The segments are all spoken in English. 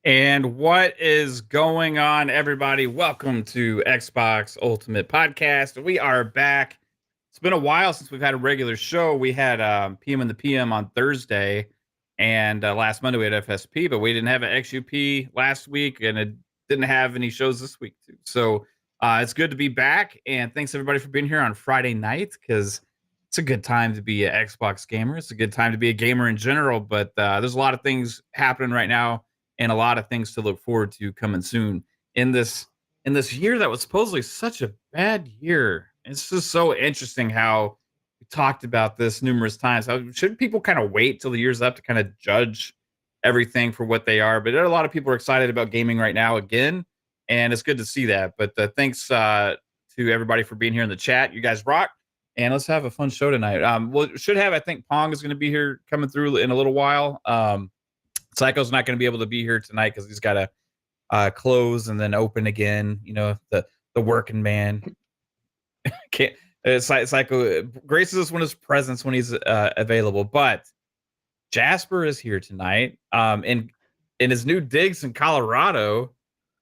And what is going on, everybody? Welcome to Xbox Ultimate Podcast. We are back. It's been a while since we've had a regular show. We had PM and the PM on Thursday, and last Monday we had FSP, but we didn't have an XUP last week, and it didn't have any shows this week, too. So it's good to be back, and thanks everybody for being here on Friday night, because it's a good time to be an Xbox gamer. It's a good time to be a gamer in general, but there's a lot of things happening right now and a lot of things to look forward to coming soon in this year that was supposedly such a bad year. It's just so interesting how we talked about this numerous times. How should people kind of wait till the year's up to kind of judge everything for what they are? But a lot of people are excited about gaming right now again, and it's good to see that. But thanks to everybody for being here in the chat. You guys rock, and let's have a fun show tonight. Well, should have, I think Pong is going to be here coming through in a little while. Psycho's not going to be able to be here tonight because he's got to close and then open again. You know, the working man can't. Psycho graces us with his presence when he's available. But Jasper is here tonight, in his new digs in Colorado.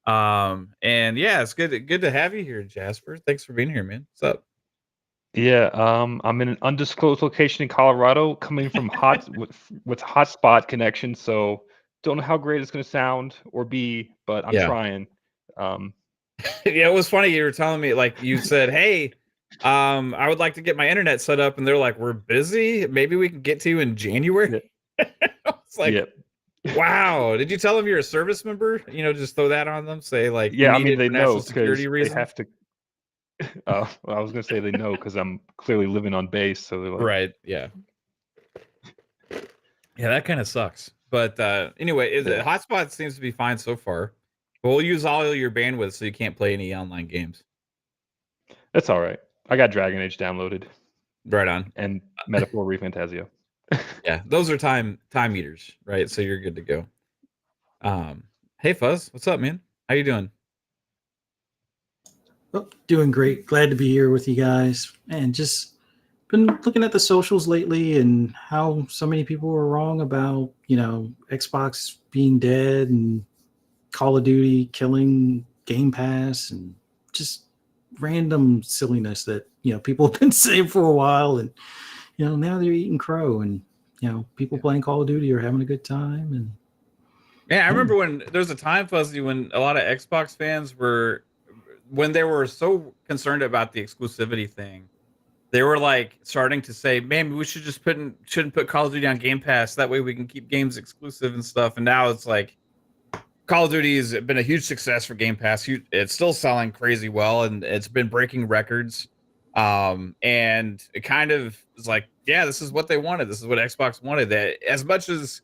And yeah, it's good to have you here, Jasper. Thanks for being here, man. What's up? Yeah, I'm in an undisclosed location in Colorado, coming from with hotspot connection. So don't know how great it's going to sound or be, but I'm trying. Yeah, it was funny. You were telling me, like, you said, "Hey, I would like to get my internet set up," and they're like, "We're busy. Maybe we can get to you in January." I was like, "Wow!" Did you tell them you're a service member? You know, just throw that on them. Say like, yeah, I mean they know security because reasons. they have to. Well, I was going to say they know because I'm clearly living on base. So they're like, right, yeah, that kind of sucks. But anyway, the hotspot seems to be fine so far. But we'll use all your bandwidth so you can't play any online games. That's all right. I got Dragon Age downloaded. Right on. And Metaphor ReFantasia. Yeah, those are time meters, right? So you're good to go. Hey Fuzz, what's up, man? How you doing? Well, doing great. Glad to be here with you guys. And just been looking at the socials lately and how so many people were wrong about, Xbox being dead and Call of Duty killing Game Pass and just random silliness that, people have been saying for a while. And, now they're eating crow and, people playing Call of Duty are having a good time. And yeah, I remember when there was a time, Fuzzy, when a lot of Xbox fans when they were so concerned about the exclusivity thing, they were like starting to say, "Man, we should just shouldn't put Call of Duty on Game Pass. That way we can keep games exclusive and stuff." And now it's like Call of Duty has been a huge success for Game Pass. It's still selling crazy well, and it's been breaking records. And it kind of is like, yeah, this is what they wanted. This is what Xbox wanted. That as much as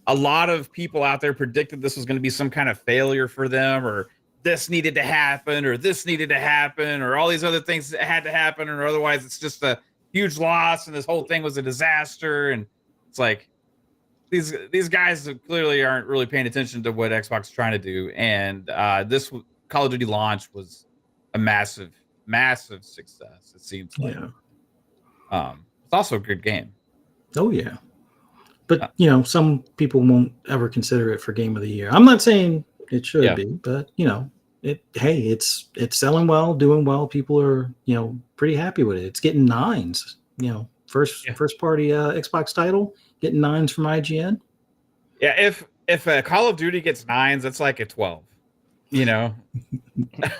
a lot of people out there predicted this was going to be some kind of failure for them, or this needed to happen, or this needed to happen, or all these other things that had to happen, or otherwise it's just a huge loss and this whole thing was a disaster. And it's like these guys clearly aren't really paying attention to what Xbox is trying to do. And this Call of Duty launch was a massive success, it seems like. It's also a good game. Oh yeah. But some people won't ever consider it for Game of the Year. I'm not saying it should be, but it's selling well, doing well. People are pretty happy with it. It's getting 9s. First party Xbox title getting 9s from IGN. Yeah, if a Call of Duty gets 9s, that's like a 12.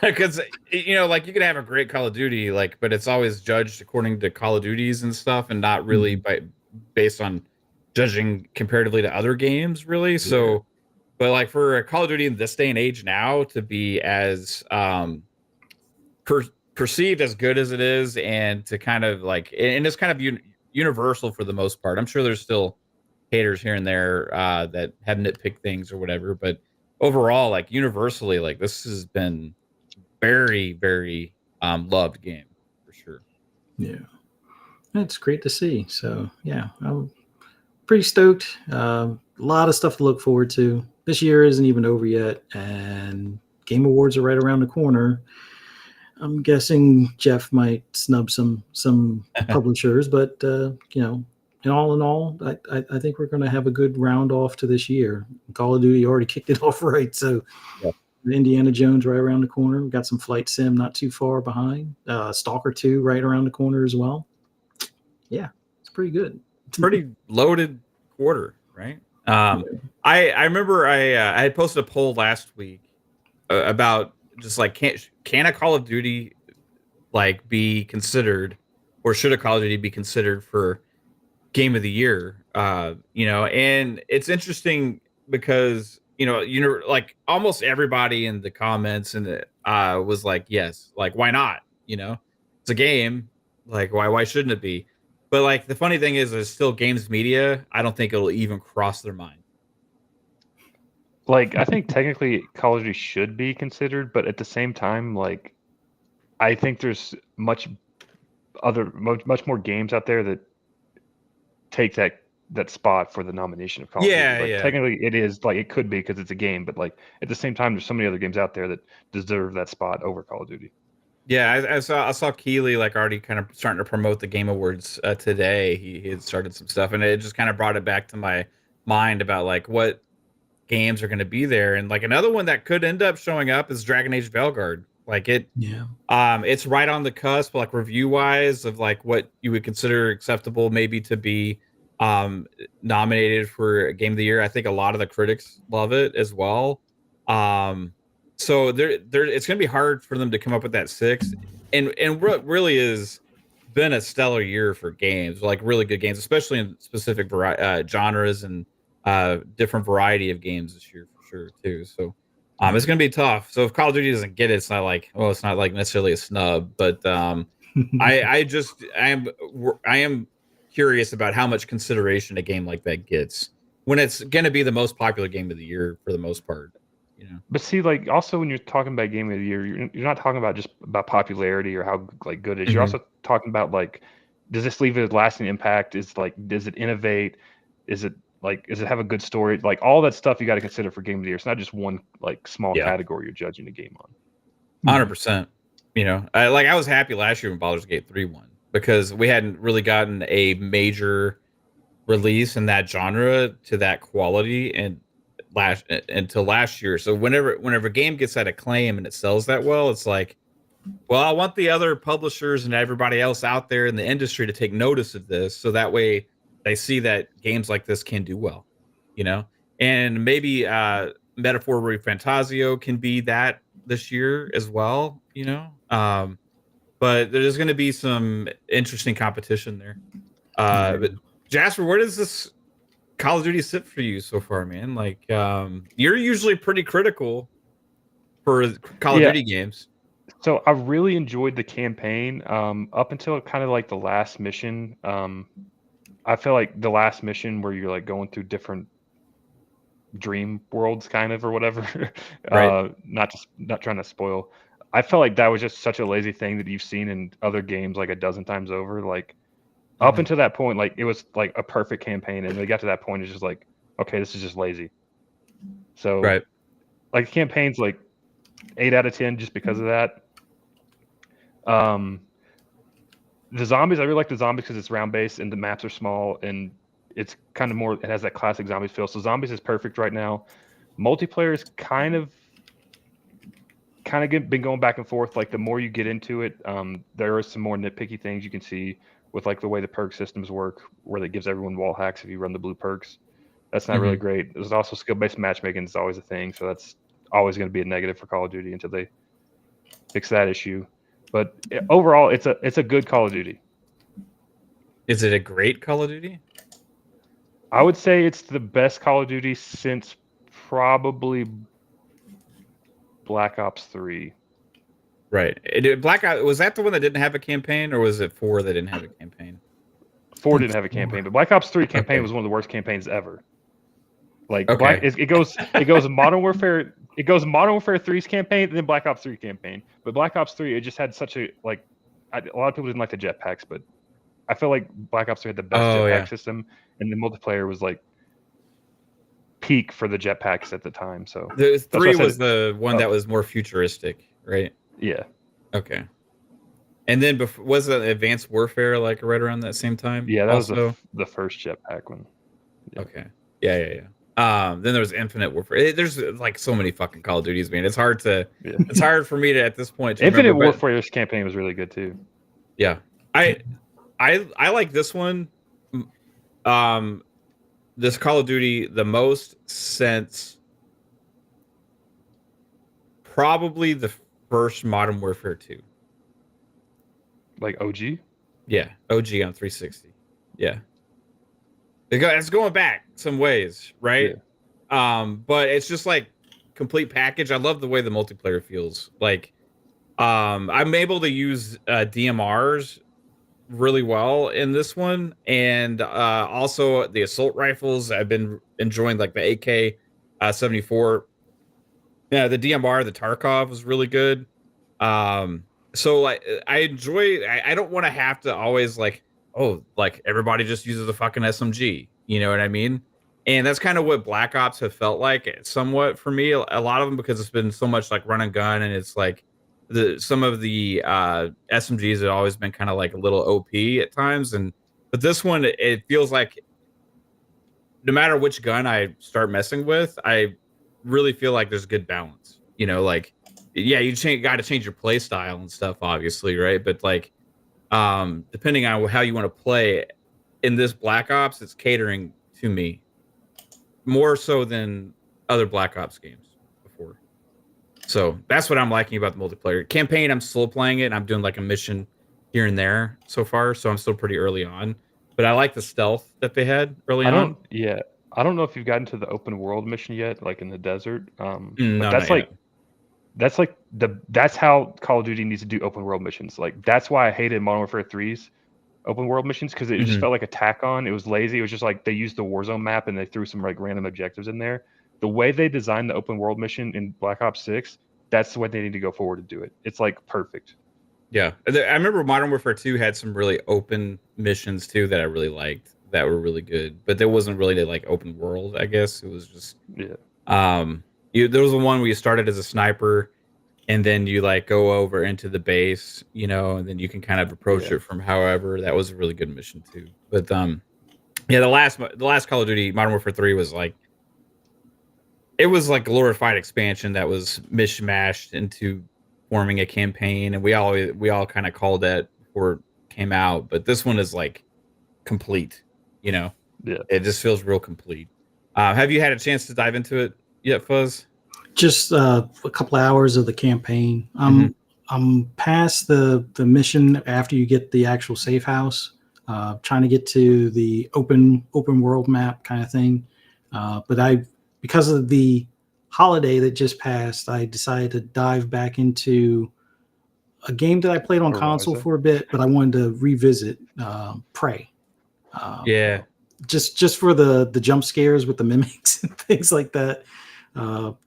Because like you could have a great Call of Duty, but it's always judged according to Call of Duties and stuff, and not really based on judging comparatively to other games, really. So, but like for a Call of Duty in this day and age now to be as perceived as good as it is, and to kind of and it's kind of universal for the most part. I'm sure there's still haters here and there that have nitpicked things or whatever, but overall, universally, this has been very, very loved game for sure. Yeah, it's great to see. So yeah, I'm pretty stoked. A lot of stuff to look forward to. This year isn't even over yet, and Game Awards are right around the corner. I'm guessing Jeff might snub some publishers, but in all, I think we're going to have a good round off to this year. Call of Duty already kicked it off right, so Yeah. Indiana Jones right around the corner. We've got some flight sim not too far behind. Stalker 2 right around the corner as well. Yeah, it's pretty good. Pretty loaded quarter, right? I remember I had posted a poll last week about just like can a Call of Duty like be considered, or should a Call of Duty be considered for game of the year? And it's interesting because like almost everybody in the comments and was like, yes, like why not? It's a game. Like why shouldn't it be? But like the funny thing is, there's still games media. I don't think it'll even cross their mind. Like I think technically Call of Duty should be considered, but at the same time, like I think there's much more games out there that take that spot for the nomination of Call of Duty. Like technically it is, like it could be because it's a game, but like at the same time there's so many other games out there that deserve that spot over Call of Duty. Yeah, I saw Keeley like already kind of starting to promote the Game Awards today. He had started some stuff, and it just kind of brought it back to my mind about like what games are going to be there. And like another one that could end up showing up is Dragon Age Veilguard. Like it's right on the cusp, like review wise, of like what you would consider acceptable maybe to be nominated for Game of the Year. I think a lot of the critics love it as well. So there it's going to be hard for them to come up with that 6. And what really is been a stellar year for games, like really good games, especially in specific genres and different variety of games this year for sure too. So it's going to be tough. So if Call of Duty doesn't get it, it's not like necessarily a snub, but I am curious about how much consideration a game like that gets when it's going to be the most popular game of the year for the most part. But see, like also when you're talking about game of the year, you're not talking about just about popularity or how like good it is. You're also talking about like, does this leave a lasting impact? Does it innovate? Does it have a good story? Like all that stuff you got to consider for game of the year. It's not just one like small category you're judging a game on. 100%. I was happy last year when Baldur's Gate 3 won because we hadn't really gotten a major release in that genre to that quality until last year. So whenever a game gets that acclaim and it sells that well, it's like, well, I want the other publishers and everybody else out there in the industry to take notice of this, so that way they see that games like this can do well, and maybe Metaphor Fantasio can be that this year as well, but there's going to be some interesting competition there. But Jasper, where does this Call of Duty sit for you so far, man? Like, you're usually pretty critical for Call of Duty games. So I really enjoyed the campaign up until kind of like the last mission. I feel like the last mission where you're like going through different dream worlds kind of or whatever, right. Not trying to spoil. I felt like that was just such a lazy thing that you've seen in other games like a dozen times over. Like up until that point, like it was like a perfect campaign, and they got to that point, it's just like, okay, this is just lazy. So like the campaign's like 8 out of 10 just because of that. The zombies, I really like the zombies because it's round based and the maps are small and it's kind of more, it has that classic zombies feel. So zombies is perfect right now. Multiplayer is kind of been going back and forth. Like the more you get into it, there are some more nitpicky things you can see with like the way the perk systems work, where it gives everyone wall hacks if you run the blue perks. That's not really great. There's also skill-based matchmaking is always a thing, so that's always going to be a negative for Call of Duty until they fix that issue. But overall, it's a good Call of Duty. Is it a great Call of Duty? I would say it's the best Call of Duty since probably Black Ops 3. Right. Black Ops, was that the one that didn't have a campaign, or was it 4 that didn't have a campaign? 4 didn't have a campaign, but Black Ops 3 campaign was one of the worst campaigns ever. Like it goes Modern Warfare. It goes Modern Warfare 3's campaign, and then Black Ops 3 campaign. But Black Ops 3, it just had such a a lot of people didn't like the jetpacks, but I feel like Black Ops 3 had the best jetpack system, and the multiplayer was like peak for the jetpacks at the time. So the 3 was the one that was more futuristic, right? Yeah. Okay. And then was it Advanced Warfare like right around that same time? Yeah, that also? was the first jetpack one. Yeah. Okay. Yeah. Then there was Infinite Warfare. There's like so many fucking Call of Duties, man. It's hard for me to at this point to Infinite remember, Warfare's campaign was really good too. Yeah. I like this one. This Call of Duty the most since probably the first Modern Warfare 2. Like OG? Yeah, OG on 360. Yeah. It's going back some ways, right? Yeah. But it's just like complete package. I love the way the multiplayer feels. Like, I'm able to use DMRs really well in this one, and also the assault rifles. I've been enjoying like the AK 74. Yeah, the DMR, the Tarkov was really good. So like I enjoy. I don't want to have to always like, oh, like everybody just uses a fucking SMG. You know what I mean? And that's kind of what Black Ops have felt like somewhat for me. A lot of them, because it's been so much like run and gun, and it's like some of the SMGs have always been kind of like a little OP at times. But this one, it feels like no matter which gun I start messing with, I really feel like there's good balance. You know, like, yeah, you got to change your play style and stuff, obviously, right? But like, depending on how you want to play in this Black Ops, it's catering to me more so than other Black Ops games before. So that's what I'm liking about the multiplayer campaign. I'm still playing it, and I'm doing like a mission here and there so far, so I'm still pretty early on. But I like the stealth that they had early on. Yeah, I don't know if you've gotten to the open world mission yet, like in the desert. No, but that's how Call of Duty needs to do open world missions. Like that's why I hated Modern Warfare 3's open world missions, because it just felt like a tack on. It was lazy. It was just like they used the Warzone map and they threw some like random objectives in there. The way they designed the open world mission in Black Ops 6, that's the way they need to go forward to do it. It's like perfect. Yeah, I remember Modern Warfare 2 had some really open missions too that I really liked, that were really good, but there wasn't really like open world. I guess it was just there was the one where you started as a sniper, and then you like go over into the base, you know, and then you can kind of approach it from however. That was a really good mission too. But yeah, the last Call of Duty, Modern Warfare 3, was like, it was like glorified expansion that was mishmashed into forming a campaign, and we all kind of called that before it came out. But this one is like complete, you know. Yeah, it just feels real complete. Have you had a chance to dive into it yet, Fuzz? Just a couple hours of the campaign. I'm past the mission after you get the actual safe house. Trying to get to the open world map kind of thing. But because of the holiday that just passed, I decided to dive back into a game that I played on console for a bit, but I wanted to revisit Prey. Just for the jump scares with the mimics and things like that.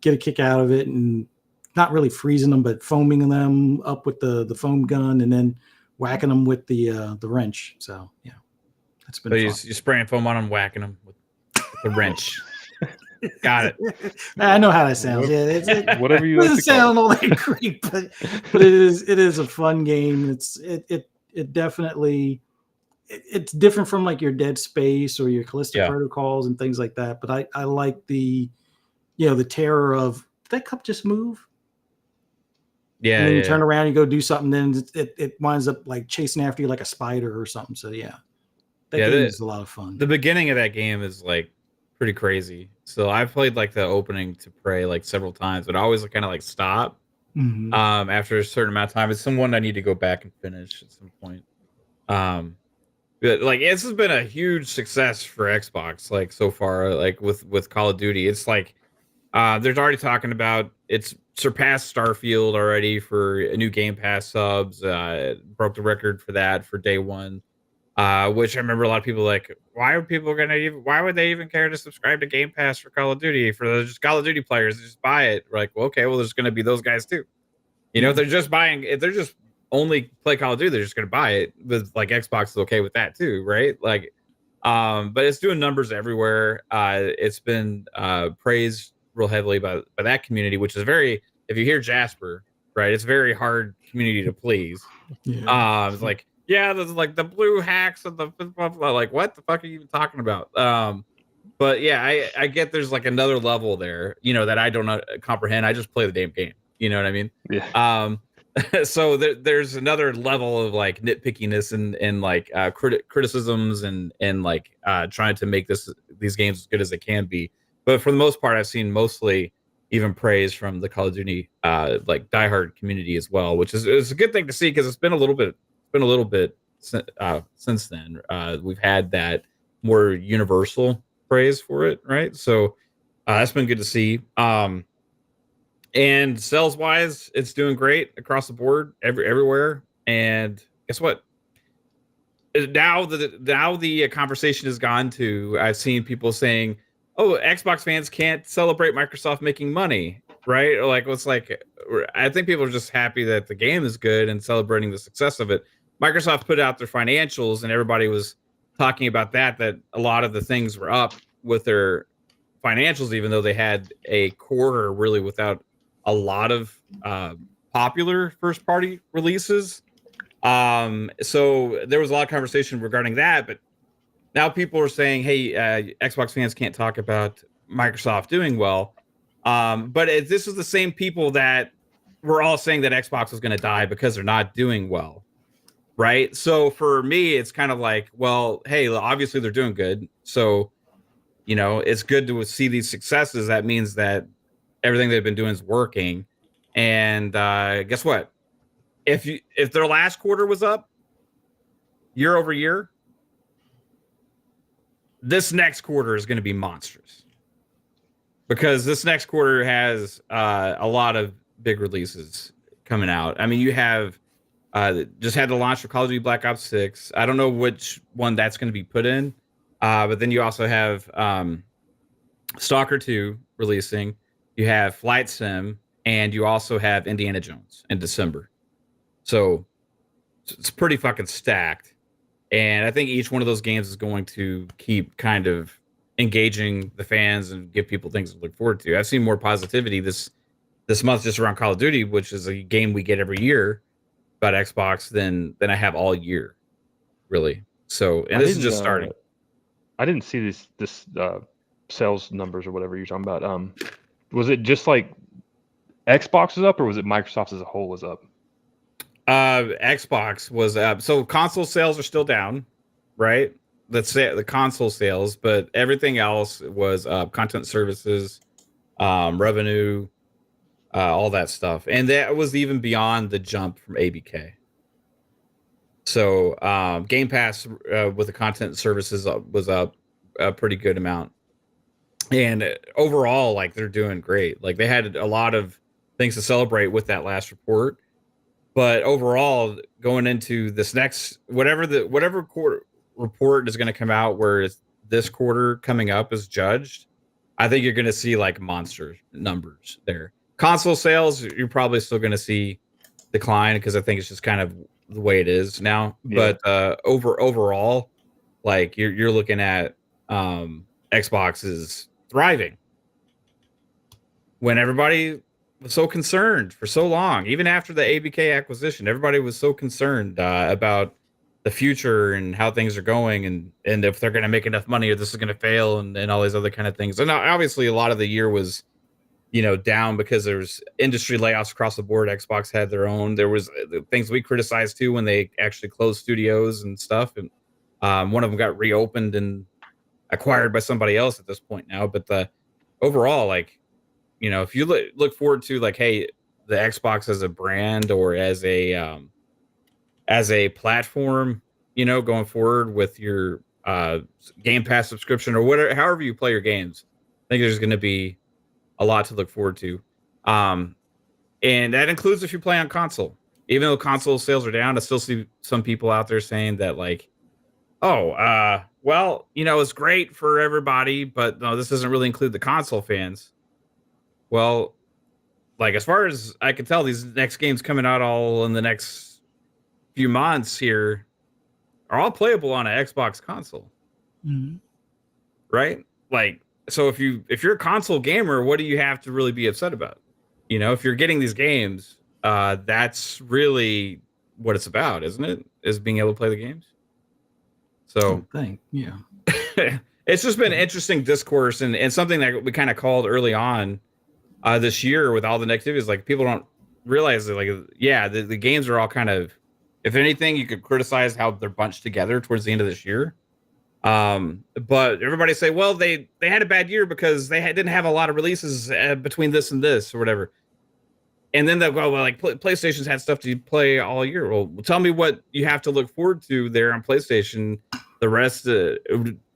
Get a kick out of it, and not really freezing them, but foaming them up with the foam gun, and then whacking them with the wrench. So yeah, that's been fun. You're spraying foam on them, whacking them with the wrench. Got it. I know how that sounds. Yeah, whatever you doesn't sound all that great, but it is a fun game. It definitely it's different from like your Dead Space or your Callisto Protocols and things like that. But I like the the terror of, did that cup just move? Yeah. And then you turn around and go do something, then it winds up like chasing after you like a spider or something. So that game is a lot of fun. The beginning of that game is like pretty crazy. So I've played like the opening to Prey like several times, but I always kind of like stop after a certain amount of time. It's someone I need to go back and finish at some point. But like this has been a huge success for Xbox like so far, like with Call of Duty. It's like they're already talking about it's surpassed Starfield already for a new Game Pass subs. Broke the record for that for day one. Which I remember a lot of people like, why would they even care to subscribe to Game Pass for Call of Duty? For those just Call of Duty players, just buy it. We're like, well, okay, well, there's going to be those guys too. You know, if they're just only play Call of Duty, they're just going to buy it. With like Xbox is okay with that too, right? Like, but it's doing numbers everywhere. It's been praised real heavily by that community, which is very. If you hear Jasper, right? It's very hard community to please. It's like, yeah, there's like the blue hacks and the blah, blah, like, what the fuck are you even talking about? But yeah, I get there's like another level there, that I don't comprehend. I just play the damn game. You know what I mean? Yeah. So there's another level of like nitpickiness and like criticisms and like trying to make these games as good as they can be. But for the most part, I've seen mostly even praise from the Call of Duty like diehard community as well, which is a good thing to see because it's been a little bit since then. We've had that more universal praise for it, right? So that's been good to see. And sales wise, it's doing great across the board, everywhere. And guess what? Now the conversation has gone to, I've seen people saying, "Oh, Xbox fans can't celebrate Microsoft making money," right? Or like, it's like, I think people are just happy that the game is good and celebrating the success of it. Microsoft put out their financials, and everybody was talking about that a lot of the things were up with their financials, even though they had a quarter really without a lot of popular first party releases. So there was a lot of conversation regarding that, but now people are saying, hey, Xbox fans can't talk about Microsoft doing well. But this is the same people that were all saying that Xbox was going to die because they're not doing well. Right. So for me, it's kind of like, well, hey, obviously they're doing good. So, it's good to see these successes. That means that everything they've been doing is working. And guess what? If their last quarter was up year over year, this next quarter is going to be monstrous because this next quarter has a lot of big releases coming out. I mean, you have just had the launch for Call of Duty Black Ops 6. I don't know which one that's going to be put in, but then you also have Stalker 2 releasing. You have Flight Sim, and you also have Indiana Jones in December. So it's pretty fucking stacked. And I think each one of those games is going to keep kind of engaging the fans and give people things to look forward to. I've seen more positivity this month just around Call of Duty, which is a game we get every year about Xbox than I have all year, really. So, and this is just starting. I didn't see this sales numbers or whatever you're talking about. Was it just like Xbox was up, or was it Microsoft as a whole was up? Xbox was up. So console sales are still down, right? Let's say the console sales, but everything else was up. Content services, revenue, all that stuff, and that was even beyond the jump from ABK. So Game Pass with the content services was up a pretty good amount. And overall, like, they're doing great. Like, they had a lot of things to celebrate with that last report. But overall, going into this next, whatever quarter report is going to come out, where this quarter coming up is judged, I think you're going to see like monster numbers there. Console sales, you're probably still going to see decline because I think it's just kind of the way it is now. Yeah. But overall, like, you're looking at Xbox is thriving when everybody was so concerned for so long. Even after the ABK acquisition, everybody was so concerned about the future and how things are going, and if they're going to make enough money or this is going to fail, and all these other kind of things. And obviously a lot of the year was down because there's industry layoffs across the board. Xbox had their own. There was things we criticized too when they actually closed studios and stuff, and one of them got reopened and acquired by somebody else at this point now. But overall, like, if you look forward to, like, hey, the Xbox as a brand or as a platform, going forward with your Game Pass subscription or whatever, however you play your games, I think there's going to be a lot to look forward to. And that includes if you play on console. Even though console sales are down, I still see some people out there saying that, like, oh, well, it's great for everybody, but no, this doesn't really include the console fans. Well, like, as far as I can tell, these next games coming out all in the next few months here are all playable on an Xbox console. Mm-hmm. Right? Like, so if you're a console gamer, what do you have to really be upset about? If you're getting these games that's really what it's about, isn't it? Is being able to play the games. So I think, yeah. It's just been interesting discourse and something that we kind of called early on this year with all the negativities. Like people don't realize that, like, yeah, the games are all kind of, if anything, you could criticize how they're bunched together towards the end of this year. But everybody say, well, they had a bad year because they didn't have a lot of releases between this and this or whatever. And then they'll go, well, like PlayStation's had stuff to play all year. Well, tell me what you have to look forward to there on PlayStation. The rest,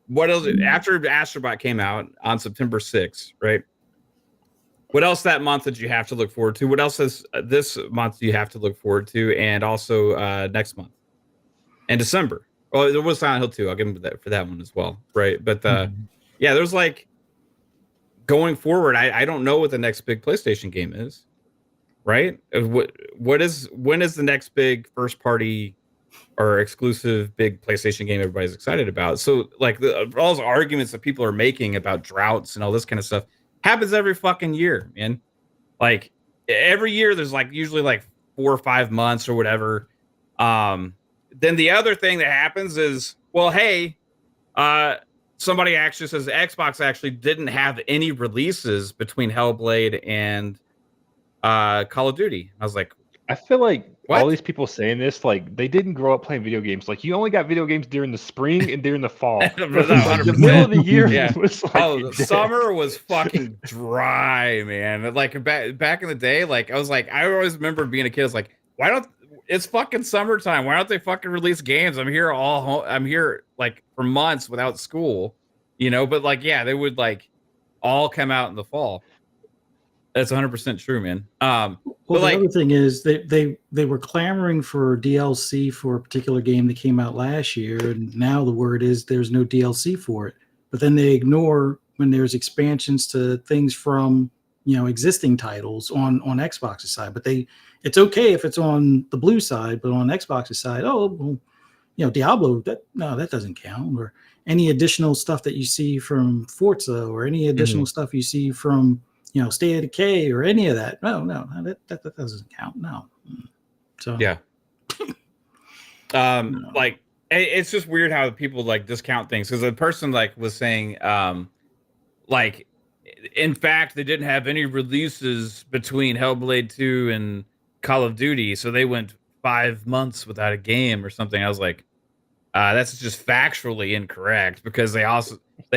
what else after Astrobot came out on September 6th, right? What else that month did you have to look forward to? What else is this month do you have to look forward to? And also next month and December. Well, there was Silent Hill 2. I'll give him that for that one as well, right? But yeah, there's like going forward. I don't know what the next big PlayStation game is, right? When is the next big first party or exclusive big PlayStation game everybody's excited about? So like all those arguments that people are making about droughts and all this kind of stuff happens every fucking year, man. Like every year there's like usually like 4 or 5 months or whatever. Then the other thing that happens is, well, hey, somebody actually says Xbox actually didn't have any releases between Hellblade and Call of Duty. I was like, I feel like what? All these people saying this, like, they didn't grow up playing video games. Like, you only got video games during the spring and during the fall. Like, the middle of the year was like summer was fucking dry, man. Like back in the day, like I always remember being a kid. I was like, why don't it's fucking summertime? Why don't they fucking release games? I'm here like for months without school, you know. But like, yeah, they would like all come out in the fall. That's 100% true, man. Well, the other thing is they were clamoring for DLC for a particular game that came out last year, and now the word is there's no DLC for it. But then they ignore when there's expansions to things from existing titles on Xbox's side. But it's okay if it's on the blue side, but on Xbox's side, Diablo that doesn't count, or any additional stuff that you see from Forza, or any additional stuff you see from State of Decay or any of that. No, that doesn't count. No. So yeah. Like it's just weird how people like discount things, because the person like was saying, like in fact they didn't have any releases between Hellblade 2 and Call of Duty, so they went 5 months without a game or something. I was like, that's just factually incorrect, because they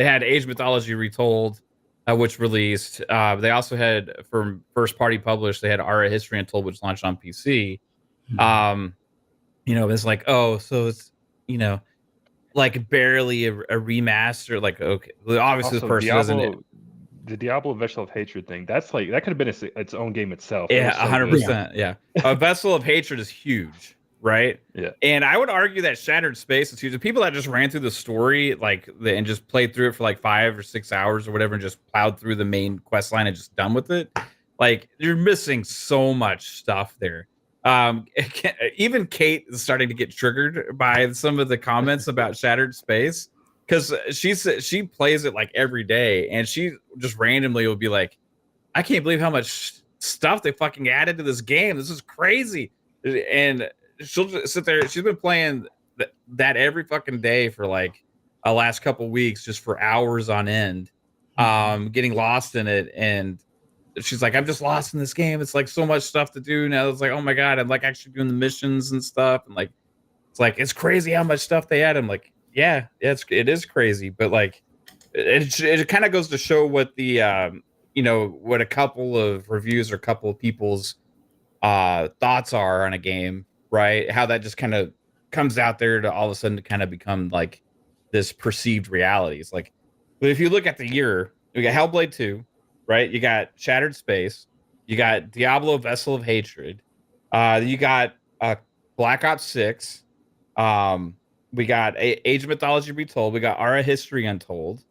had Age Mythology Retold, which released. They also had, from first party published, they had Ara History Untold, which launched on PC. It's like, oh, so it's like barely a remaster. Like, okay, obviously also, the person doesn't. The Diablo Vessel of Hatred thing, that's like, that could have been its own game itself. Yeah, 100%. Yeah, a Vessel of Hatred is huge. Right. Yeah. And I would argue that Shattered Space is huge. The people that just ran through the story, and just played through it for like 5 or 6 hours or whatever, and just plowed through the main quest line and just done with it. Like, you're missing so much stuff there. Even Kate is starting to get triggered by some of the comments about Shattered Space, because she plays it like every day, and she just randomly will be like, I can't believe how much stuff they fucking added to this game. This is crazy. And she'll just sit there. She's been playing that every fucking day for like the last couple weeks, just for hours on end, getting lost in it. And she's like, I'm just lost in this game. It's like so much stuff to do now. It's like, oh my god, I'm like actually doing the missions and stuff. And like, it's crazy how much stuff they add. I'm like, yeah, it is crazy. But like, it kind of goes to show what the what a couple of reviews or a couple of people's thoughts are on a game. Right, how that just kind of comes out there to all of a sudden to kind of become like this perceived reality. It's like, but if you look at the year, we got Hellblade 2, right? You got Shattered Space, you got Diablo Vessel of Hatred, you got Black Ops 6, we got Age of Mythology Retold, we got Ara History Untold,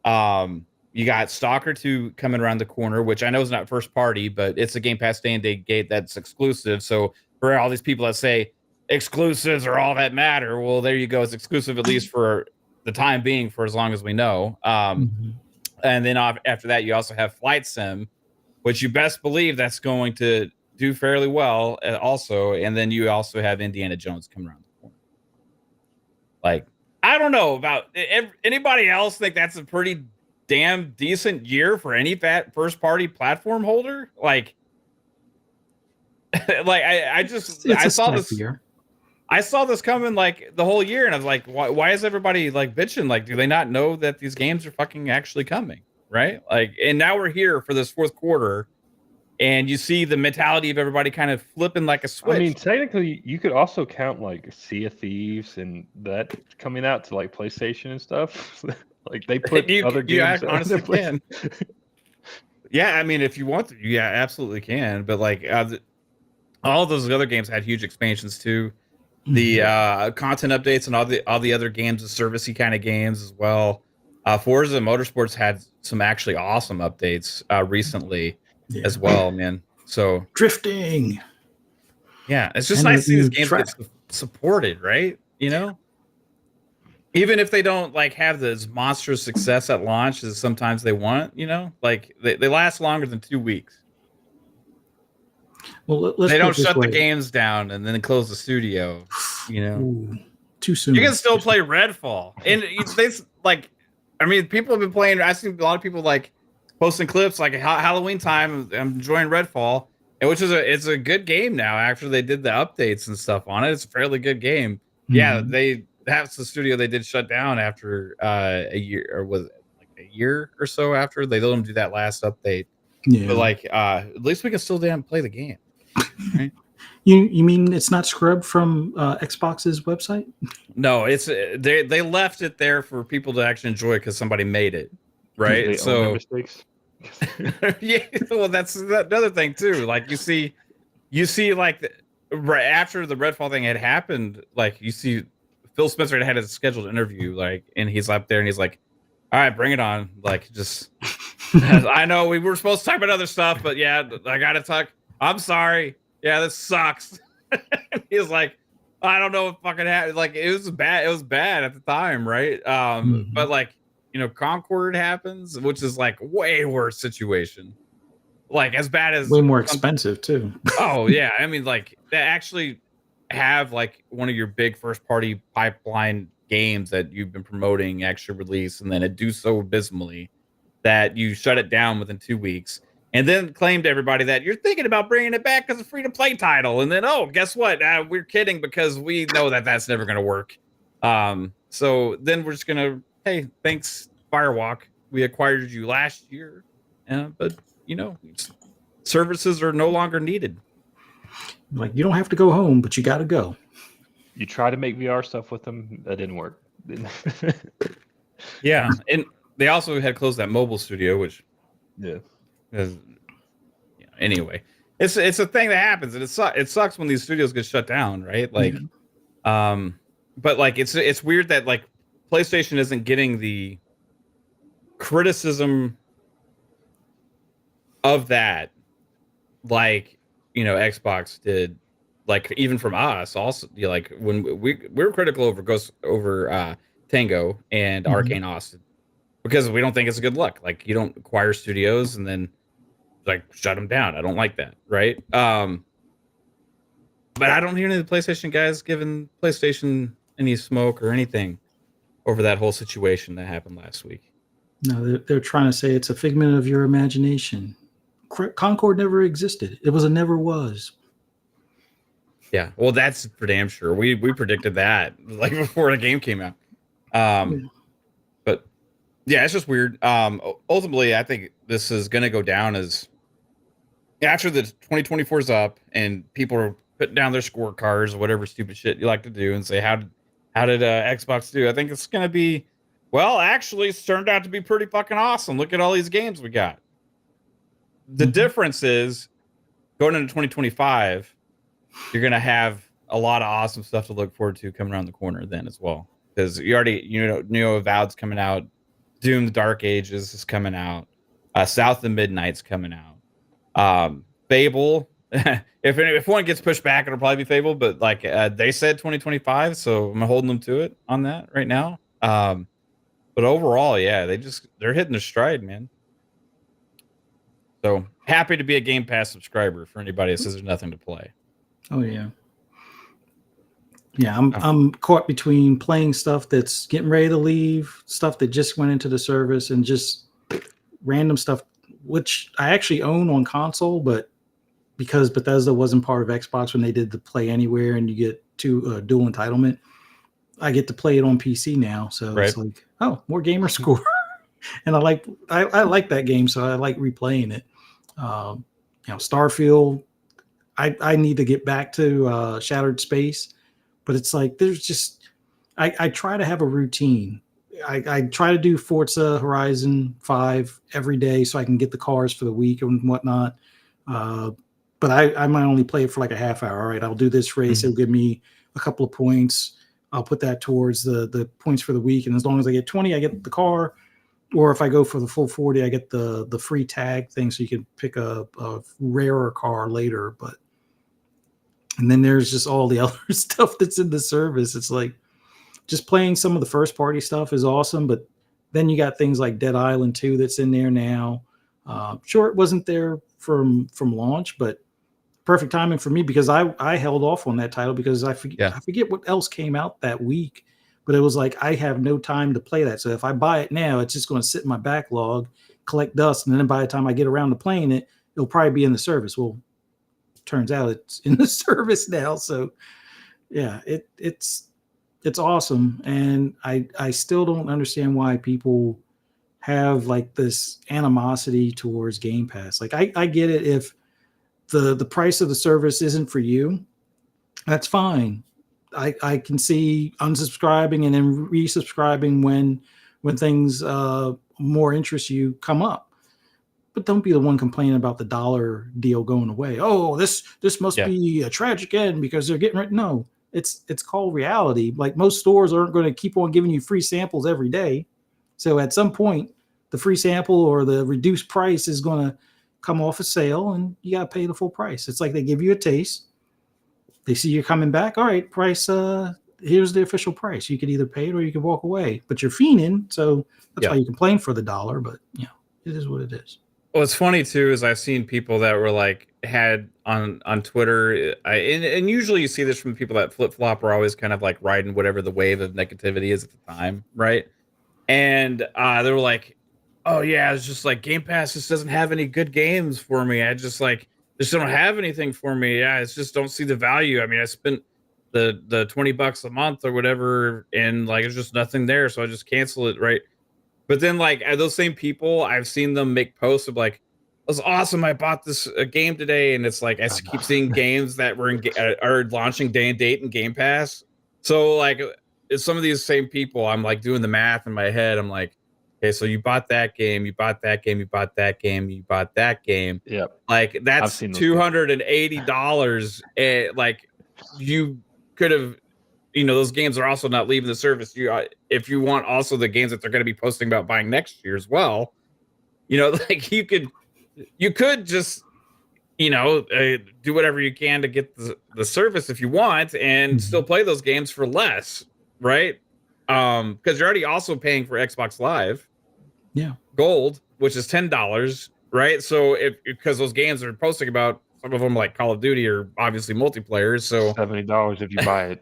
you got Stalker 2 coming around the corner, which I know is not first party, but it's a Game Pass day and date that's exclusive. So for all these people that say exclusives are all that matter, well, there you go. It's exclusive, at least for the time being, for as long as we know. And then after that, you also have Flight Sim, which you best believe that's going to do fairly well also, and then you also have Indiana Jones coming around the corner. Like, I don't know about anybody else think that's a pretty damn decent year for any first party platform holder. Like I saw this year. I saw this coming like the whole year, and I was like, why is everybody like bitching? Like, do they not know that these games are fucking actually coming? Right? Like, and now we're here for this fourth quarter, and you see the mentality of everybody kind of flipping like a switch. I mean, technically, you could also count like Sea of Thieves and that coming out to like PlayStation and stuff. Like they put other games. You honestly can. Yeah, I mean, if you want to, yeah, absolutely can. But like, all those other games had huge expansions too. The content updates and all the other games, the servicey kind of games as well. Forza Motorsports had some actually awesome updates recently as well, man. So drifting. Yeah, it's just nice to see these games get supported, right? You know, even if they don't like have this monstrous success at launch as sometimes they want, you know, like they last longer than 2 weeks. Well, they don't shut the games down and then close the studio, you know. Ooh, too soon. You can still play Redfall, and they like. I mean, people have been playing. I've seen a lot of people like posting clips like Halloween time. I'm enjoying Redfall, which is it's a good game now. After they did the updates and stuff on it, it's a fairly good game. Mm-hmm. Yeah, that's the studio they did shut down after a year, or was it like a year or so after they let them do that last update. Yeah, but like at least we can still damn play the game. Right? You mean it's not scrubbed from Xbox's website? No, it's they left it there for people to actually enjoy because somebody made it, right? So mistakes. Yeah, well, that's another thing too. Like you see like right after the Redfall thing had happened, like you see Phil Spencer had a scheduled interview, like, and he's up there and he's like, "All right, bring it on." Like, just I know we were supposed to talk about other stuff, but yeah, I gotta talk. I'm sorry. Yeah, this sucks. He was like, I don't know what fucking happened. Like, it was bad. It was bad at the time, right? But like, you know, Concord happens, which is like way worse situation. Like as bad as way more expensive too. Oh yeah, I mean, like they actually have like one of your big first party pipeline games that you've been promoting actually release, and then it do so abysmally that you shut it down within 2 weeks. And then claim to everybody that you're thinking about bringing it back as a free-to-play title. And then, oh, guess what? We're kidding because we know that that's never going to work. So then we're just going to, hey, thanks, Firewalk. We acquired you last year. But, you know, services are no longer needed. Like, you don't have to go home, but you got to go. You try to make VR stuff with them. That didn't work. Yeah. And they also had closed that mobile studio, which... Yeah. Anyway, it's a thing that happens, and it sucks when these studios get shut down, right? Like, but like it's weird that like PlayStation isn't getting the criticism of that, like, you know, Xbox did, like even from us also, you know, like when we were critical over Tango and Arcane Austin because we don't think it's a good look. Like, you don't acquire studios and then like shut them down. I don't like that, right? But I don't hear any of the PlayStation guys giving PlayStation any smoke or anything over that whole situation that happened last week. No, they're trying to say it's a figment of your imagination. Concord never existed. It was a never was. Yeah, well, that's for damn sure. We predicted that like before the game came out. But yeah, it's just weird. Ultimately, I think this is going to go down as after the 2024 is up and people are putting down their scorecards or whatever stupid shit you like to do and say, how did Xbox do? I think it's going to be, well, actually, it's turned out to be pretty fucking awesome. Look at all these games we got. The difference is going into 2025, you're going to have a lot of awesome stuff to look forward to coming around the corner then as well. Because you already, you know, Avowed's coming out. Doom: The Dark Ages is coming out. South of Midnight's coming out. Fable, if one gets pushed back, it'll probably be Fable, but like they said 2025, so I'm holding them to it on that right now. But overall, yeah, they're hitting their stride, man. So happy to be a Game Pass subscriber for anybody that says there's nothing to play. Oh yeah. Yeah, I'm caught between playing stuff that's getting ready to leave, stuff that just went into the service, and just random stuff which I actually own on console, but because Bethesda wasn't part of Xbox when they did the Play Anywhere and you get dual entitlement, I get to play it on PC now. So It's like, oh, more gamer score. And I like that game, so I like replaying it. Starfield, I need to get back to Shattered Space, but it's like there's just I try to have a routine. I try to do Forza Horizon 5 every day so I can get the cars for the week and whatnot. But I might only play it for like a half hour. All right, I'll do this race. It'll give me a couple of points. I'll put that towards the points for the week. And as long as I get 20, I get the car. Or if I go for the full 40, I get the free tag thing, so you can pick a rarer car later. And then there's just all the other stuff that's in the service. It's like just playing some of the first party stuff is awesome, but then you got things like Dead Island 2 that's in there now. Sure, it wasn't there from launch, but perfect timing for me because I held off on that title because I forget what else came out that week. But it was like I have no time to play that. So if I buy it now, it's just going to sit in my backlog, collect dust, and then by the time I get around to playing it, it'll probably be in the service. Well, turns out it's in the service now. So yeah, it's awesome. And I still don't understand why people have like this animosity towards Game Pass. Like I get it if the price of the service isn't for you, that's fine. I can see unsubscribing and then resubscribing when things more interest you come up. But don't be the one complaining about the dollar deal going away. Oh, this must be a tragic end because they're getting rid. No, it's called reality. Like most stores aren't going to keep on giving you free samples every day. So at some point, the free sample or the reduced price is going to come off a sale, and you got to pay the full price. It's like they give you a taste. They see you're coming back. All right, price. Here's the official price. You could either pay it or you could walk away. But you're fiending, so that's why you complain for the dollar. But it is what it is. What's funny too is I've seen people that were like had on Twitter, and usually you see this from people that flip flop are always kind of like riding whatever the wave of negativity is at the time, right? And they were like, "Oh yeah, it's just like Game Pass just doesn't have any good games for me. I just don't have anything for me. Yeah, it's just don't see the value. I mean, I spent the $20 a month or whatever, and like it's just nothing there, so I just cancel it, right?" But then like those same people, I've seen them make posts of like, "It was awesome. I bought this game today," and it's like I keep seeing games that were are launching day and date in Game Pass. So like some of these same people, I'm like doing the math in my head. I'm like, okay, so you bought that game, you bought that game, you bought that game, you bought that game. Yep. Like that's $280. Like you could have, those games are also not leaving the service. If you want also the games that they're going to be posting about buying next year as well, like you could just, do whatever you can to get the service if you want and still play those games for less, right? Because you're already also paying for Xbox Live. Yeah. Gold, which is $10, right? So because those games are posting about, some of them like Call of Duty are obviously multiplayer, so $70 if you buy it.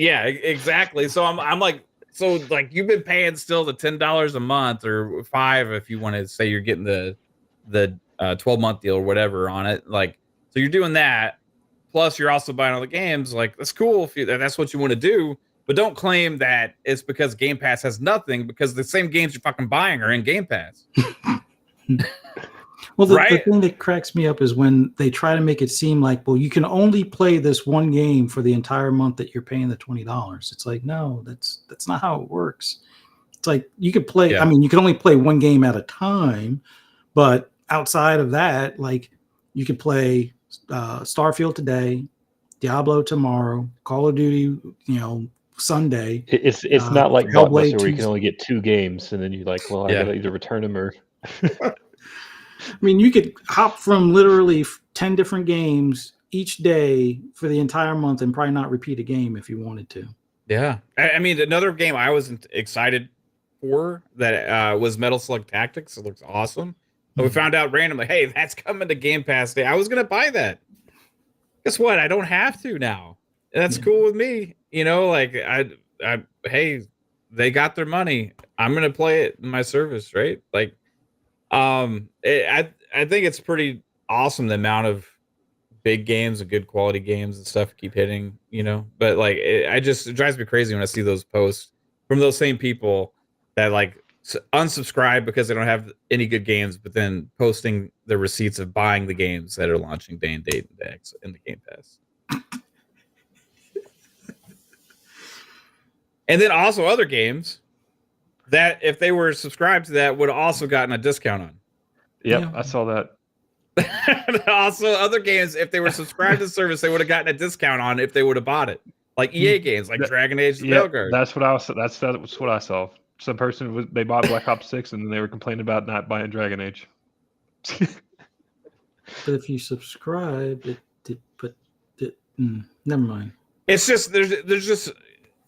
Yeah, exactly. So I'm like, so like you've been paying still the $10 a month or $5 if you want to say you're getting the 12-month deal or whatever on it. Like, so you're doing that, plus you're also buying all the games. Like that's cool if that's what you want to do. But don't claim that it's because Game Pass has nothing, because the same games you're fucking buying are in Game Pass. Well, the thing that cracks me up is when they try to make it seem like, well, you can only play this one game for the entire month that you're paying the $20. It's like, no, that's not how it works. It's like you could play. I mean, you can only play one game at a time, but outside of that, like you could play Starfield today, Diablo tomorrow, Call of Duty, Sunday. It's not like Blockbuster where you can only get 2 games and then you're like, well, I gotta either return them or. I mean, you could hop from literally 10 different games each day for the entire month and probably not repeat a game if you wanted to. Yeah. I mean, another game I was excited for that was Metal Slug Tactics. It looks awesome. We found out randomly, hey, that's coming to Game Pass Day. I was gonna buy that. Guess what? I don't have to now. That's cool with me. You know, like hey, they got their money. I'm gonna play it in my service, right? Like, I think it's pretty awesome the amount of big games and good quality games and stuff keep hitting, you know. But like, it drives me crazy when I see those posts from those same people that like unsubscribe because they don't have any good games, but then posting the receipts of buying the games that are launching day and date in the Game Pass. And then also other games that if they were subscribed to that would have also gotten a discount on. Yep, yeah. I saw that. Also, other games, if they were subscribed to the service, they would have gotten a discount on if they would have bought it. Like EA games, like Dragon Age Veilguard. That's what I saw. Some person they bought Black Ops 6 and then they were complaining about not buying Dragon Age. But if you subscribe, never mind. It's just there's just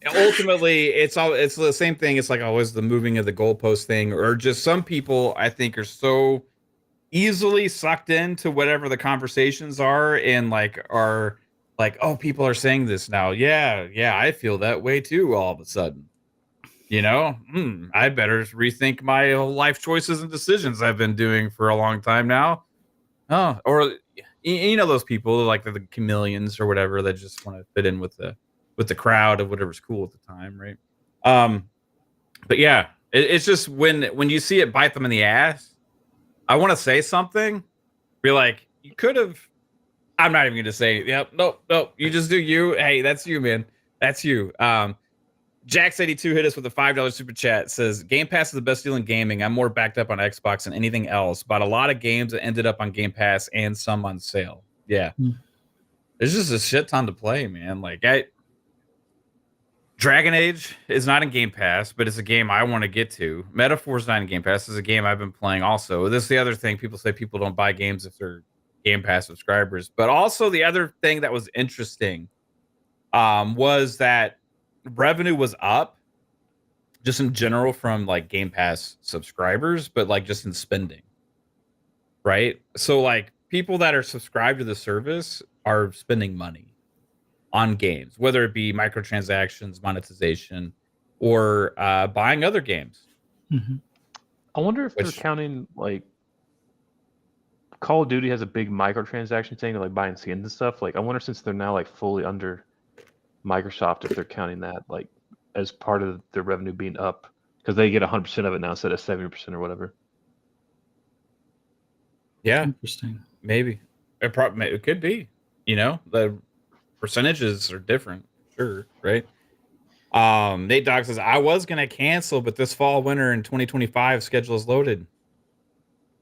ultimately it's the same thing. It's like always the moving of the goalpost thing, or just some people I think are so easily sucked into whatever the conversations are and are like, oh, people are saying this now. Yeah, I feel that way too. All of a sudden, you know, I better rethink my whole life choices and decisions I've been doing for a long time now. Oh, or you know those people like the chameleons or whatever that just want to fit in with the crowd of whatever's cool at the time, right? But yeah, it's just when you see it bite them in the ass, I want to say something. Be like, you could have. I'm not even going to say, yep, nope. You just do you. Hey, that's you, man. That's you. Jax82 hit us with a $5 super chat. Says, Game Pass is the best deal in gaming. I'm more backed up on Xbox than anything else. Bought a lot of games that ended up on Game Pass and some on sale. Yeah. There's just a shit ton to play, man. Like, Dragon Age is not in Game Pass, but it's a game I want to get to. Metaphor's not in Game Pass. It's a game I've been playing also. This is the other thing. People say people don't buy games if they're Game Pass subscribers. But also the other thing that was interesting was that revenue was up just in general from like Game Pass subscribers, but like just in spending. Right? So like people that are subscribed to the service are spending money on games, whether it be microtransactions, monetization, or buying other games. Mm-hmm. I wonder if they're counting like Call of Duty has a big microtransaction thing, like buying skins and stuff. Like I wonder since they're now like fully under Microsoft, if they're counting that like as part of their revenue being up because they get 100% of it now instead of 70% or whatever. Yeah, interesting. Maybe it could be. You know, the percentages are different, sure, right? Nate Dogg says, I was gonna cancel, but this fall winter in 2025 schedule is loaded.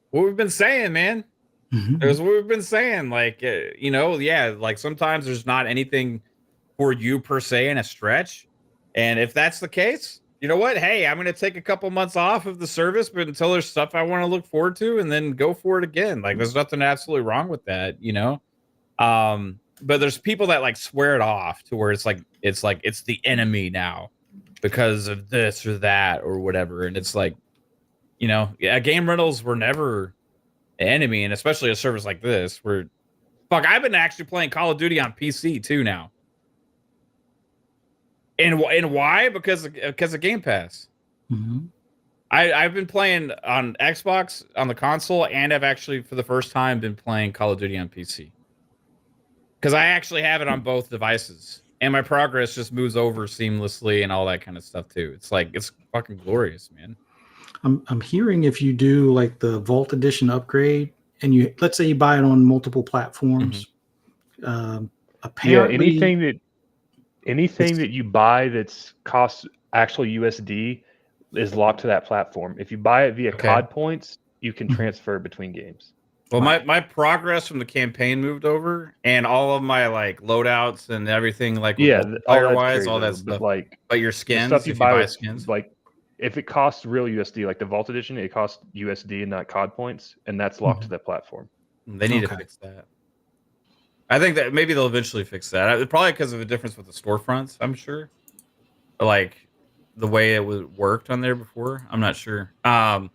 What we've been saying, man. There's what we've been saying. Like, you know, yeah, like sometimes there's not anything for you per se in a stretch. And if that's the case, you know what? Hey, I'm gonna take a couple months off of the service, but until there's stuff I want to look forward to, and then go for it again. Like, there's nothing absolutely wrong with that, you know. But there's people that like swear it off to where it's the enemy now because of this or that or whatever. And it's like, you know, yeah, game rentals were never an enemy, and especially a service like this where I've been actually playing Call of Duty on PC too now. And why? Because of Game Pass. Mm-hmm. I've been playing on Xbox on the console, and I've actually for the first time been playing Call of Duty on PC. Because I actually have it on both devices, and my progress just moves over seamlessly and all that kind of stuff too. It's like it's fucking glorious, man. I'm hearing if you do like the Vault Edition upgrade, and you let's say you buy it on multiple platforms, apparently anything that you buy that's costs actual USD is locked to that platform. If you buy it via COD points, you can transfer between games. Well, my progress from the campaign moved over, and all of my like loadouts and everything, like player-wise, all that stuff. But your skins, stuff if you buy skins, like if it costs real USD, like the Vault Edition, it costs USD and not COD points, and that's locked to that platform. They need to fix that. I think that maybe they'll eventually fix that. Probably because of a difference with the storefronts, I'm sure. Like the way it worked on there before, I'm not sure. But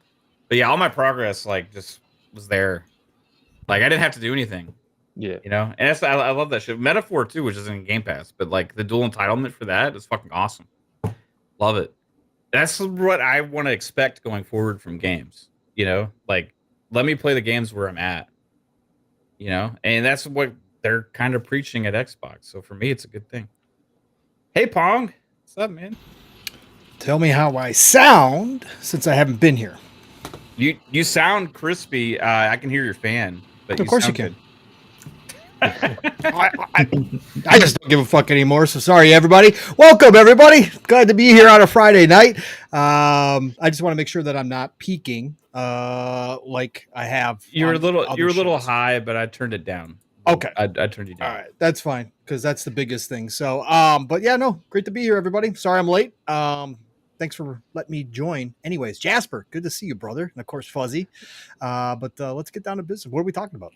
yeah, all my progress like just was there. Like I didn't have to do anything. Yeah. You know, and I love that shit. Metaphor too, which is in Game Pass, but like the dual entitlement for that is fucking awesome. Love it. That's what I want to expect going forward from games. You know, like let me play the games where I'm at. You know, and that's what they're kind of preaching at Xbox. So for me, it's a good thing. Hey Pong, what's up, man? Tell me how I sound since I haven't been here. You sound crispy. I can hear your fan, but Of course you sound can. I just don't give a fuck anymore. So sorry, everybody. Welcome, everybody. Glad to be here on a Friday night. I just want to make sure that I'm not peaking like I have. You were a little shows. high, but I turned it down. Okay, I turned you down. all right, that's fine because that's the biggest thing. So, but yeah, no, great to be here, everybody. Sorry I'm late. Thanks for letting me join. Anyways, Jasper, good to see you, brother, and of course Fuzzy. But let's get down to business. What are we talking about?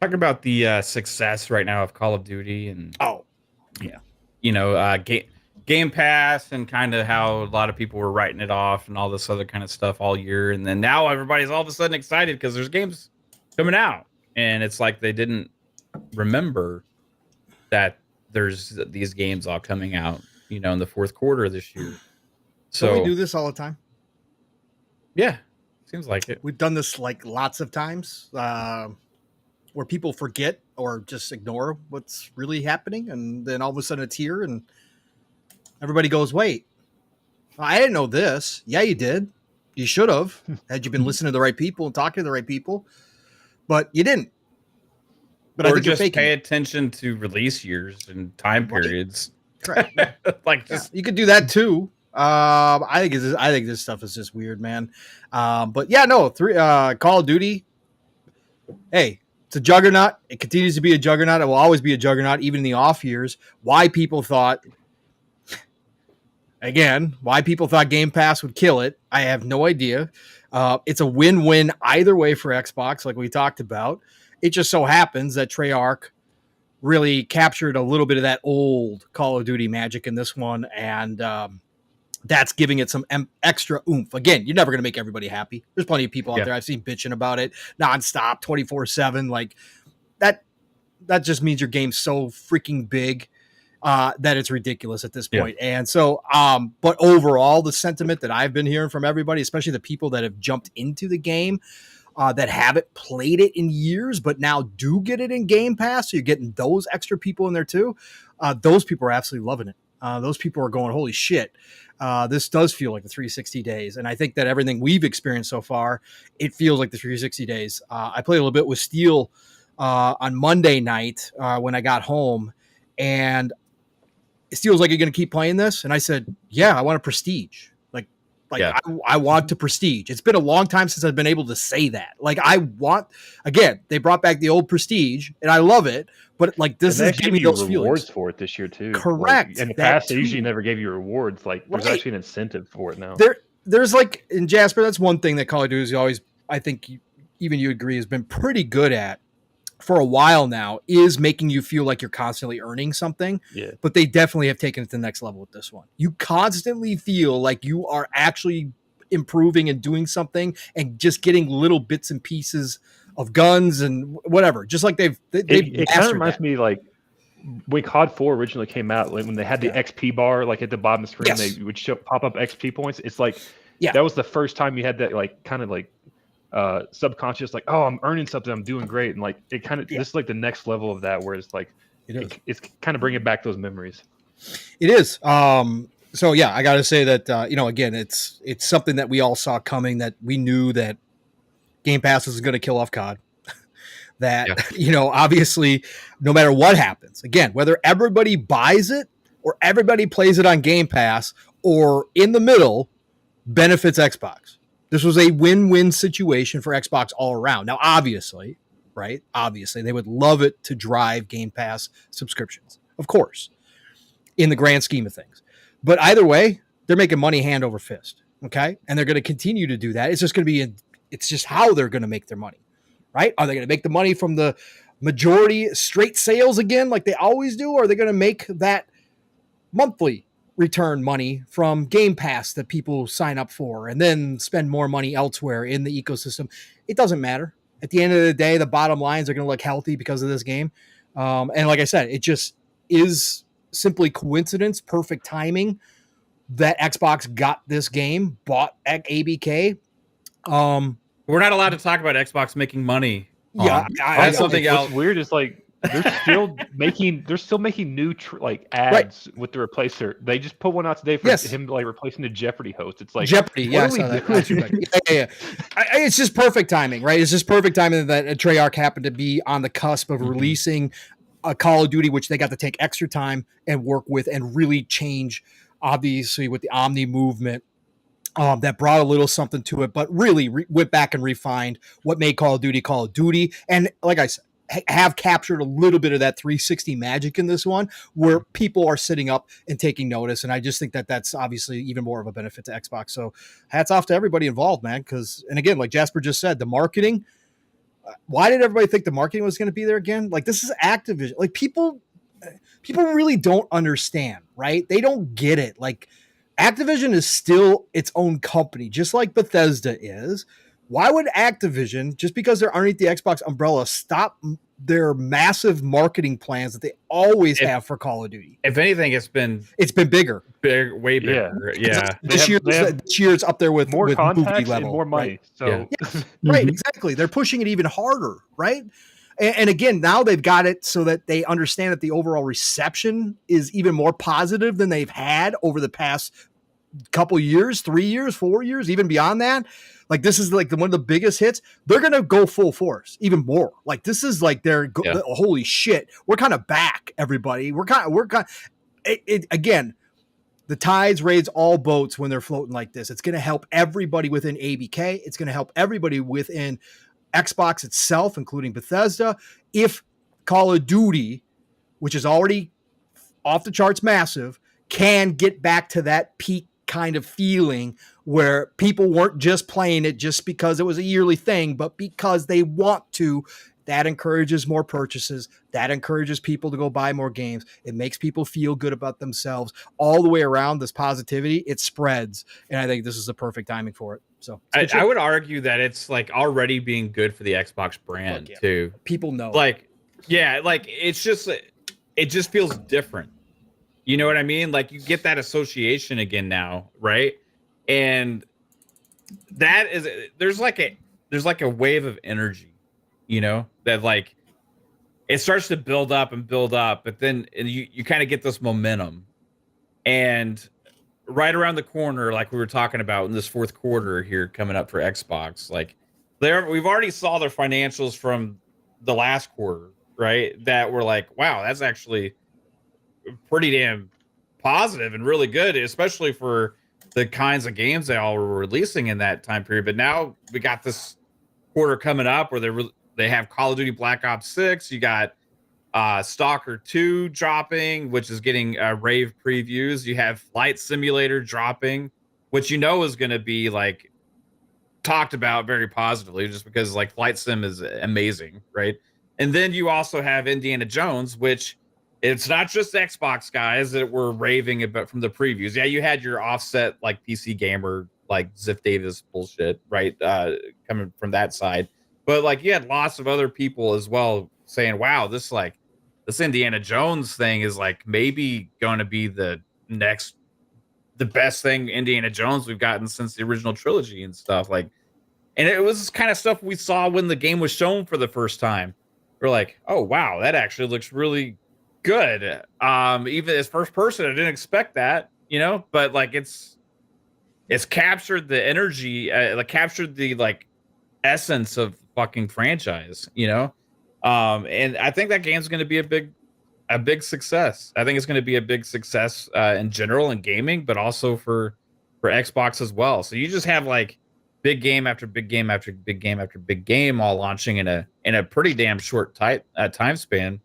Talking about the success right now of Call of Duty and you know, Game Pass and kind of how a lot of people were writing it off and all this other kind of stuff all year, and then now everybody's all of a sudden excited because there's games coming out, and it's like they didn't remember that there's these games all coming out, you know, in the fourth quarter of this year. So we do this all the time. Yeah, seems like it. We've done this like lots of times. Where people forget or just ignore what's really happening, and then all of a sudden it's here, and everybody goes, "Wait, I didn't know this." Yeah, you did. You should have had you been listening to the right people and talking to the right people, but you didn't. But or I think just you're faking pay it. attention to release years and time periods. Correct. Like just you could do that too. I think this stuff is just weird, man. But yeah, no, Call of Duty. Hey. It's a juggernaut. It continues to be a juggernaut. It will always be a juggernaut, even in the off years. Why people thought Game Pass would kill it, I have no idea. It's a win-win either way for Xbox, like we talked about. It just so happens that Treyarch really captured a little bit of that old Call of Duty magic in this one, and that's giving it some extra oomph. Again, you're never going to make everybody happy. There's plenty of people out there I've seen bitching about it nonstop, 24/7. Like that just means your game's so freaking big that it's ridiculous at this point. And so, but overall, the sentiment that I've been hearing from everybody, especially the people that have jumped into the game, that haven't played it in years, but now do get it in Game Pass. So you're getting those extra people in there too. Those people are absolutely loving it. Those people are going, holy shit. This does feel like the 360 days. And I think that everything we've experienced so far, it feels like the 360 days. I played a little bit with Steel on Monday night when I got home, and Steel was like, "You're going to keep playing this?" And I said, "Yeah, I want a prestige. I want to prestige." It's been a long time since I've been able to say that. Like I want, again, they brought back the old prestige and I love it, but like this is giving me those rewards feelings for it this year too. Correct. Like, in the past, they usually never gave you rewards. Like there's actually an incentive for it now. There's like in Jasper, that's one thing that Call of Duty is always, I think even you agree, has been pretty good at for a while now, is making you feel like you're constantly earning something. Yeah. But they definitely have taken it to the next level with this one. You constantly feel like you are actually improving and doing something and just getting little bits and pieces of guns and whatever. Just like it kind of reminds me like when COD 4 originally came out, like when they had the XP bar like at the bottom of the screen, they would pop up XP points. It's like that was the first time you had that like kind of like subconscious, like, oh, I'm earning something, I'm doing great, and like it kind of this is like the next level of that, where it's like it's kind of bringing back those memories. It is. So yeah, I got to say that again, it's something that we all saw coming. That we knew that Game Pass was going to kill off COD. That obviously, no matter what happens, again, whether everybody buys it or everybody plays it on Game Pass or in the middle, benefits Xbox. This was a win-win situation for Xbox all around. Now, obviously, they would love it to drive Game Pass subscriptions, of course, in the grand scheme of things. But either way, they're making money hand over fist, okay? And they're going to continue to do that. It's just going to be it's just how they're going to make their money, right? Are they going to make the money from the majority straight sales again like they always do? Or are they going to make that monthly return money from Game Pass that people sign up for and then spend more money elsewhere in the ecosystem? It doesn't matter. at the end of the day, the bottom lines are going to look healthy because of this game. And like I said, it just is simply coincidence, perfect timing that Xbox got this game, bought ABK. We're not allowed to talk about Xbox making money. Yeah, that's something else. What's weird is like they're still making new ads with the replacer. They just put one out today for him like replacing the Jeopardy host. It's like Jeopardy. Yeah, it's just perfect timing, right? It's just perfect timing that Treyarch happened to be on the cusp of releasing a Call of Duty, which they got to take extra time and work with and really change, obviously, with the Omni movement. That brought a little something to it, but really went back and refined what made Call of Duty. And like I said, have captured a little bit of that 360 magic in this one where people are sitting up and taking notice. And I just think that that's obviously even more of a benefit to Xbox. So hats off to everybody involved, man. And again, like Jasper just said, the marketing, why did everybody think the marketing was going to be there again? Like, this is Activision. Like, people really don't understand, right? They don't get it. Like, Activision is still its own company, just like Bethesda is. Why would Activision, just because they're underneath the Xbox umbrella, stop their massive marketing plans that they always have for Call of Duty? If anything, it's been bigger, way bigger. Yeah. This year's up there with more contacts level, and more money. Right? So right, exactly. They're pushing it even harder, right? And again, now they've got it so that they understand that the overall reception is even more positive than they've had over the past couple years, 3 years, 4 years, even beyond that. Like, this is like one of the biggest hits. They're going to go full force, even more. Like, this is like holy shit. We're kind of back, everybody. Again, the tides raise all boats when they're floating like this. It's going to help everybody within ABK. It's going to help everybody within Xbox itself, including Bethesda. If Call of Duty, which is already off the charts massive, can get back to that peak kind of feeling where people weren't just playing it just because it was a yearly thing, but because they want to. That encourages more purchases. That encourages people to go buy more games. It makes people feel good about themselves. All the way around, this positivity, it spreads. And I think this is the perfect timing for it. So I would argue that it's like already being good for the Xbox brand too. People know. Like, yeah, like it just feels different. You know what I mean? Like, you get that association again now, right? And that is, there's like a wave of energy, you know, that like it starts to build up, but then you kind of get this momentum. And right around the corner, like we were talking about in this fourth quarter here coming up for Xbox, like we've already saw their financials from the last quarter, right? That were like, wow, that's actually pretty damn positive and really good, especially for the kinds of games they all were releasing in that time period. But now we got this quarter coming up where they have Call of Duty Black Ops 6. You got Stalker 2 dropping, which is getting rave previews. You have Flight Simulator dropping, which you know is going to be like talked about very positively, just because like Flight Sim is amazing, right? And then you also have Indiana Jones, which it's not just Xbox guys that were raving about from the previews. Yeah, you had your offset like PC gamer, like Ziff Davis bullshit, right? Coming from that side. But like you had lots of other people as well saying, wow, this Indiana Jones thing is like maybe going to be the best thing Indiana Jones we've gotten since the original trilogy and stuff. Like, and it was kind of stuff we saw when the game was shown for the first time. We're like, oh wow, that actually looks really good. Even as first person, I didn't expect that, you know, but like it's captured the energy, like captured the like essence of fucking franchise, you know. And I think that game's going to be a big success. I think it's going to be a big success in general in gaming, but also for Xbox as well. So you just have like big game after big game after big game after big game all launching in a pretty damn short time span.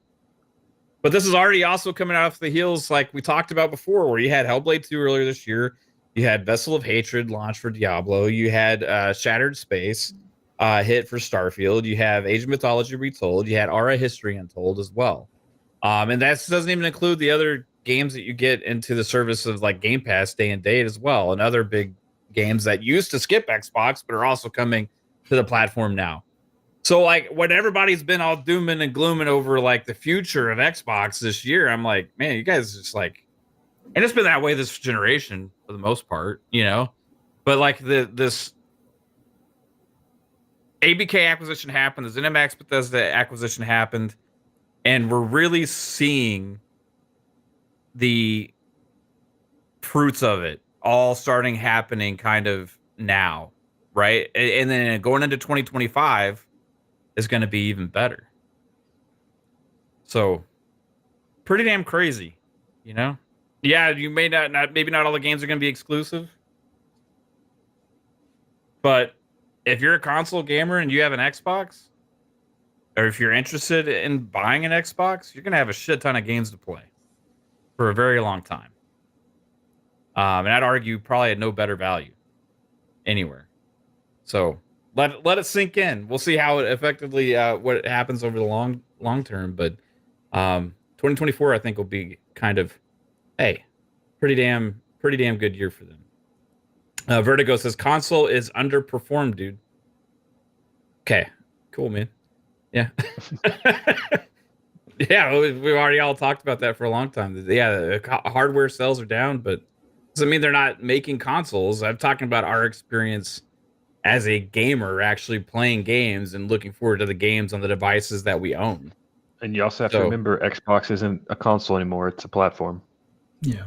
But this is already also coming off the heels, like we talked about before, where you had Hellblade 2 earlier this year. You had Vessel of Hatred launch for Diablo. You had Shattered Space hit for Starfield. You have Age of Mythology Retold. You had Aura History Untold as well. And that doesn't even include the other games that you get into the service of like Game Pass day and date as well, and other big games that used to skip Xbox but are also coming to the platform now. So like when everybody's been all dooming and glooming over like the future of Xbox this year, I'm like, man, you guys just like, and it's been that way this generation for the most part, you know. But like this ABK acquisition happened, the ZeniMax Bethesda acquisition happened, and we're really seeing the fruits of it all starting happening kind of now, right? And then going into 2025 is going to be even better. So pretty damn crazy, you know? Yeah, you may not maybe not all the games are going to be exclusive. But if you're a console gamer and you have an Xbox, or if you're interested in buying an Xbox, you're going to have a shit ton of games to play for a very long time. And I'd argue probably at no better value anywhere. So let it sink in. We'll see how it effectively what happens over the long term. But 2024, I think, will be kind of pretty damn good year for them. Vertigo says console is underperformed, dude. Okay, cool, man. Yeah. Yeah, we've already all talked about that for a long time. Yeah, hardware sales are down, but doesn't mean they're not making consoles. I'm talking about our experience as a gamer actually playing games and looking forward to the games on the devices that we own. And you also have to remember Xbox isn't a console anymore, it's a platform. Yeah.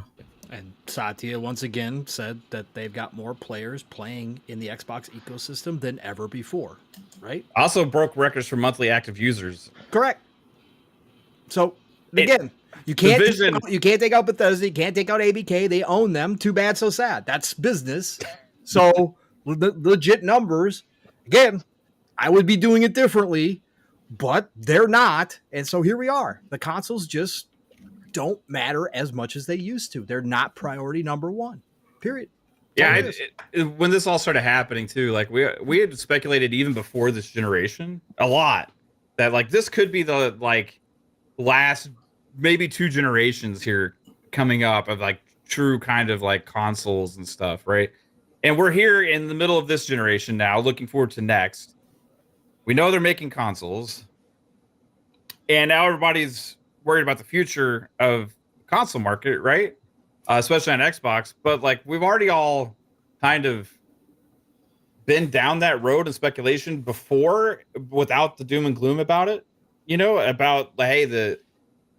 And Satya once again said that they've got more players playing in the Xbox ecosystem than ever before, right? Also broke records for monthly active users. Correct. So again, you can't take out Bethesda, you can't take out ABK. They own them. Too bad, so sad. That's business. So legit numbers. Again, I would be doing it differently, but they're not. And so here we are. The consoles just don't matter as much as they used to. They're not priority number one. Period. Yeah, when this all started happening too, like we had speculated even before this generation a lot that like this could be the like last maybe 2 generations here coming up of like true kind of like consoles and stuff, right? And we're here in the middle of this generation now, looking forward to next. We know they're making consoles, and now everybody's worried about the future of the console market, right? Especially on Xbox. But like we've already all kind of been down that road of speculation before without the doom and gloom about it, you know, about hey,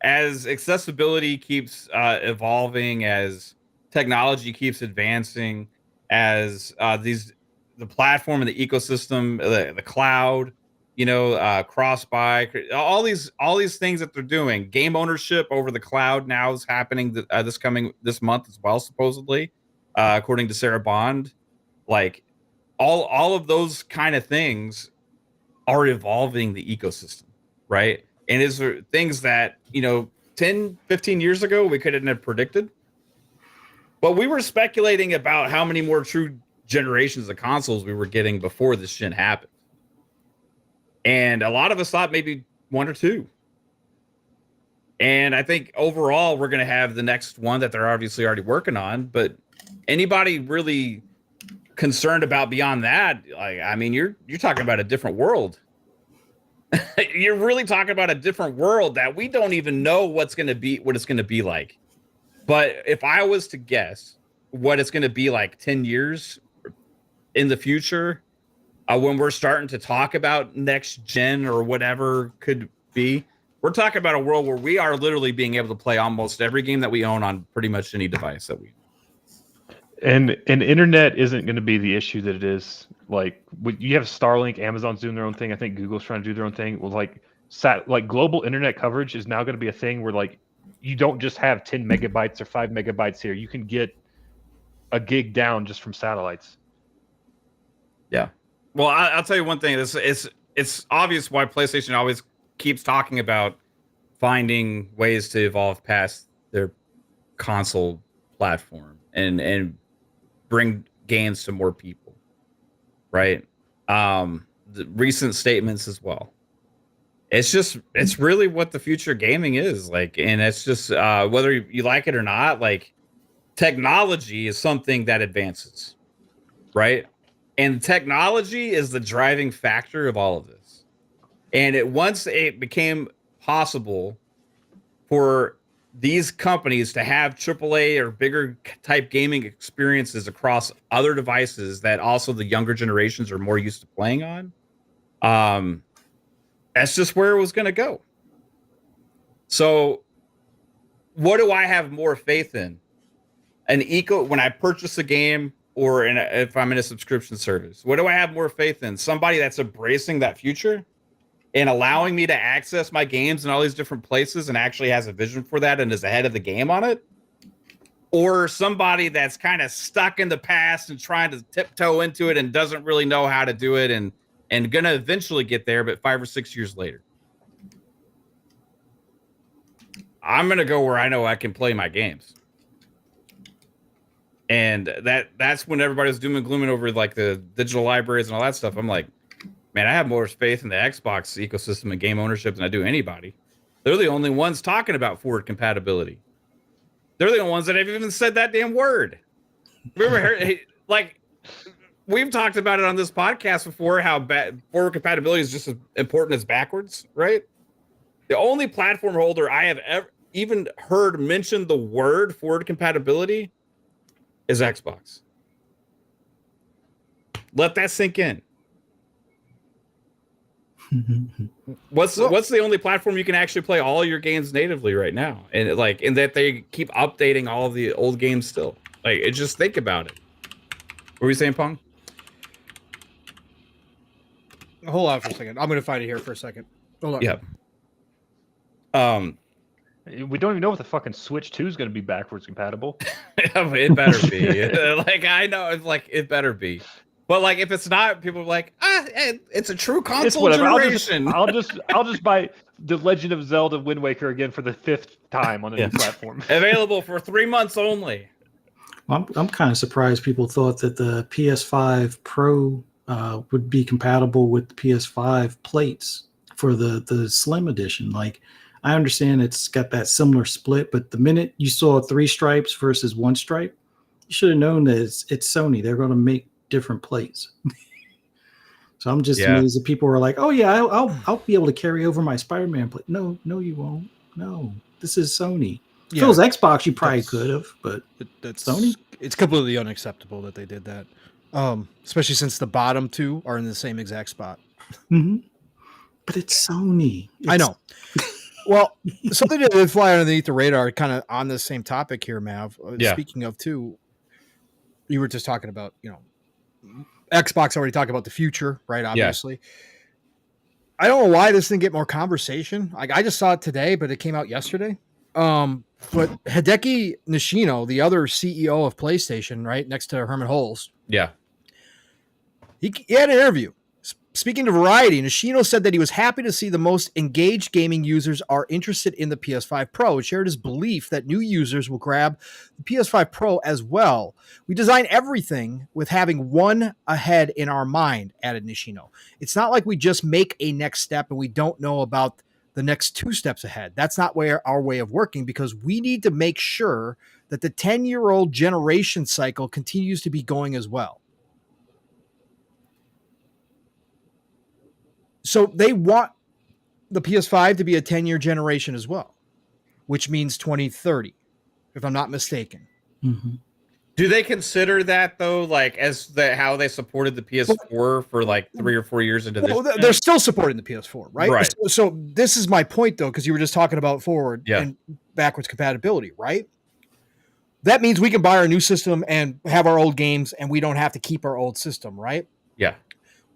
as accessibility keeps evolving, as technology keeps advancing, as the platform and the ecosystem, the cloud, you know, cross buy, all these things that they're doing. Game ownership over the cloud now is happening this month as well, supposedly, according to Sarah Bond. Like all of those kind of things are evolving the ecosystem, right? And is there things that, you know, 10, 15 years ago we couldn't have predicted? But we were speculating about how many more true generations of consoles we were getting before this shit happened. And a lot of us thought maybe 1 or 2. And I think overall we're going to have the next one that they're obviously already working on. But anybody really concerned about beyond that, like, I mean, you're talking about a different world. You're really talking about a different world that we don't even know what it's going to be like. But if I was to guess what it's going to be like 10 years in the future, when we're starting to talk about next gen or whatever could be, we're talking about a world where we are literally being able to play almost every game that we own on pretty much any device that we own. And internet isn't going to be the issue that it is. Like you have Starlink, Amazon's doing their own thing. I think Google's trying to do their own thing. Well, like global internet coverage is now going to be a thing where like you don't just have 10 megabytes or 5 megabytes here. You can get a gig down just from satellites. Yeah. Well, I'll tell you one thing. It's obvious why PlayStation always keeps talking about finding ways to evolve past their console platform and bring games to more people, right? The recent statements as well. It's really what the future of gaming is like, and it's just whether you like it or not, like technology is something that advances, right? And technology is the driving factor of all of this. And once it became possible for these companies to have AAA or bigger type gaming experiences across other devices that also the younger generations are more used to playing on, that's just where it was going to go. So what do I have more faith in? When I purchase a game or if I'm in a subscription service, what do I have more faith in? Somebody that's embracing that future and allowing me to access my games in all these different places and actually has a vision for that and is ahead of the game on it? Or somebody that's kind of stuck in the past and trying to tiptoe into it and doesn't really know how to do it and gonna eventually get there, but 5 or 6 years later? I'm gonna go where I know I can play my games. And that's when everybody was doom and glooming over like the digital libraries and all that stuff. I'm like, man, I have more faith in the Xbox ecosystem and game ownership than I do anybody. They're the only ones talking about forward compatibility. They're the only ones that have even said that damn word. Remember, like, we've talked about it on this podcast before, how forward compatibility is just as important as backwards, right? The only platform holder I have ever even heard mention the word forward compatibility is Xbox. Let that sink in. What's the only platform you can actually play all your games natively right now, and that they keep updating all of the old games still? Like, just think about it. What were you saying, Pong? Hold on for a second. I'm going to find it here for a second. Hold on. Yeah. We don't even know if the fucking Switch 2 is going to be backwards compatible. It better be. Like, I know, it's like, it better be. But like, if it's not, people are like, it's a true console generation. I'll just buy The Legend of Zelda Wind Waker again for the 5th time on the new platform. Available for 3 months only. I'm kind of surprised people thought that the PS5 Pro would be compatible with the PS5 plates for the Slim Edition. Like, I understand it's got that similar split, but the minute you saw 3 stripes versus 1 stripe, you should have known that it's Sony. They're going to make different plates. So I'm just amazed that people were like, "Oh yeah, I'll be able to carry over my Spider-Man plate." No, you won't. No, this is Sony. If it was Xbox, you probably could have, but that's Sony. It's completely unacceptable that they did that, especially since the bottom 2 are in the same exact spot. Mm-hmm. But it's Sony. I know. Well, something that did fly underneath the radar, kind of on the same topic here, Mav. Speaking of 2, you were just talking about, Xbox already talked about the future, right? Obviously. I don't know why this didn't get more conversation. Like, I just saw it today, but it came out yesterday. But Hideki Nishino, the other CEO of PlayStation, right next to Herman Hulse. Yeah. He had an interview. Speaking to Variety, Nishino said that he was happy to see the most engaged gaming users are interested in the PS5 Pro and shared his belief that new users will grab the PS5 Pro as well. We design everything with having one ahead in our mind, added Nishino. It's not like we just make a next step and we don't know about the next 2 steps ahead. That's not our way of working, because we need to make sure that the 10-year-old generation cycle continues to be going as well. So they want the PS5 to be a 10-year generation as well, which means 2030, if I'm not mistaken. Mm-hmm. Do they consider that, though, like, as how they supported the PS4 for like 3 or 4 years into this? Well, they're still supporting the PS4, right? Right. So this is my point, though, because you were just talking about forward and backwards compatibility, right? That means we can buy our new system and have our old games, and we don't have to keep our old system, right? Yeah.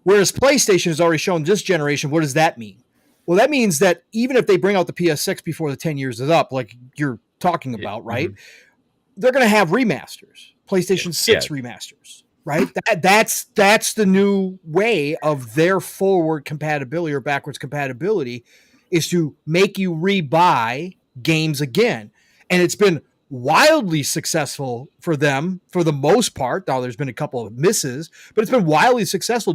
Whereas PlayStation has already shown this generation, what does that mean? Well, that means that even if they bring out the PS6 before the 10 years is up, like you're talking about, right? They're going to have remasters, PlayStation 6 remasters, right? That's the new way of their forward compatibility or backwards compatibility, is to make you rebuy games again. And it's been wildly successful for them for the most part. Now there's been a couple of misses, but it's been wildly successful.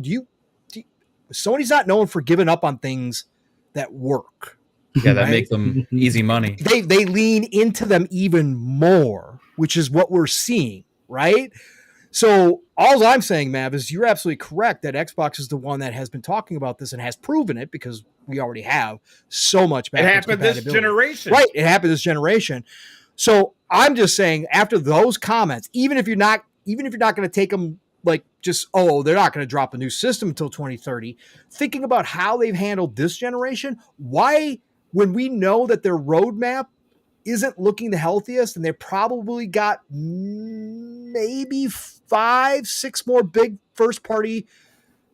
Sony's not known for giving up on things that work. Yeah, that makes them easy money. They lean into them even more, which is what we're seeing, right? So all I'm saying, Mav, is you're absolutely correct that Xbox is the one that has been talking about this and has proven it, because we already have so much backwards It happened this compatibility. generation. Right, it happened this generation. So I'm just saying, after those comments, even if you're not going to take them like just, oh, they're not going to drop a new system until 2030, thinking about how they've handled this generation, why, when we know that their roadmap isn't looking the healthiest, and they probably got maybe 5-6 more big first party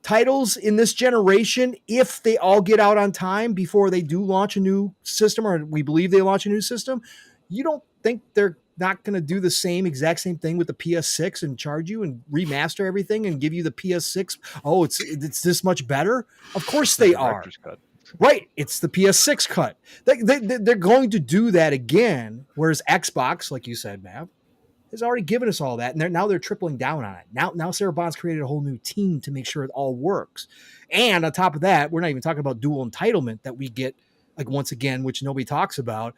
titles in this generation, if they all get out on time before they do launch a new system, or we believe they launch a new system, you don't think they're not going to do the exact same thing with the PS6 and charge you and remaster everything and give you the PS6? Oh, it's this much better. Of course they are. Cut. Right, it's the PS6 cut. They're going to do that again, whereas Xbox, like you said, Mav, has already given us all that, and now they're tripling down on it. Now Sarah Bond's created a whole new team to make sure it all works. And on top of that, we're not even talking about dual entitlement that we get, like, once again, which nobody talks about,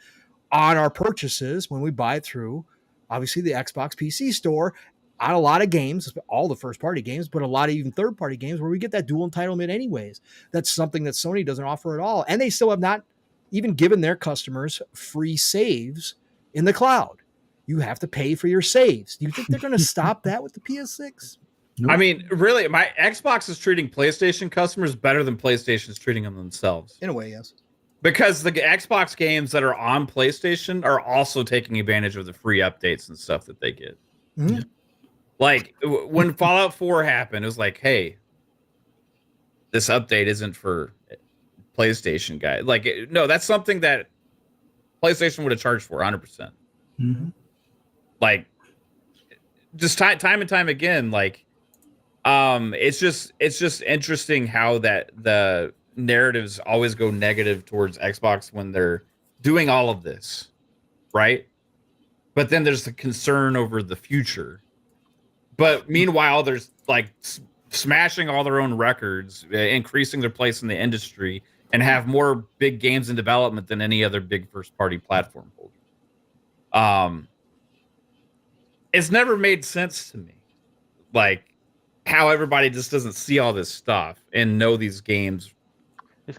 on our purchases when we buy it through, obviously, the Xbox PC store, on a lot of games, all the first-party games, but a lot of even third-party games where we get that dual entitlement anyways. That's something that Sony doesn't offer at all. And they still have not even given their customers free saves in the cloud. You have to pay for your saves. Do you think they're going to stop that with the PS6? Nope. I mean, really, my Xbox is treating PlayStation customers better than PlayStation's treating them themselves. In a way, yes. Because the Xbox games that are on PlayStation are also taking advantage of the free updates and stuff that they get. Mm-hmm. Yeah. Like, when Fallout 4 happened, it was like, hey, this update isn't for PlayStation guys. Like, no, that's something that PlayStation would have charged for 100%. Mm-hmm. Like, just time and time again, like, it's just interesting how that the narratives always go negative towards Xbox when they're doing all of this, right? But then there's the concern over the future. But meanwhile, there's like smashing all their own records, increasing their place in the industry, and have more big games in development than any other big first-party platform holder. It's never made sense to me, like, how everybody just doesn't see all this stuff and know these games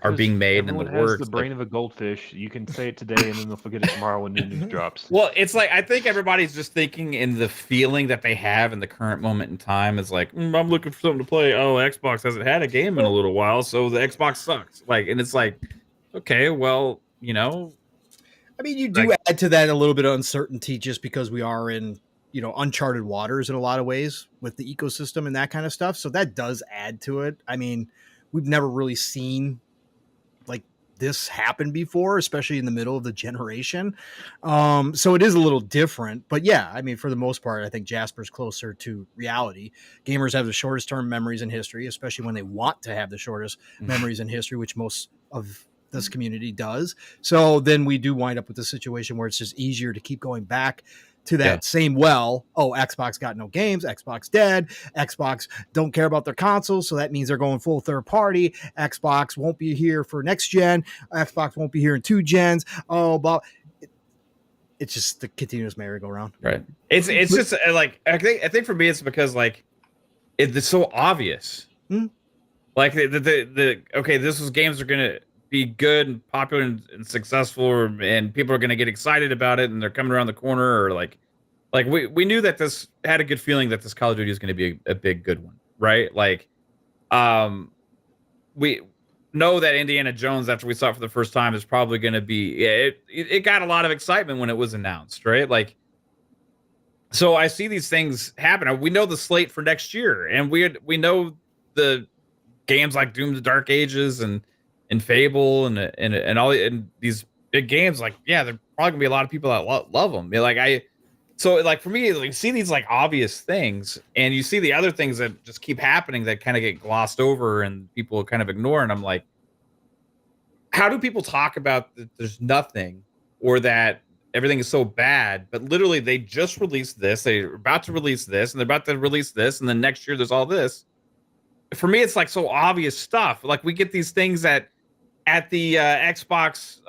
are being made and the works. The brain of a goldfish. You can say it today, and then they'll forget it tomorrow when new news drops. Well, it's like, I think everybody's just thinking in the feeling that they have in the current moment in time is like, I'm looking for something to play. Oh, Xbox hasn't had a game in a little while, so the Xbox sucks. Like, and it's like, okay, well, you know. I mean, you do add to that a little bit of uncertainty just because we are in, uncharted waters in a lot of ways with the ecosystem and that kind of stuff. So that does add to it. I mean, we've never really seen like this happen before, especially in the middle of the generation. So it is a little different, but yeah, I mean, for the most part, I think Jasper's closer to reality. Gamers have the shortest term memories in history, especially when they want to have the shortest memories in history, which most of this community does. So then we do wind up with a situation where it's just easier to keep going back to that same well. Oh, Xbox got no games. Xbox dead. Xbox don't care about their consoles, so that means they're going full third party. Xbox won't be here for next gen. Xbox won't be here in 2 gens. Oh, but it's just the continuous merry-go-round. Right. It's just like, I think for me it's because like it's so obvious. Like okay, this was games are gonna be good and popular and successful, and people are going to get excited about it, and they're coming around the corner, or like we knew that this had a good feeling that this Call of Duty is going to be a big good one, right? Like, we know that Indiana Jones, after we saw it for the first time, is probably going to be, it got a lot of excitement when it was announced, right? Like, so I see these things happen. We know the slate for next year, and we know the games like Doom: The Dark Ages and Fable and all and these big games, like, yeah, there probably gonna be a lot of people that love them. So like for me, like, see these like obvious things, and you see the other things that just keep happening that kind of get glossed over and people kind of ignore, and I'm like, how do people talk about that there's nothing, or that everything is so bad, but literally they just released this, they're about to release this, and they're about to release this, and then next year there's all this. For me, it's like so obvious stuff. Like, we get these things at the Xbox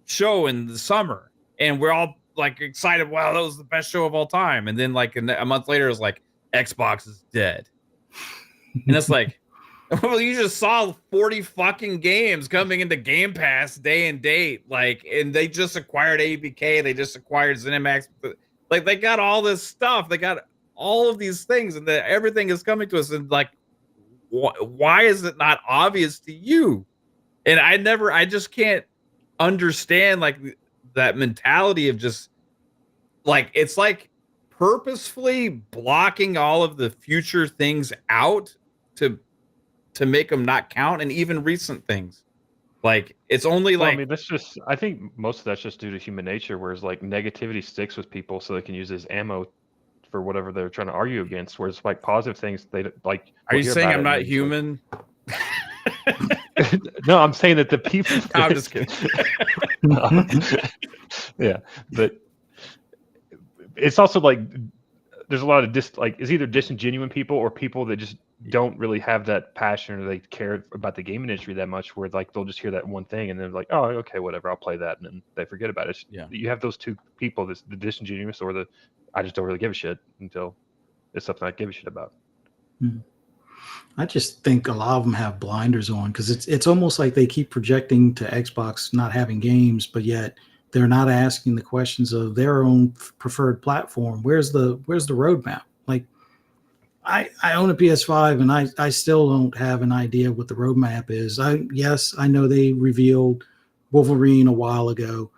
show in the summer, and we're all like excited. Wow, that was the best show of all time. And then like a month later, it was like Xbox is dead. And it's like, well, you just saw 40 fucking games coming into Game Pass day and date. Like, and they just acquired ABK, they just acquired ZeniMax. Like, they got all this stuff. They got all of these things, and everything is coming to us. And like, why is it not obvious to you? And I just can't understand like that mentality of just like, it's like purposefully blocking all of the future things out to make them not count, and even recent things. Like, it's only like, I mean, I think most of that's just due to human nature, whereas like negativity sticks with people so they can use it as ammo for whatever they're trying to argue against, whereas like positive things, they like. Are you saying I'm not human? No, I'm saying that the people. I'm just kidding. Yeah, but it's also like there's a lot of it's either disingenuous people or people that just don't really have that passion or they care about the gaming industry that much, where like they'll just hear that one thing and they're like, oh, okay, whatever, I'll play that, and then they forget about it. Yeah. You have those two people, the disingenuous or the I just don't really give a shit until it's something I give a shit about. I just think a lot of them have blinders on, because it's almost like they keep projecting to Xbox not having games, but yet they're not asking the questions of their own preferred platform. Where's the roadmap? Like, I own a PS5 and I still don't have an idea what the roadmap is. I know they revealed Wolverine a while ago.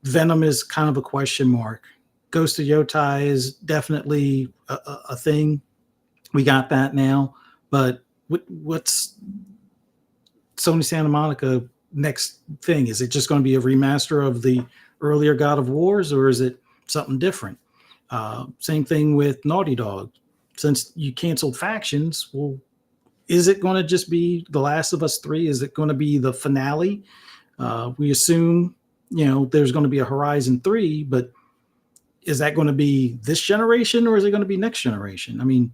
Venom is kind of a question mark. Ghost of Yotai is definitely a thing. We got that now, but what's Sony Santa Monica next thing? Is it just going to be a remaster of the earlier God of Wars, or is it something different? Same thing with Naughty Dog. Since you canceled Factions, well, is it going to just be The Last of Us 3? Is it going to be the finale? We assume, there's going to be a Horizon 3, but is that going to be this generation, or is it going to be next generation? I mean,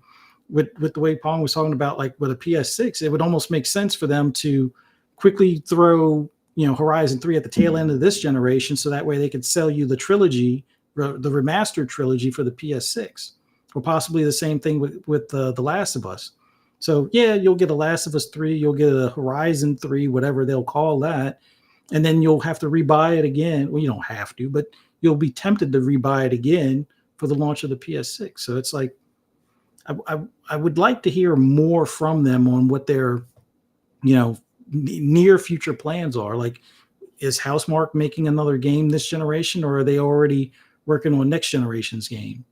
with the way Pong was talking about, like with a PS6, it would almost make sense for them to quickly throw, Horizon 3 at the tail end of this generation, so that way they could sell you the trilogy, the remastered trilogy for the PS6, or possibly the same thing with The Last of Us. So yeah, you'll get a Last of Us 3, you'll get a Horizon 3, whatever they'll call that, and then you'll have to rebuy it again. Well, you don't have to, but you'll be tempted to rebuy it again for the launch of the PS6. So it's like, I would like to hear more from them on what their, near future plans are. Like, is Housemarque making another game this generation, or are they already working on next generation's game?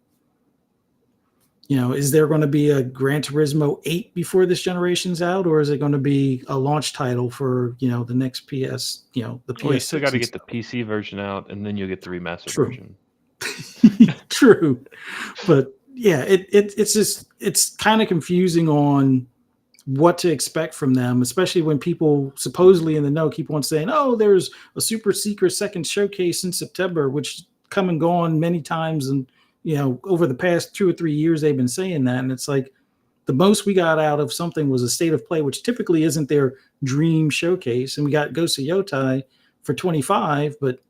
Is there going to be a Gran Turismo 8 before this generation's out, or is it going to be a launch title for, the next PS, the PS? Well, you still got to get the PC version out, and then you'll get the remastered version. True. But yeah, it's kind of confusing on what to expect from them, especially when people supposedly in the know keep on saying, oh, there's a super secret second showcase in September, which come and gone many times. And, over the past 2 or 3 years, they've been saying that. And it's like the most we got out of something was a State of Play, which typically isn't their dream showcase. And we got Ghost of Yotai for 25, but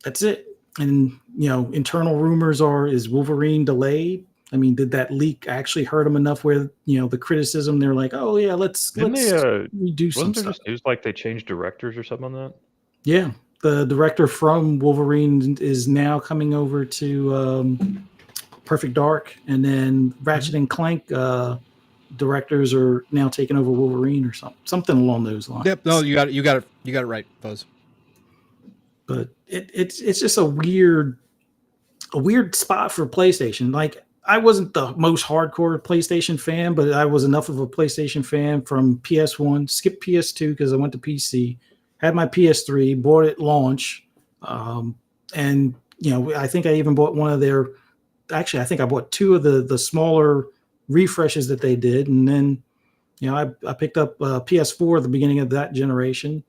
that's it. And, internal rumors is Wolverine delayed? I mean, did that leak actually hurt them enough where, the criticism, they're like, oh yeah, let's redo some stuff. It was like they changed directors or something on that? Yeah. The director from Wolverine is now coming over to Perfect Dark, and then Ratchet and Clank directors are now taking over Wolverine or something along those lines. Yep. No, you got it right, Buzz. But it's just a weird spot for PlayStation. Like, I wasn't the most hardcore PlayStation fan, but I was enough of a PlayStation fan from PS1, skipped PS2 because I went to PC, had my PS3, bought it launch. And, I think I even bought one of their, actually, I think I bought 2 of the smaller refreshes that they did. And then, I picked up PS4 at the beginning of that generation.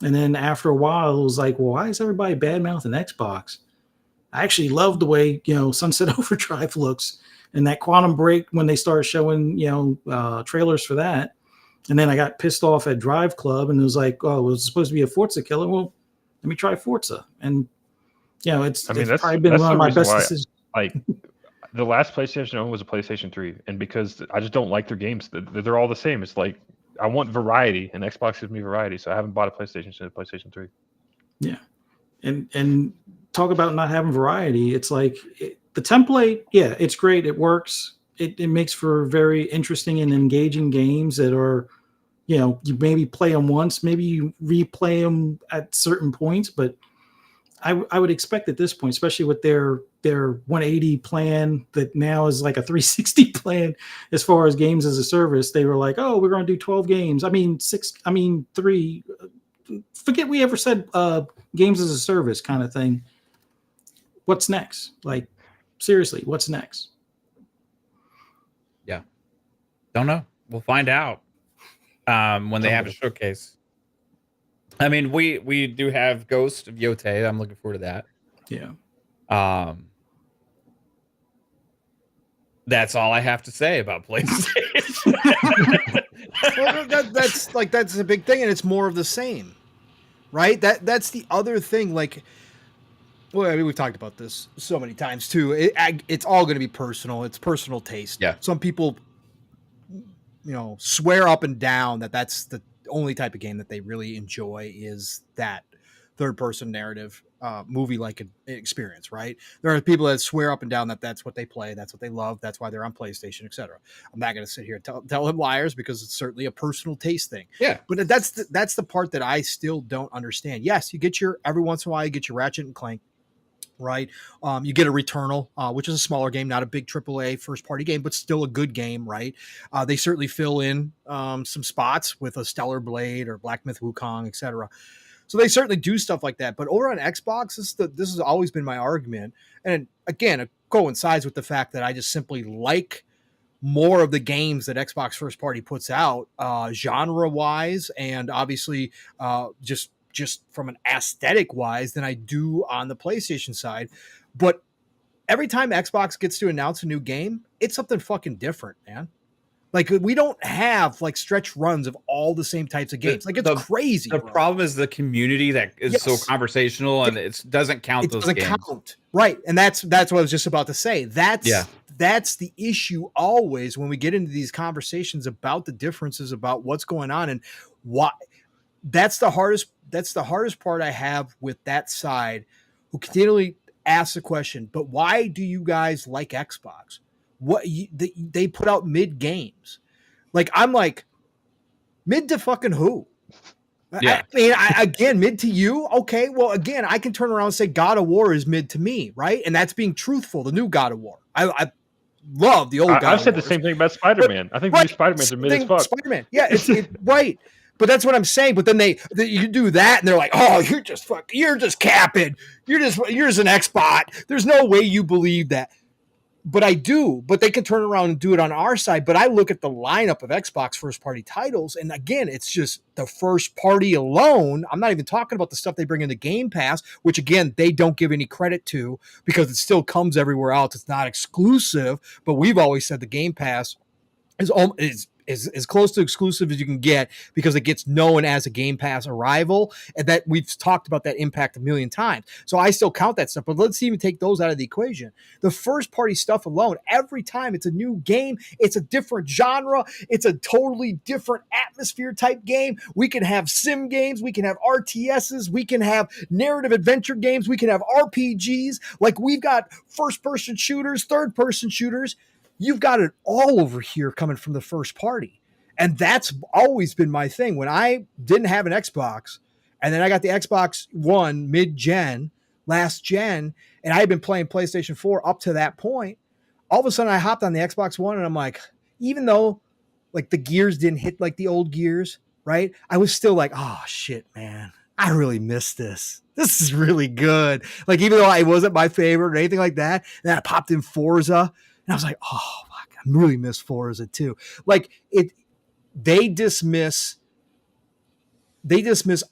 And then after a while, it was like, well, why is everybody bad-mouthing Xbox? I actually love the way, Sunset Overdrive looks, and that Quantum Break when they started showing, trailers for that. And then I got pissed off at Drive Club, and it was like, oh, it was supposed to be a Forza killer. Well, let me try Forza. And, it's probably been one of my best decisions. Like, The last PlayStation I owned was a PlayStation 3, and because I just don't like their games, they're all the same. It's like I want variety, and Xbox gives me variety, so I haven't bought a PlayStation since PlayStation 3. Yeah, and talk about not having variety. It's like the template. Yeah, it's great. It works. It makes for very interesting and engaging games that are, you maybe play them once, maybe you replay them at certain points, but I would expect at this point, especially with their 180 plan that now is like a 360 plan as far as games as a service, they were like, oh, we're going to do 12 games. 3. Forget we ever said games as a service kind of thing. What's next? Like, seriously, what's next? Yeah. Don't know. We'll find out when they have a showcase. I mean, we do have Ghost of Yotei. I'm looking forward to that. Yeah. That's all I have to say about PlayStation. Well, that's a big thing, and it's more of the same, right? That's the other thing. Like, well, I mean, we've talked about this so many times too. It's all going to be personal. It's personal taste. Yeah. Some people, swear up and down that that's the only type of game that they really enjoy is that third-person narrative movie-like experience, right? There are people that swear up and down that that's what they play, that's what they love, that's why they're on PlayStation, etc. I'm not going to sit here and tell them liars because it's certainly a personal taste thing. Yeah, but that's the part that I still don't understand. Yes, you get every once in a while you get your Ratchet and Clank, right? You get a Returnal, which is a smaller game, not a big AAA first-party game, but still a good game, right? They certainly fill in some spots with a Stellar Blade or Black Myth Wukong, etc. So they certainly do stuff like that. But over on Xbox, this has always been my argument. And again, it coincides with the fact that I just simply like more of the games that Xbox first party puts out, genre-wise, and obviously just from an aesthetic wise than I do on the PlayStation side. But every time Xbox gets to announce a new game, it's something fucking different, man. Like, we don't have like stretch runs of all the same types of games. Like, it's crazy. The problem is the community that is so conversational, and it doesn't count those games. Count. Right. And that's what I was just about to say. That's the issue always when we get into these conversations about the differences, about what's going on and why. That's the hardest part I have with that side, who continually asks the question, but why do you guys like Xbox? They put out mid games. Like, I'm like, mid to fucking who? Yeah. I mean, again, mid to you? Okay, well, again, I can turn around and say God of War is mid to me, right? And that's being truthful, the new God of War. I love the old God of War. I've said the same thing about Spider-Man. I think the new Spider-Mans are mid as fuck. Spider-Man. Yeah, it's right. But that's what I'm saying. But then you do that, and they're like, "Oh, you're just capping. You're just an Xbot. There's no way you believe that." But I do. But they can turn around and do it on our side. But I look at the lineup of Xbox first-party titles, and again, it's just the first party alone. I'm not even talking about the stuff they bring into Game Pass, which again they don't give any credit to because it still comes everywhere else. It's not exclusive. But we've always said the Game Pass is as close to exclusive as you can get because it gets known as a Game Pass arrival, and that we've talked about that impact a million times. So I still count that stuff, but let's even take those out of the equation. The first party stuff alone, every time it's a new game, it's a different genre, it's a totally different atmosphere type game. We can have sim games, we can have RTSs, we can have narrative adventure games, we can have RPGs. Like, we've got first person shooters, third person shooters. You've got it all over here coming from the first party. And that's always been my thing. When I didn't have an Xbox, and then I got the Xbox One mid-gen, last gen, and I had been playing PlayStation 4 up to that point, all of a sudden I hopped on the Xbox One, and I'm like, even though like the gears didn't hit like the old gears, right? I was still like, oh, shit, man. I really missed this. This is really good. Like, even though it wasn't my favorite or anything like that, and then I popped in Forza, and I was like, oh, fuck, I really miss Forza too. Like, they dismiss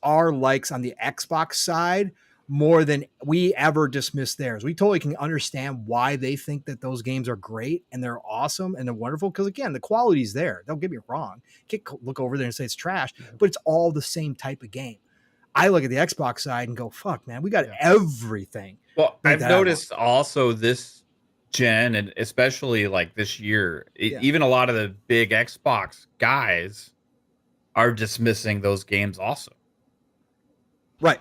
our likes on the Xbox side more than we ever dismiss theirs. We totally can understand why they think that those games are great and they're awesome and they're wonderful. Because again, the quality's there. Don't get me wrong. You can't look over there and say it's trash, but it's all the same type of game. I look at the Xbox side and go, fuck, man, we got everything. Well, I've noticed also this gen, and especially like this year, even a lot of the big Xbox guys are dismissing those games also. Right.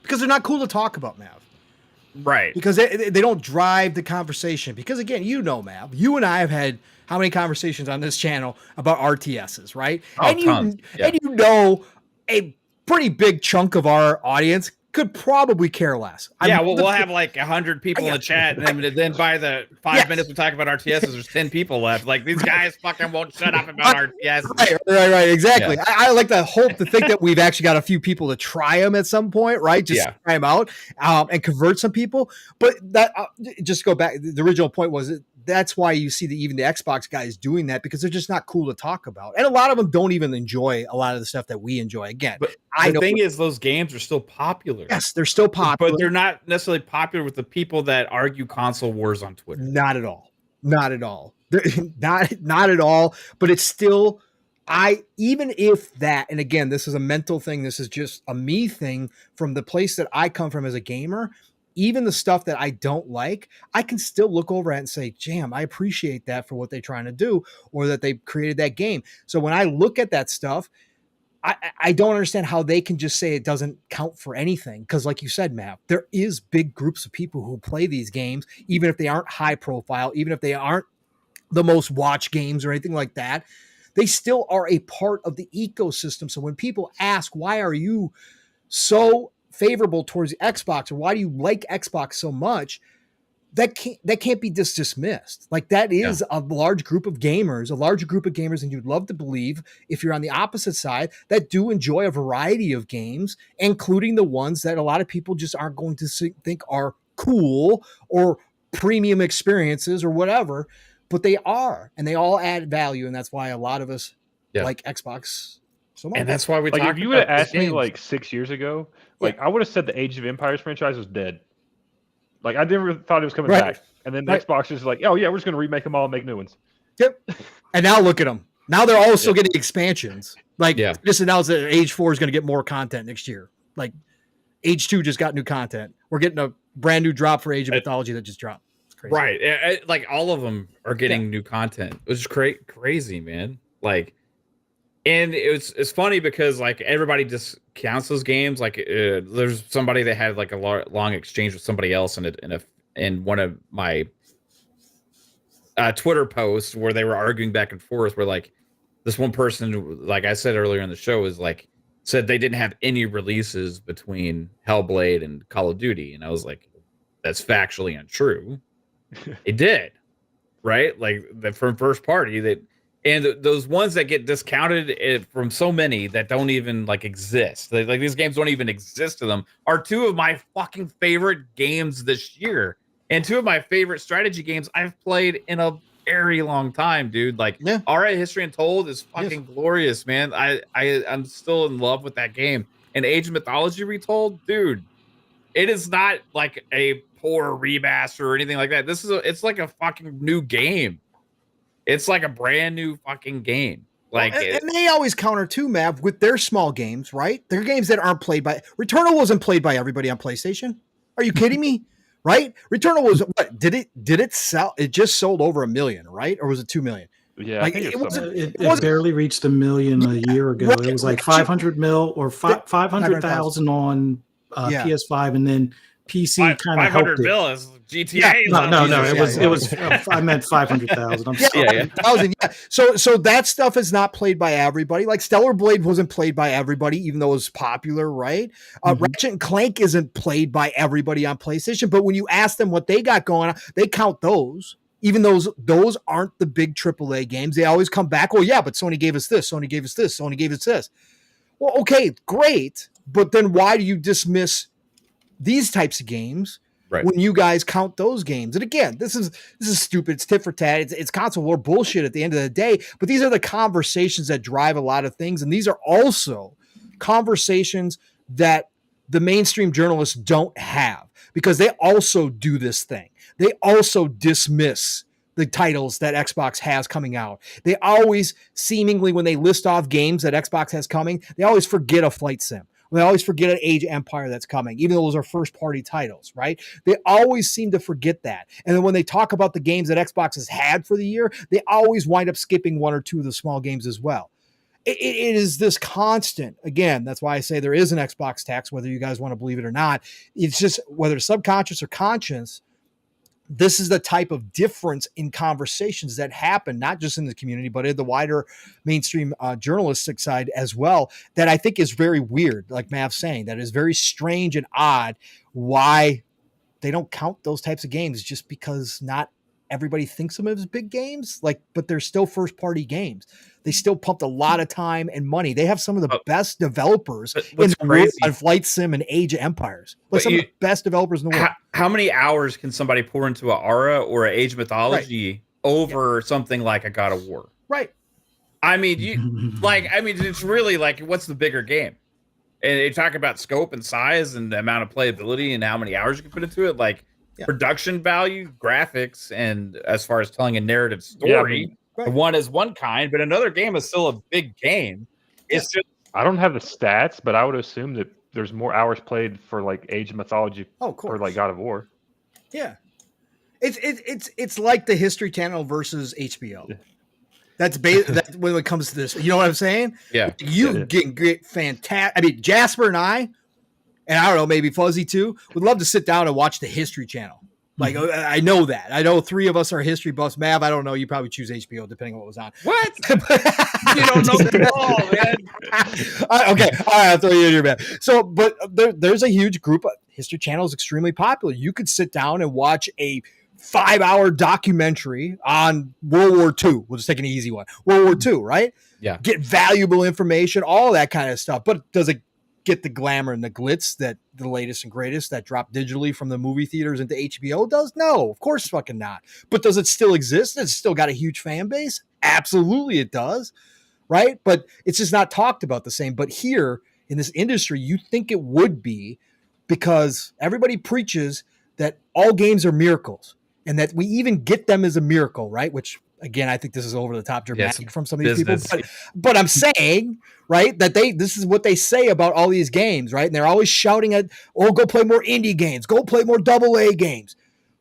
Because they're not cool to talk about, Mav. Right. Because they don't drive the conversation. Because again, Mav, you and I have had how many conversations on this channel about RTSs, right? Oh, tons. And a pretty big chunk of our audience could probably care less. We'll have like 100 people in the chat, and then by the 5 minutes we talk about RTSs, there's 10 people left. Like, these guys fucking won't shut up about RTSs. Right, exactly. Yeah. I like to hope to think that we've actually got a few people to try them at some point, right? Just try them out and convert some people. But that just go back. The original point was that's why you see even the Xbox guys doing that, because they're just not cool to talk about. And a lot of them don't even enjoy a lot of the stuff that we enjoy. Again, but the thing is, those games are still popular. Yes, they're still popular. But they're not necessarily popular with the people that argue console wars on Twitter. Not at all. Not at all. Not at all. But it's still, even if that, and again, this is a mental thing, this is just a me thing from the place that I come from as a gamer. Even the stuff that I don't like, I can still look over at and say, damn, I appreciate that for what they're trying to do, or that they created that game. So when I look at that stuff, I don't understand how they can just say it doesn't count for anything. Because like you said, Matt, there is big groups of people who play these games, even if they aren't high profile, even if they aren't the most watched games or anything like that. They still are a part of the ecosystem. So when people ask, why are you so favorable towards Xbox, or why do you like Xbox so much, that can't be dismissed. Like, that is a large group of gamers, and you'd love to believe, if you're on the opposite side, that do enjoy a variety of games, including the ones that a lot of people just aren't going to think are cool or premium experiences or whatever, but they are, and they all add value, and that's why a lot of us like Xbox so much. And that's why we like, talk. If you would have asked me like 6 years ago, like I would have said the Age of Empires franchise was dead. Like, I never thought it was coming back. And then Xbox is like, oh yeah, we're just going to remake them all and make new ones. Yep. And now look at them. Now they're also getting expansions. Like, just announced that Age 4 is going to get more content next year. Like, Age 2 just got new content. We're getting a brand new drop for Age of Mythology that just dropped. It's crazy. Right. Like, all of them are getting new content. It was crazy, man. Like, and it's funny because like everybody just counts those games. Like there's somebody that had like a long exchange with somebody else in one of my Twitter posts where they were arguing back and forth. Where like this one person, like I said earlier in the show, is like said they didn't have any releases between Hellblade and Call of Duty, and I was like, that's factually untrue. It did, right? Like from first party that. And those ones that get discounted from so many that don't even like exist, like these games don't even exist to them, are two of my fucking favorite games this year, and two of my favorite strategy games I've played in a very long time, dude. Like, All Right, History Untold is fucking glorious, man. I'm still in love with that game. And Age of Mythology Retold, dude, it is not like a poor remaster or anything like that. It's like a fucking new game. It's like a brand new fucking game. Like, and they always counter too, Mav, with their small games, right? They're games that aren't played by. Returnal wasn't played by everybody on PlayStation. Are you kidding me? Right? Returnal was what? Did it sell? It just sold over 1 million, right? Or was it 2 million? Yeah, like, I think it barely reached 1 million a year ago. Right. It was like 500 mil or 500,000 on PS5, and then PC kind of helped it. 500 mil is GTA. No. It was. I meant 500,000. I'm sorry. 1,000. Yeah. So that stuff is not played by everybody. Like Stellar Blade wasn't played by everybody, even though it was popular, right? Ratchet and Clank isn't played by everybody on PlayStation. But when you ask them what they got going on, they count those. Even those aren't the big AAA games. They always come back. Oh yeah, but Sony gave us this. Sony gave us this. Sony gave us this. Well, okay, great. But then why do you dismiss these types of games when you guys count those games? And again, this is stupid. It's tit for tat. It's console war bullshit at the end of the day. But these are the conversations that drive a lot of things. And these are also conversations that the mainstream journalists don't have, because they also do this thing. They also dismiss the titles that Xbox has coming out. They always, seemingly, when they list off games that Xbox has coming, they always forget a flight sim, They always forget an Age of Empire that's coming, even though those are first-party titles, right? They always seem to forget that. And then when they talk about the games that Xbox has had for the year, they always wind up skipping one or two of the small games as well. It is this constant. Again, that's why I say there is an Xbox tax, whether you guys want to believe it or not. It's just whether subconscious or conscious, this is the type of difference in conversations that happen, not just in the community, but in the wider mainstream journalistic side as well, that I think is very weird, like Mav's saying, that is very strange and odd why they don't count those types of games, just because not everybody thinks of them as big games, but they're still first-party games. They still pumped a lot of time and money. They have some of the best developers in the world on Flight Sim and Age of Empires. Some of the best developers in the world. How many hours can somebody pour into an Aura or an Age of Mythology over something like a God of War? Right. I mean, it's really like, what's the bigger game? And you talk about scope and size and the amount of playability and how many hours you can put into it. Production value, graphics, and as far as telling a narrative story, one is one kind, but another game is still a big game. It's just, I don't have the stats, but I would assume that there's more hours played for like Age of Mythology or like God of War. Yeah, it's like the History Channel versus HBO. Yeah. That's when it comes to this. You know what I'm saying? Yeah, you get great, fantastic. I mean, Jasper and I don't know, maybe Fuzzy too, would love to sit down and watch the History Channel. Like, I know that. I know three of us are history buffs. Mav, I don't know. You probably choose HBO depending on what was on. What? You don't know at all, man. Okay. All right. I'll throw you in your bed. So, but there's a huge group. History Channel is extremely popular. You could sit down and watch a 5-hour documentary on World War II. We'll just take an easy one. World War II, right? Yeah. Get valuable information, all that kind of stuff. But does it get the glamour and the glitz that the latest and greatest that dropped digitally from the movie theaters into HBO does? No, of course fucking not. But does it still exist? It's still got a huge fan base? Absolutely it does, right? But it's just not talked about the same. But here in this industry, you think it would be, because everybody preaches that all games are miracles and that we even get them as a miracle, right? Which, again, I think this is over the top dramatic from some of these people. But I'm saying, right, that this is what they say about all these games, right? And they're always shouting at, go play more indie games, go play more AA games.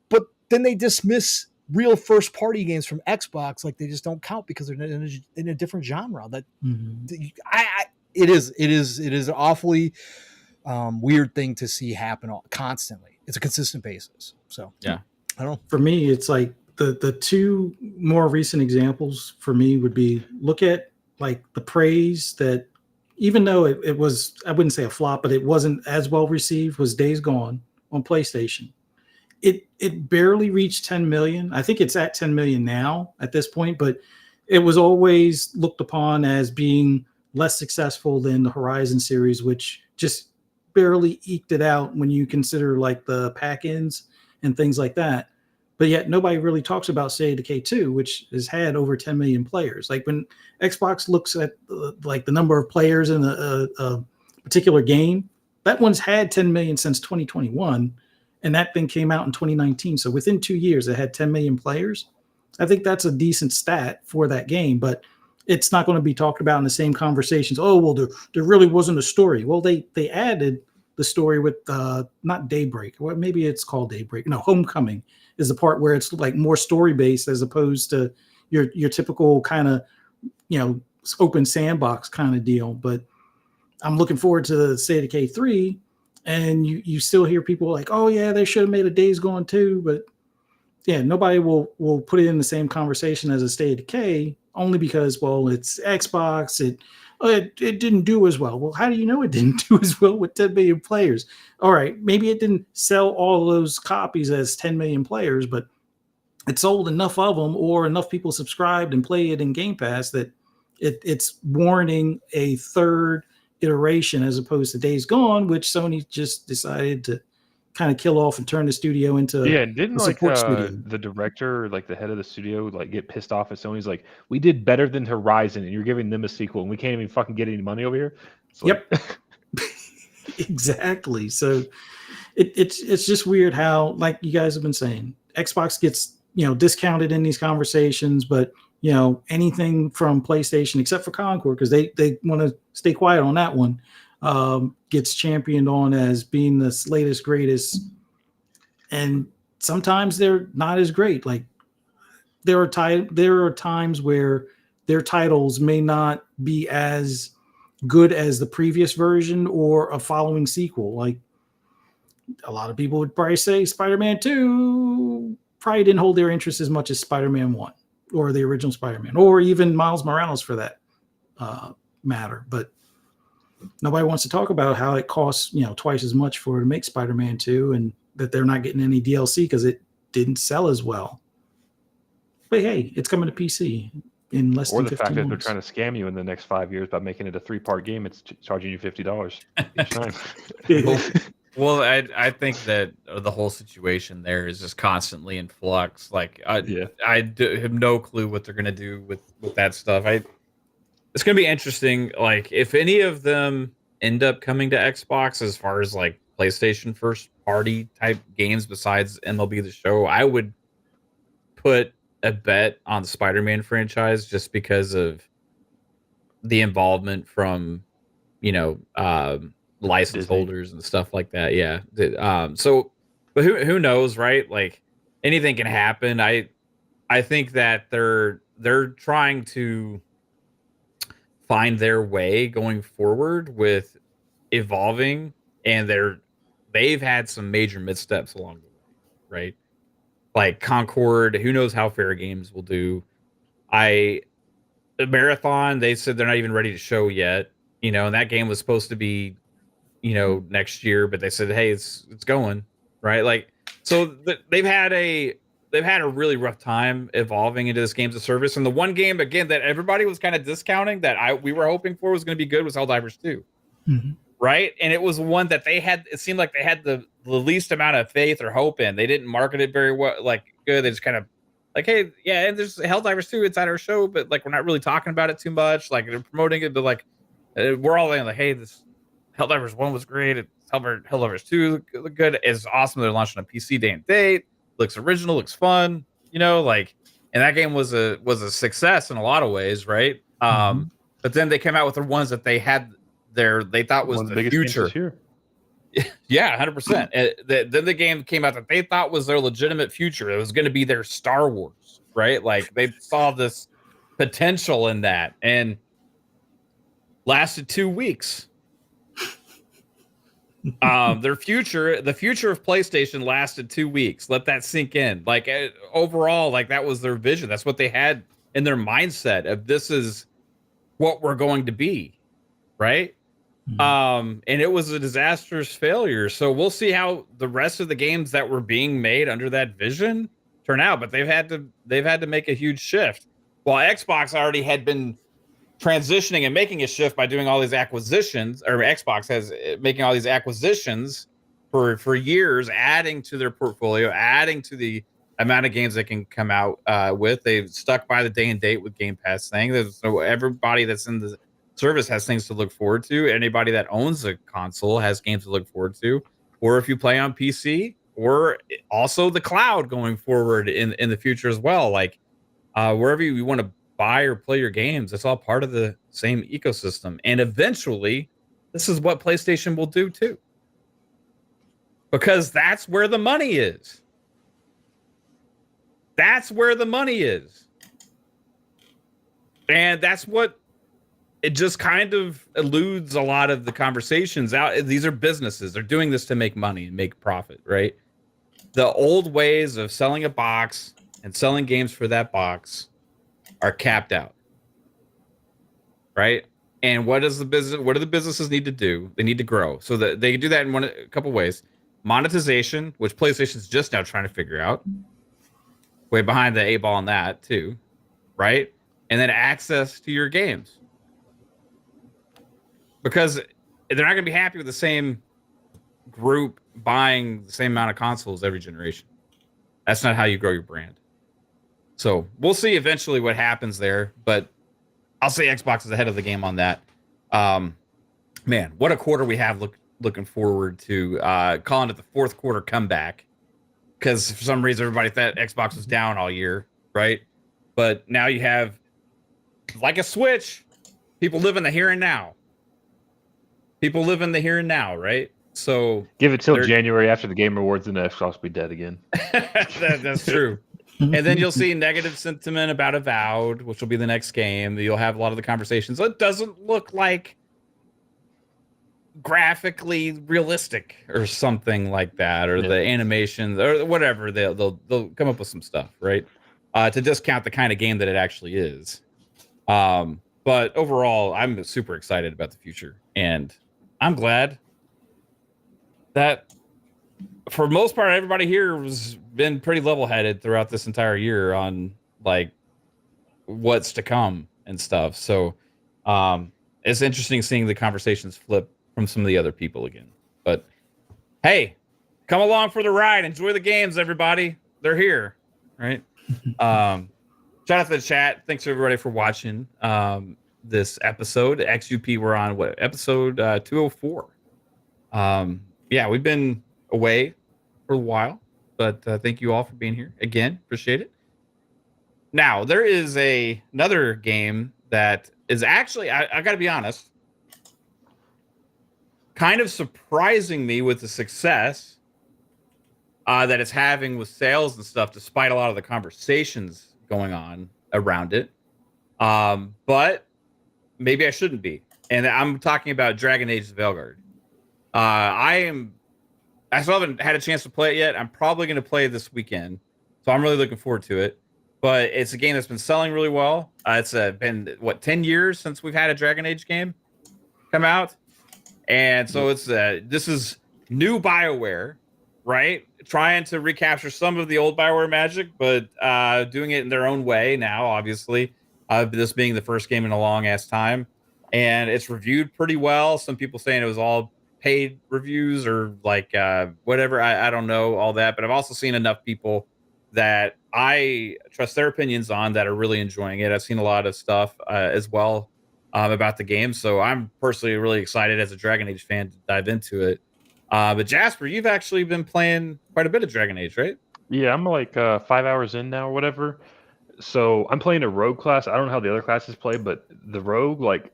But then they dismiss real first-party games from Xbox like they just don't count because they're in a different genre. That it is an awfully weird thing to see happen constantly. It's a consistent basis. So yeah, I don't know. For me, it's like the two more recent examples for me would be, look at like the praise that, even though it was, I wouldn't say a flop, but it wasn't as well received, was Days Gone on PlayStation. It barely reached 10 million. I think it's at 10 million now at this point, but it was always looked upon as being less successful than the Horizon series, which just barely eked it out when you consider like the pack-ins and things like that. But yet nobody really talks about State of Decay 2, which has had over 10 million players. Like when Xbox looks at like the number of players in a particular game, that one's had 10 million since 2021, and that thing came out in 2019. So within 2 years, it had 10 million players. I think that's a decent stat for that game, but it's not going to be talked about in the same conversations. Oh, well, there really wasn't a story. Well, they added the story with not Daybreak, or maybe it's called Daybreak. No, Homecoming is the part where it's like more story based as opposed to your typical kind of, open sandbox kind of deal. But I'm looking forward to the State of Decay 3, and you still hear people like, oh yeah, they should have made a Days Gone 2, but yeah, nobody will put it in the same conversation as a State of Decay, only because, well, it's Xbox. It didn't do as well. Well, how do you know it didn't do as well with 10 million players? All right, maybe it didn't sell all those copies as 10 million players, but it sold enough of them, or enough people subscribed and play it in Game Pass, that it's warranting a third iteration as opposed to Days Gone, which Sony just decided to kind of kill off and turn the studio into didn't like the director, like the head of the studio, like get pissed off at Sony's like, we did better than Horizon and you're giving them a sequel and we can't even fucking get any money over here. Yep. Exactly. So it's just weird how, like you guys have been saying, Xbox gets discounted in these conversations, but anything from PlayStation, except for Concord, because they want to stay quiet on that one, gets championed on as being the latest greatest, and sometimes they're not as great. Like there are times where their titles may not be as good as the previous version or a following sequel. Like a lot of people would probably say Spider-Man 2 probably didn't hold their interest as much as Spider-Man 1 or the original Spider-Man, or even Miles Morales for that matter. But nobody wants to talk about how it costs, twice as much to make Spider-Man 2 and that they're not getting any DLC because it didn't sell as well. But hey, it's coming to PC in less than 15 months. Or the fact that they're trying to scam you in the next 5 years by making it a 3-part game. It's charging you $50 each time. Well, I think that the whole situation there is just constantly in flux. Like, I have no clue what they're going to do with that stuff. It's going to be interesting. Like, if any of them end up coming to Xbox as far as like PlayStation first party type games besides MLB The Show, I would put a bet on the Spider-Man franchise just because of the involvement from, license Disney holders and stuff like that. Yeah. But who knows, right? Like anything can happen. I think that they're trying to find their way going forward with evolving, and they've had some major missteps along the way, right? Like Concord, who knows how Fair Games will do. Marathon, they said they're not even ready to show yet, and that game was supposed to be next year, but they said, hey, it's going, right? Like, so they've had a really rough time evolving into this games of service. And the one game again that everybody was kind of discounting that we were hoping for was going to be good was Helldivers 2. Mm-hmm. Right? And it was one that it seemed like they had the least amount of faith or hope in. They didn't market it very well, like good. They just kind of like, hey, yeah, and there's Helldivers 2 inside our show, but like we're not really talking about it too much. Like they're promoting it, but like we're all like, hey, this Helldivers 1 was great. Helldivers 2 look good. It's awesome. They're launching on PC day and date. Looks original, looks fun. And that game was a success in a lot of ways, right? Mm-hmm. But then they came out with the ones that they thought was the future. Yeah, 100%. Then the game came out that they thought was their legitimate future. It was going to be their Star Wars, right? Like they saw this potential in that, and lasted 2 weeks. The future of PlayStation lasted 2 weeks. Let that sink in. Like overall, like that was their vision. That's what they had in their mindset of this is what we're going to be, right? Mm-hmm. And it was a disastrous failure. So we'll see how the rest of the games that were being made under that vision turn out. But they've had to make a huge shift. While Xbox already had been transitioning and making a shift by doing all these acquisitions, or Xbox has making all these acquisitions for years, adding to their portfolio, adding to the amount of games they can come out with. They've stuck by the day and date with Game Pass thing. So everybody that's in the service has things to look forward to. Anybody that owns a console has games to look forward to. Or if you play on PC, or also the cloud going forward in the future as well. Like wherever you want to buy or play your games, it's all part of the same ecosystem. And eventually, this is what PlayStation will do too. Because that's where the money is. That's where the money is. And that's what it just kind of eludes a lot of the conversations out. These are businesses. They're doing this to make money and make profit, right? The old ways of selling a box and selling games for that box are capped out, right? And what do the businesses need to do? They need to grow. So that they can do that in a couple ways. Monetization, which PlayStation's just now trying to figure out. Way behind the 8 ball on that too, right? And then access to your games. Because they're not going to be happy with the same group buying the same amount of consoles every generation. That's not how you grow your brand. So we'll see eventually what happens there, but I'll say Xbox is ahead of the game on that. Man, what a quarter we have looking forward to. Calling it the fourth quarter comeback, because for some reason everybody thought Xbox was down all year, right? But now you have, like a switch, people live in the here and now. people live in the here and now, right? So give it till January after the Game Awards, and the Xbox will be dead again. that's true. And then you'll see negative sentiment about Avowed, which will be the next game. You'll have a lot of the conversations. It doesn't look like graphically realistic or something like that, or the animations or whatever. They'll come up with some stuff, right? To discount the kind of game that it actually is. But overall, I'm super excited about the future, and I'm glad that for most part, everybody here has been pretty level-headed throughout this entire year on like what's to come and stuff. So it's interesting seeing the conversations flip from some of the other people again. But hey, come along for the ride. Enjoy the games, everybody. They're here, right? Shout out to the chat. Thanks everybody for watching this episode. XUP, we're on what episode 204. Yeah, we've been away for a while, but thank you all for being here again. Appreciate it. Now there is another game that is actually, I got to be honest, kind of surprising me with the success that it's having with sales and stuff, despite a lot of the conversations going on around it. But maybe I shouldn't be. And I'm talking about Dragon Age Veilguard. I still haven't had a chance to play it yet. I'm probably going to play it this weekend, so I'm really looking forward to it. But it's a game that's been selling really well. It's been 10 years since we've had a Dragon Age game come out, and so it's this is new Bioware, right? Trying to recapture some of the old Bioware magic, but doing it in their own way now. Obviously, this being the first game in a long ass time, and it's reviewed pretty well. Some people saying it was all paid reviews or like whatever. I don't know all that, but I've also seen enough people that I trust their opinions on that are really enjoying it. I've seen a lot of stuff as well about the game, so I'm personally really excited as a Dragon Age fan to dive into it. But Jasper, you've actually been playing quite a bit of Dragon Age, right? Yeah, I'm like 5 hours in now or whatever. So I'm playing a rogue class. I don't know how the other classes play, but the rogue, like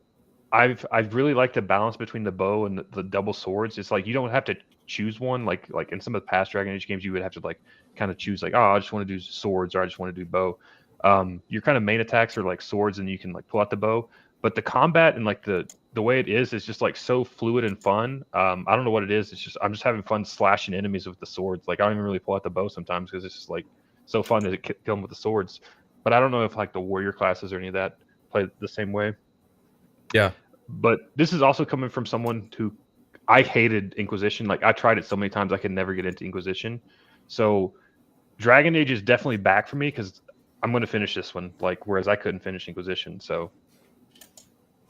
I've really liked the balance between the bow and the double swords. It's like you don't have to choose one. Like in some of the past Dragon Age games, you would have to like kind of choose like, oh, I just want to do swords or I just want to do bow. Your kind of main attacks are like swords, and you can like pull out the bow. But the combat and like the way it is just like so fluid and fun. I don't know what it is. It's just I'm just having fun slashing enemies with the swords. Like I don't even really pull out the bow sometimes because it's just like so fun to kill them with the swords. But I don't know if like the warrior classes or any of that play the same way. Yeah. But this is also coming from someone who I hated Inquisition. Like I tried it so many times I could never get into Inquisition. So Dragon Age is definitely back for me because I'm going to finish this one. Like whereas I couldn't finish Inquisition. So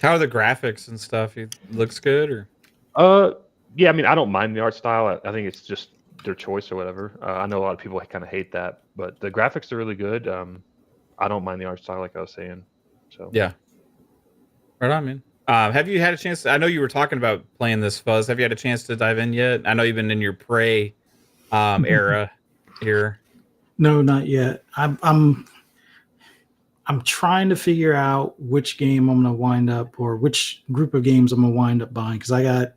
how are the graphics and stuff? It looks good or? Yeah. I mean, I don't mind the art style. I think it's just their choice or whatever. I know a lot of people kind of hate that, but the graphics are really good. I don't mind the art style, like I was saying. So yeah. Right on, man. Have you had a chance? I know you were talking about playing this, Fuzz. Have you had a chance to dive in yet? I know you've been in your Prey era here. No, not yet. I'm trying to figure out which game I'm going to wind up, or which group of games I'm going to wind up buying, because I got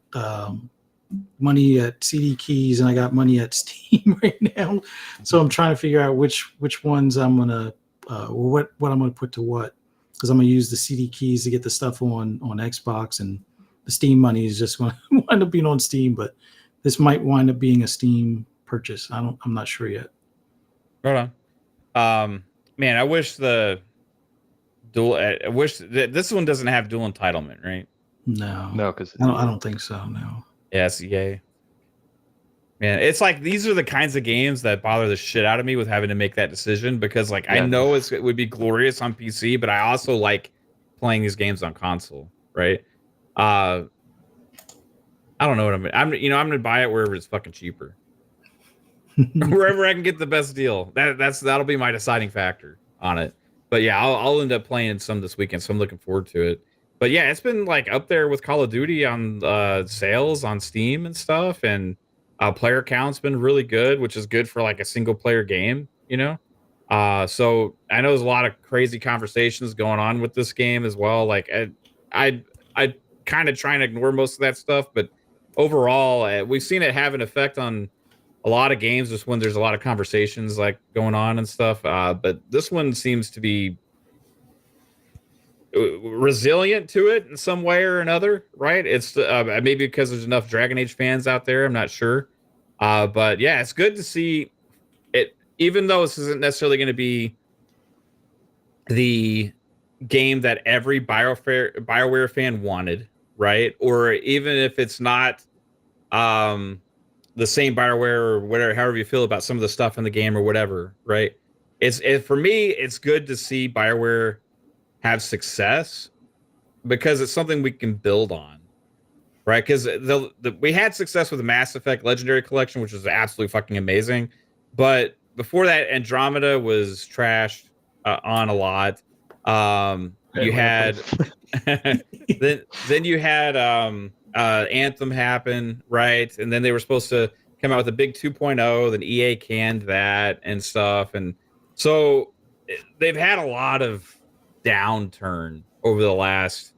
money at CD Keys and I got money at Steam right now. So I'm trying to figure out which ones I'm going to, what I'm going to put to what. Because I'm going to use the CD Keys to get the stuff on Xbox, and the Steam money is just going to wind up being on Steam. But this might wind up being a Steam purchase. I'm not sure yet. Right on. Man, I wish the dual. I wish this one doesn't have dual entitlement, right? No, because I don't think so. No. Yes, yay. Man, it's like these are the kinds of games that bother the shit out of me with having to make that decision, because like I know it would be glorious on PC, but I also like playing these games on console, right? I don't know what I'm gonna buy it wherever it's fucking cheaper. Wherever I can get the best deal. That'll be my deciding factor on it. But yeah, I'll end up playing some this weekend, so I'm looking forward to it. But yeah, it's been like up there with Call of Duty on sales on Steam and stuff, and player count's been really good, which is good for like a single player game, you know. So I know there's a lot of crazy conversations going on with this game as well. Like I kind of trying to ignore most of that stuff, but overall, we've seen it have an effect on a lot of games just when there's a lot of conversations like going on and stuff. But this one seems to be resilient to it in some way or another, right? It's maybe because there's enough Dragon Age fans out there. I'm not sure. But yeah, it's good to see it, even though this isn't necessarily going to be the game that every BioWare fan wanted, right? Or even if it's not the same BioWare or whatever, however you feel about some of the stuff in the game or whatever, right? For me, it's good to see BioWare have success because it's something we can build on, right? Because we had success with the Mass Effect Legendary Collection, which was absolutely fucking amazing. But before that, Andromeda was trashed on a lot. You had then you had Anthem happen, right? And then they were supposed to come out with a big 2.0, then EA canned that and stuff. And so they've had a lot of downturn over the last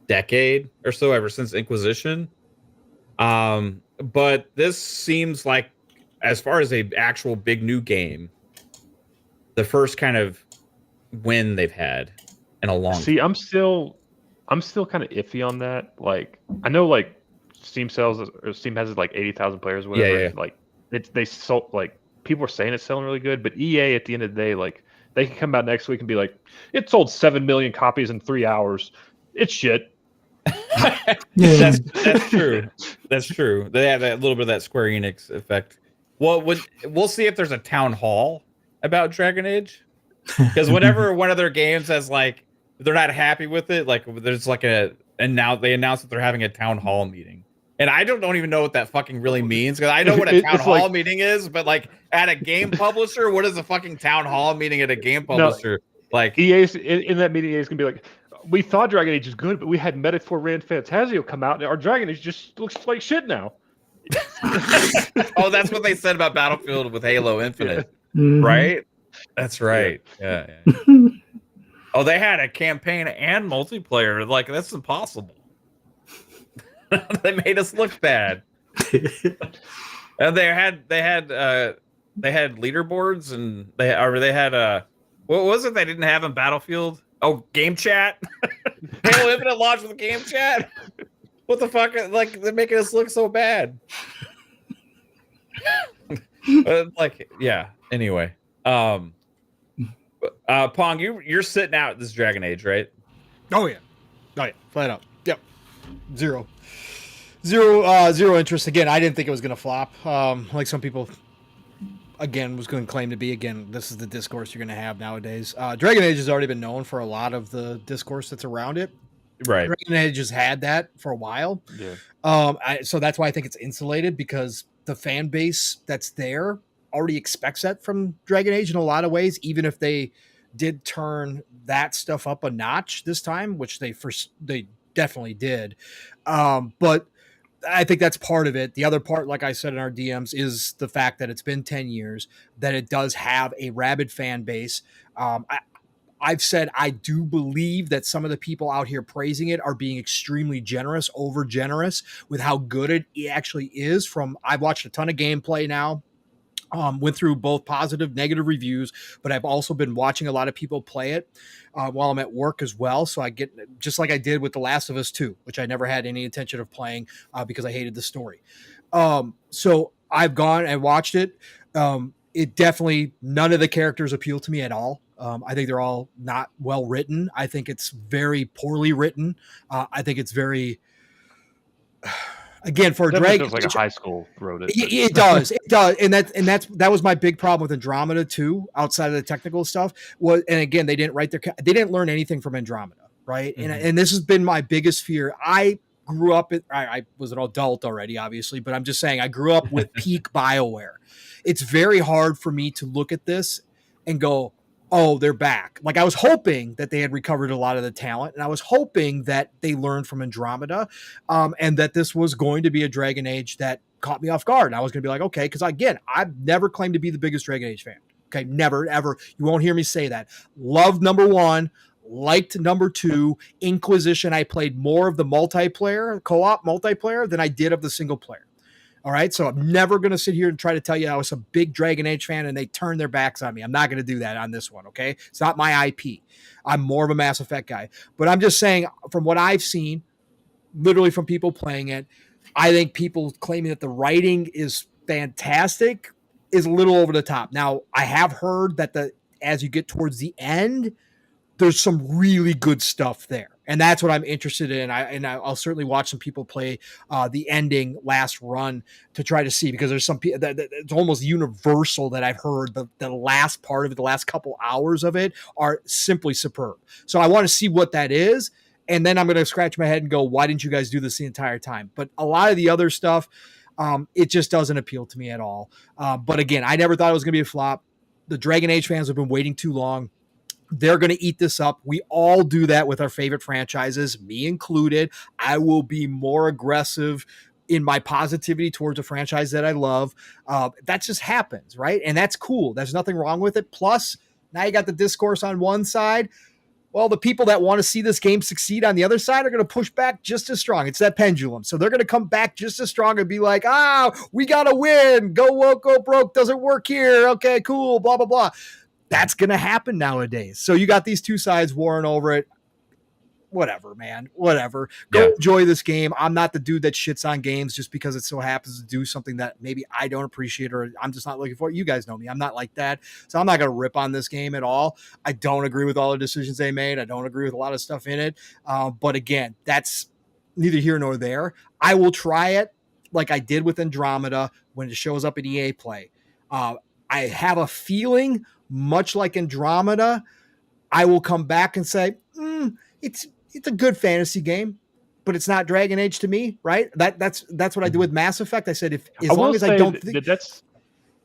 decade or so, ever since Inquisition. But this seems like, as far as a actual big new game, the first kind of win they've had in a long time. I'm still kind of iffy on that. Like, I know like Steam has like 80,000 players or whatever. Yeah. Like they sold, like people are saying it's selling really good, but EA at the end of the day, like they can come out next week and be like, it sold 7 million copies in 3 hours. It's shit. That's true. That's true. They have that little bit of that Square Enix effect. Well, we'll see if there's a town hall about Dragon Age, because whenever one of their games has like, they're not happy with it, like there's like they announce that they're having a town hall meeting, and I don't even know what that fucking really means, because I know what a town hall meeting is, but like at a game publisher, what is a fucking town hall meeting at a game publisher? Like EA's in that meeting, EA's gonna be like, we thought Dragon Age is good, but we had Metaphor Rand Fantasio come out, and our Dragon Age just looks like shit now. Oh, that's what they said about Battlefield with Halo Infinite, Mhm. right? That's right. Yeah. Oh, they had a campaign and multiplayer. Like, that's impossible. They made us look bad. And they had leaderboards, and they had what was it they didn't have in Battlefield? Oh, game chat. Halo Infinite launched with game chat. What the fuck? Like, they're making us look so bad. Like, yeah. Anyway, Pong, you're sitting out this Dragon Age, right? Oh yeah, flat out. Yep, zero interest. Again, I didn't think it was going to flop. Like some people, again, was going to claim to be. Again, this is the discourse you're going to have nowadays. Dragon Age has already been known for a lot of the discourse that's around it. Right. Dragon Age has had that for a while. Yeah. So that's why I think it's insulated, because the fan base that's there already expects that from Dragon Age in a lot of ways, even if they did turn that stuff up a notch this time, which they definitely did. But I think that's part of it. The other part, like I said in our DMs, is the fact that it's been 10 years, that it does have a rabid fan base. I've said I do believe that some of the people out here praising it are being extremely generous, over generous with how good it actually is. I've watched a ton of gameplay now. Went through both positive, negative reviews, but I've also been watching a lot of people play it while I'm at work as well. So I get, just like I did with The Last of Us 2, which I never had any intention of playing because I hated the story. So I've gone and watched it. It definitely, none of the characters appeal to me at all. I think they're all not well written. I think it's very poorly written. I think it's very... Again, for a Dragon Age, like a high school wrote it. It does, and that was my big problem with Andromeda too. Outside of the technical stuff, and again, they didn't learn anything from Andromeda, right? Mm-hmm. And this has been my biggest fear. I grew up, I was an adult already, obviously, but I'm just saying I grew up with peak BioWare. It's very hard for me to look at this and go, oh, they're back. Like, I was hoping that they had recovered a lot of the talent, and I was hoping that they learned from Andromeda, and that this was going to be a Dragon Age that caught me off guard. And I was going to be like, okay, because again, I've never claimed to be the biggest Dragon Age fan. Okay, never, ever. You won't hear me say that. Love number 1, liked number 2, Inquisition. I played more of the multiplayer, co-op multiplayer than I did of the single player. All right. So I'm never going to sit here and try to tell you I was a big Dragon Age fan and they turned their backs on me. I'm not going to do that on this one. Okay. It's not my IP. I'm more of a Mass Effect guy, but I'm just saying from what I've seen, literally from people playing it, I think people claiming that the writing is fantastic is a little over the top. Now, I have heard that as you get towards the end, there's some really good stuff there. And that's what I'm interested in. I'll certainly watch some people play the ending last run to try to see, because there's some people that it's almost universal that I've heard the last part of it, the last couple hours of it are simply superb. So I want to see what that is. And then I'm going to scratch my head and go, why didn't you guys do this the entire time? But a lot of the other stuff, it just doesn't appeal to me at all. But again, I never thought it was going to be a flop. The Dragon Age fans have been waiting too long. They're going to eat this up. We all do that with our favorite franchises, me included. I will be more aggressive in my positivity towards a franchise that I love. That just happens, right? And that's cool. There's nothing wrong with it. Plus, now you got the discourse on one side. Well, the people that want to see this game succeed on the other side are going to push back just as strong. It's that pendulum. So they're going to come back just as strong and be like, we got to win. Go woke, go broke. Doesn't work here. Okay, cool. Blah, blah, blah. That's going to happen nowadays. So you got these two sides warring over it. Whatever, man. Whatever. Go enjoy this game. I'm not the dude that shits on games just because it so happens to do something that maybe I don't appreciate or I'm just not looking for. You guys know me. I'm not like that. So I'm not going to rip on this game at all. I don't agree with all the decisions they made. I don't agree with a lot of stuff in it. But again, that's neither here nor there. I will try it like I did with Andromeda when it shows up in EA Play. I have a feeling, much like Andromeda, I will come back and say, it's a good fantasy game, but it's not Dragon Age to me, right? That's what I do with Mass Effect. I said, as long as I don't think that's,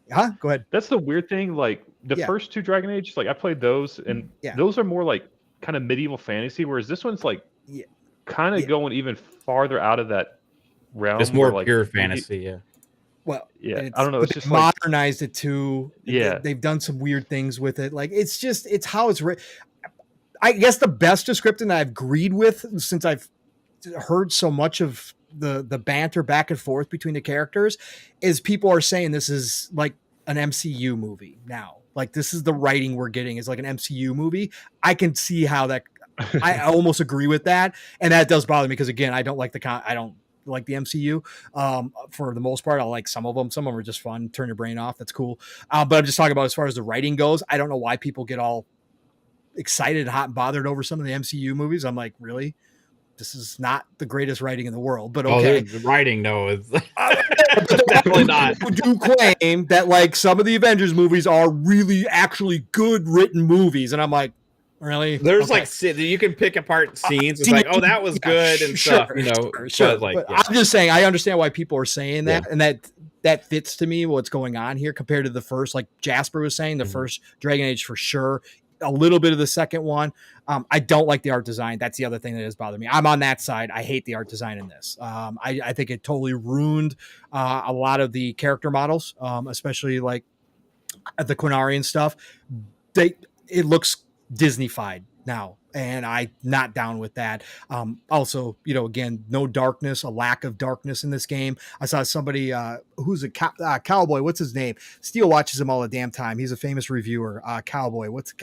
go ahead. That's the weird thing. Like the first two Dragon Age, like I played those, and those are more like kind of medieval fantasy, whereas this one's like kind of going even farther out of that realm. It's more like, pure fantasy, Well, I don't know. It's just modernized it too. Yeah, they've done some weird things with it. Like it's how it's written. I guess the best description that I've agreed with, since I've heard so much of the banter back and forth between the characters, is people are saying this is like an MCU movie now. Like this is the writing we're getting is like an MCU movie. I can see how that. I almost agree with that, and that does bother me because again, I don't like the MCU for the most part. I like some of them. Some of them are just fun. Turn your brain off. That's cool. But I'm just talking about as far as the writing goes. I don't know why people get all excited, hot and bothered over some of the MCU movies. I'm like, really? This is not the greatest writing in the world, but okay. The writing, no, is definitely not. Who do claim that like some of the Avengers movies are really actually good written movies, and I'm like, really? There's like you can pick apart scenes. It's like, oh, that was good and stuff, you know. Sure. But I'm just saying, I understand why people are saying that, and that fits to me what's going on here compared to the first. Like Jasper was saying, the first Dragon Age for sure. A little bit of the second one. I don't like the art design. That's the other thing that has bothered me. I'm on that side. I hate the art design in this. I think it totally ruined a lot of the character models, especially like the Quinarian stuff. It looks Disney-fied now, and I'm not down with that. Also, again, no darkness, a lack of darkness in this game. I saw somebody who's a cowboy. What's his name? Steel watches him all the damn time. He's a famous reviewer. Cowboy. What's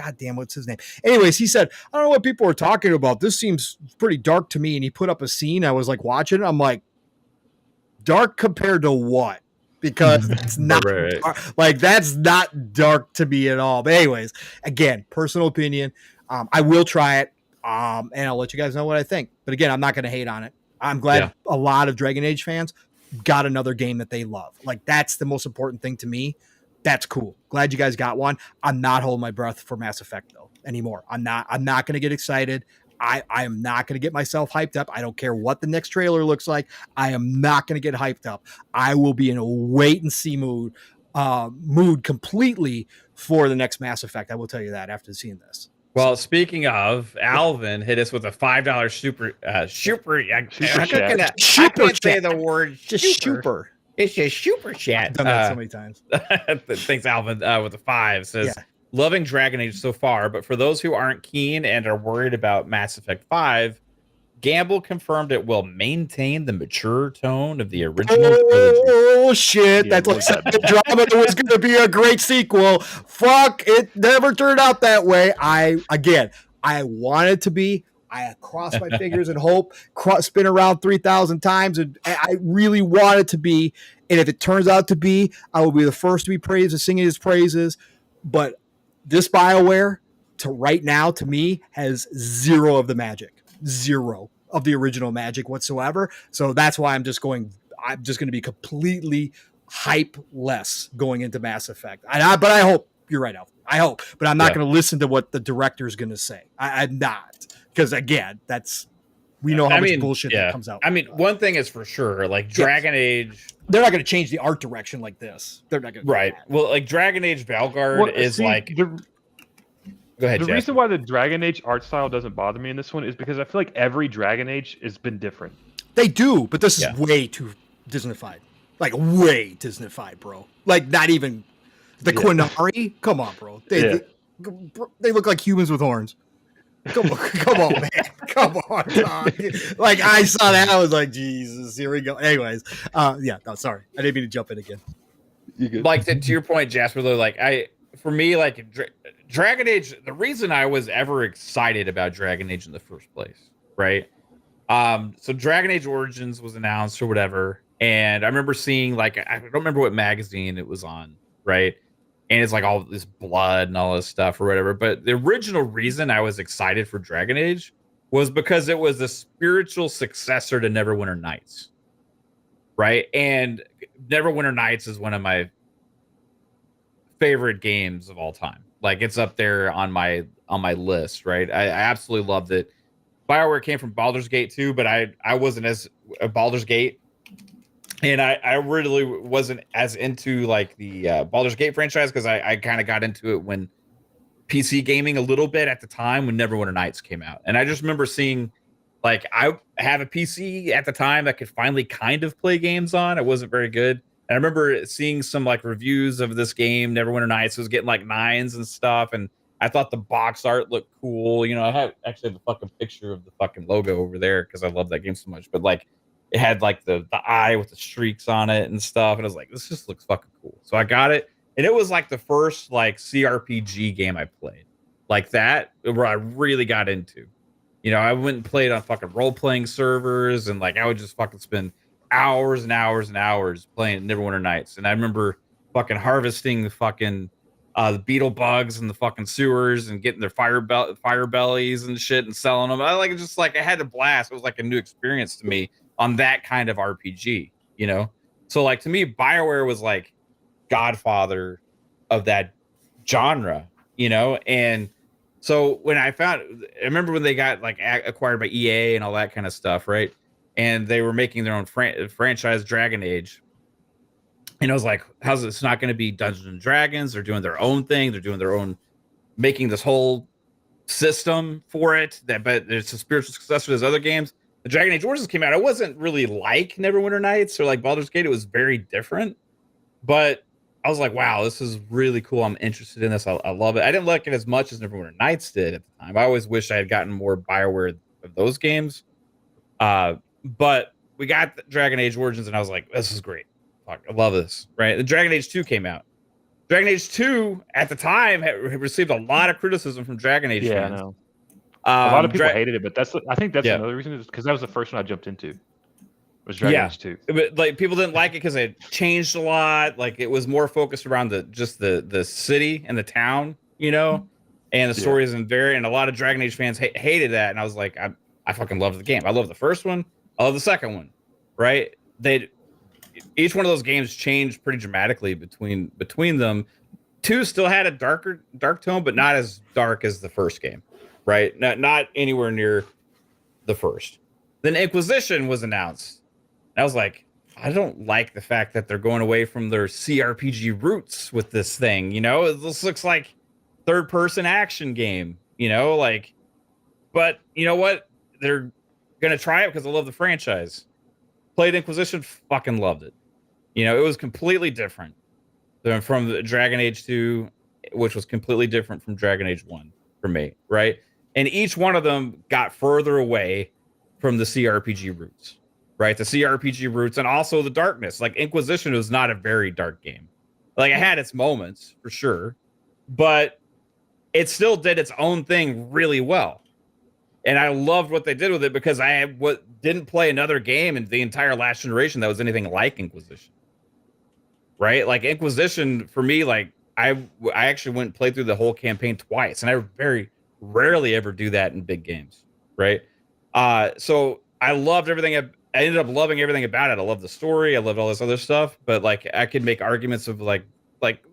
his name? Anyways, he said, I don't know what people are talking about. This seems pretty dark to me. And he put up a scene. I was like watching it. I'm like, dark compared to what? Because it's not like that's not dark to me at all. But anyways, again, personal opinion. I will try it, and I'll let you guys know what I think. But again, I'm not going to hate on it. I'm glad a lot of Dragon Age fans got another game that they love. Like that's the most important thing to me. That's cool. Glad you guys got one. I'm not holding my breath for Mass Effect though anymore. I'm not going to get excited. I am not going to get myself hyped up. I don't care what the next trailer looks like. I am not going to get hyped up. I will be in a wait and see mood completely for the next Mass Effect. I will tell you that after seeing this. Well, speaking of, Alvin hit us with a $5 super. I can't say the word super. It's a super chat. I've done that so many times. Thanks, Alvin, with the 5. Says, loving Dragon Age so far, but for those who aren't keen and are worried about Mass Effect 5, Gamble confirmed it will maintain the mature tone of the original trilogy. Oh shit! Yeah, That's like what's that mean? Andromeda was going to be a great sequel. Fuck! It never turned out that way. I wanted to be. I crossed my fingers and hope, spin around 3,000 times, and I really want it to be. And if it turns out to be, I will be the first to be praised and singing his praises. But this Bioware, to right now, to me, has zero of the magic. Zero of the original magic whatsoever. So that's why I'm just going to be completely hype less going into Mass Effect. But I hope you're right, Alf. I hope, but I'm not going to listen to what the director is going to say. I'm not, because again, we know how much bullshit that comes out. I mean, one thing is for sure, like Dragon Age, they're not going to change the art direction like this. They're not going to. Right. Well, like Dragon Age Veilguard Go ahead, The Jasper. reason why the Dragon Age art style doesn't bother me in this one is because I feel like every Dragon Age has been different. They do, but this is way too Disneyfied. Like, way Disneyfied, bro. Like, not even the Quinari. Come on, bro. They look like humans with horns. Come on, man. Come on, dog. Like, I saw that. I was like, Jesus, here we go. Anyways, sorry. I didn't mean to jump in again. Like, to your point, Jasper, though, like, for me, like, Dragon Age, the reason I was ever excited about Dragon Age in the first place, right? So Dragon Age Origins was announced or whatever, and I remember seeing, like, I don't remember what magazine it was on, right? And it's like all this blood and all this stuff or whatever. But the original reason I was excited for Dragon Age was because it was a spiritual successor to Neverwinter Nights, right? And Neverwinter Nights is one of my favorite games of all time. Like, it's up there on my list, right? I absolutely loved it. BioWare came from Baldur's Gate too, but I wasn't as Baldur's Gate, and I really wasn't as into like the Baldur's Gate franchise because I kind of got into it when PC gaming a little bit at the time when Neverwinter Nights came out, and I just remember seeing, like, I have a PC at the time that could finally kind of play games on. It wasn't very good. And I remember seeing some like reviews of this game, Neverwinter Nights. It was getting like 9s and stuff, and I thought the box art looked cool. You know, I have actually the fucking picture of the fucking logo over there because I love that game so much. But like, it had like the eye with the streaks on it and stuff, and I was like, this just looks fucking cool. So I got it, and it was like the first like CRPG game I played like that, where I really got into. You know, I went and played on fucking role-playing servers, and like I would just fucking spend hours and hours and hours playing Neverwinter Nights. And I remember fucking harvesting the fucking the beetle bugs in the fucking sewers and getting their fire bellies and shit and selling them. I had a blast. It was like a new experience to me on that kind of RPG, you know? So like, to me, BioWare was like godfather of that genre, you know? And so when I remember when they got like acquired by EA and all that kind of stuff, right? And they were making their own franchise, Dragon Age. And I was like, how's this not going to be Dungeons and Dragons? They're doing their own thing. They're doing their own, making this whole system for it. But it's a spiritual successor to those other games. The Dragon Age Origins came out. It wasn't really like Neverwinter Nights or like Baldur's Gate. It was very different. But I was like, wow, this is really cool. I'm interested in this. I love it. I didn't like it as much as Neverwinter Nights did at the time. I always wish I had gotten more BioWare of those games. But we got Dragon Age Origins, and I was like, this is great. Fuck, I love this, right? The Dragon Age 2 came out. Dragon Age 2, at the time, had received a lot of criticism from Dragon Age fans. I know. A lot of people hated it, but I think that's another reason, is because that was the first one I jumped into. Was Dragon Age 2. But like, people didn't like it because it changed a lot. Like, it was more focused around the city and the town, you know, and the story isn't very. And a lot of Dragon Age fans hated that, and I was like, I fucking love the game. I love the first one. I love the second one, right? Each one of those games changed pretty dramatically between them. 2 still had a dark tone, but not as dark as the first game, right? Not anywhere near the first. Then Inquisition was announced. I was like, I don't like the fact that they're going away from their CRPG roots with this thing. You know, this looks like third-person action game. You know, like, but you know what? They're gonna try it because I love the franchise. Played Inquisition, fucking loved it. You know, it was completely different than from the Dragon Age 2. which was completely different from Dragon Age 1 for me, right? And each one of them got further away from the CRPG roots, right? The CRPG roots and also the darkness. Like Inquisition was not a very dark game. Like it had its moments for sure, but it still did its own thing really well. And I loved what they did with it because I didn't play another game in the entire last generation that was anything like Inquisition. Right? Like Inquisition for me, like I actually went and played through the whole campaign twice, and I very rarely ever do that in big games, right? So I loved everything. I ended up loving everything about it. I loved the story. I loved all this other stuff. But like, I could make arguments of like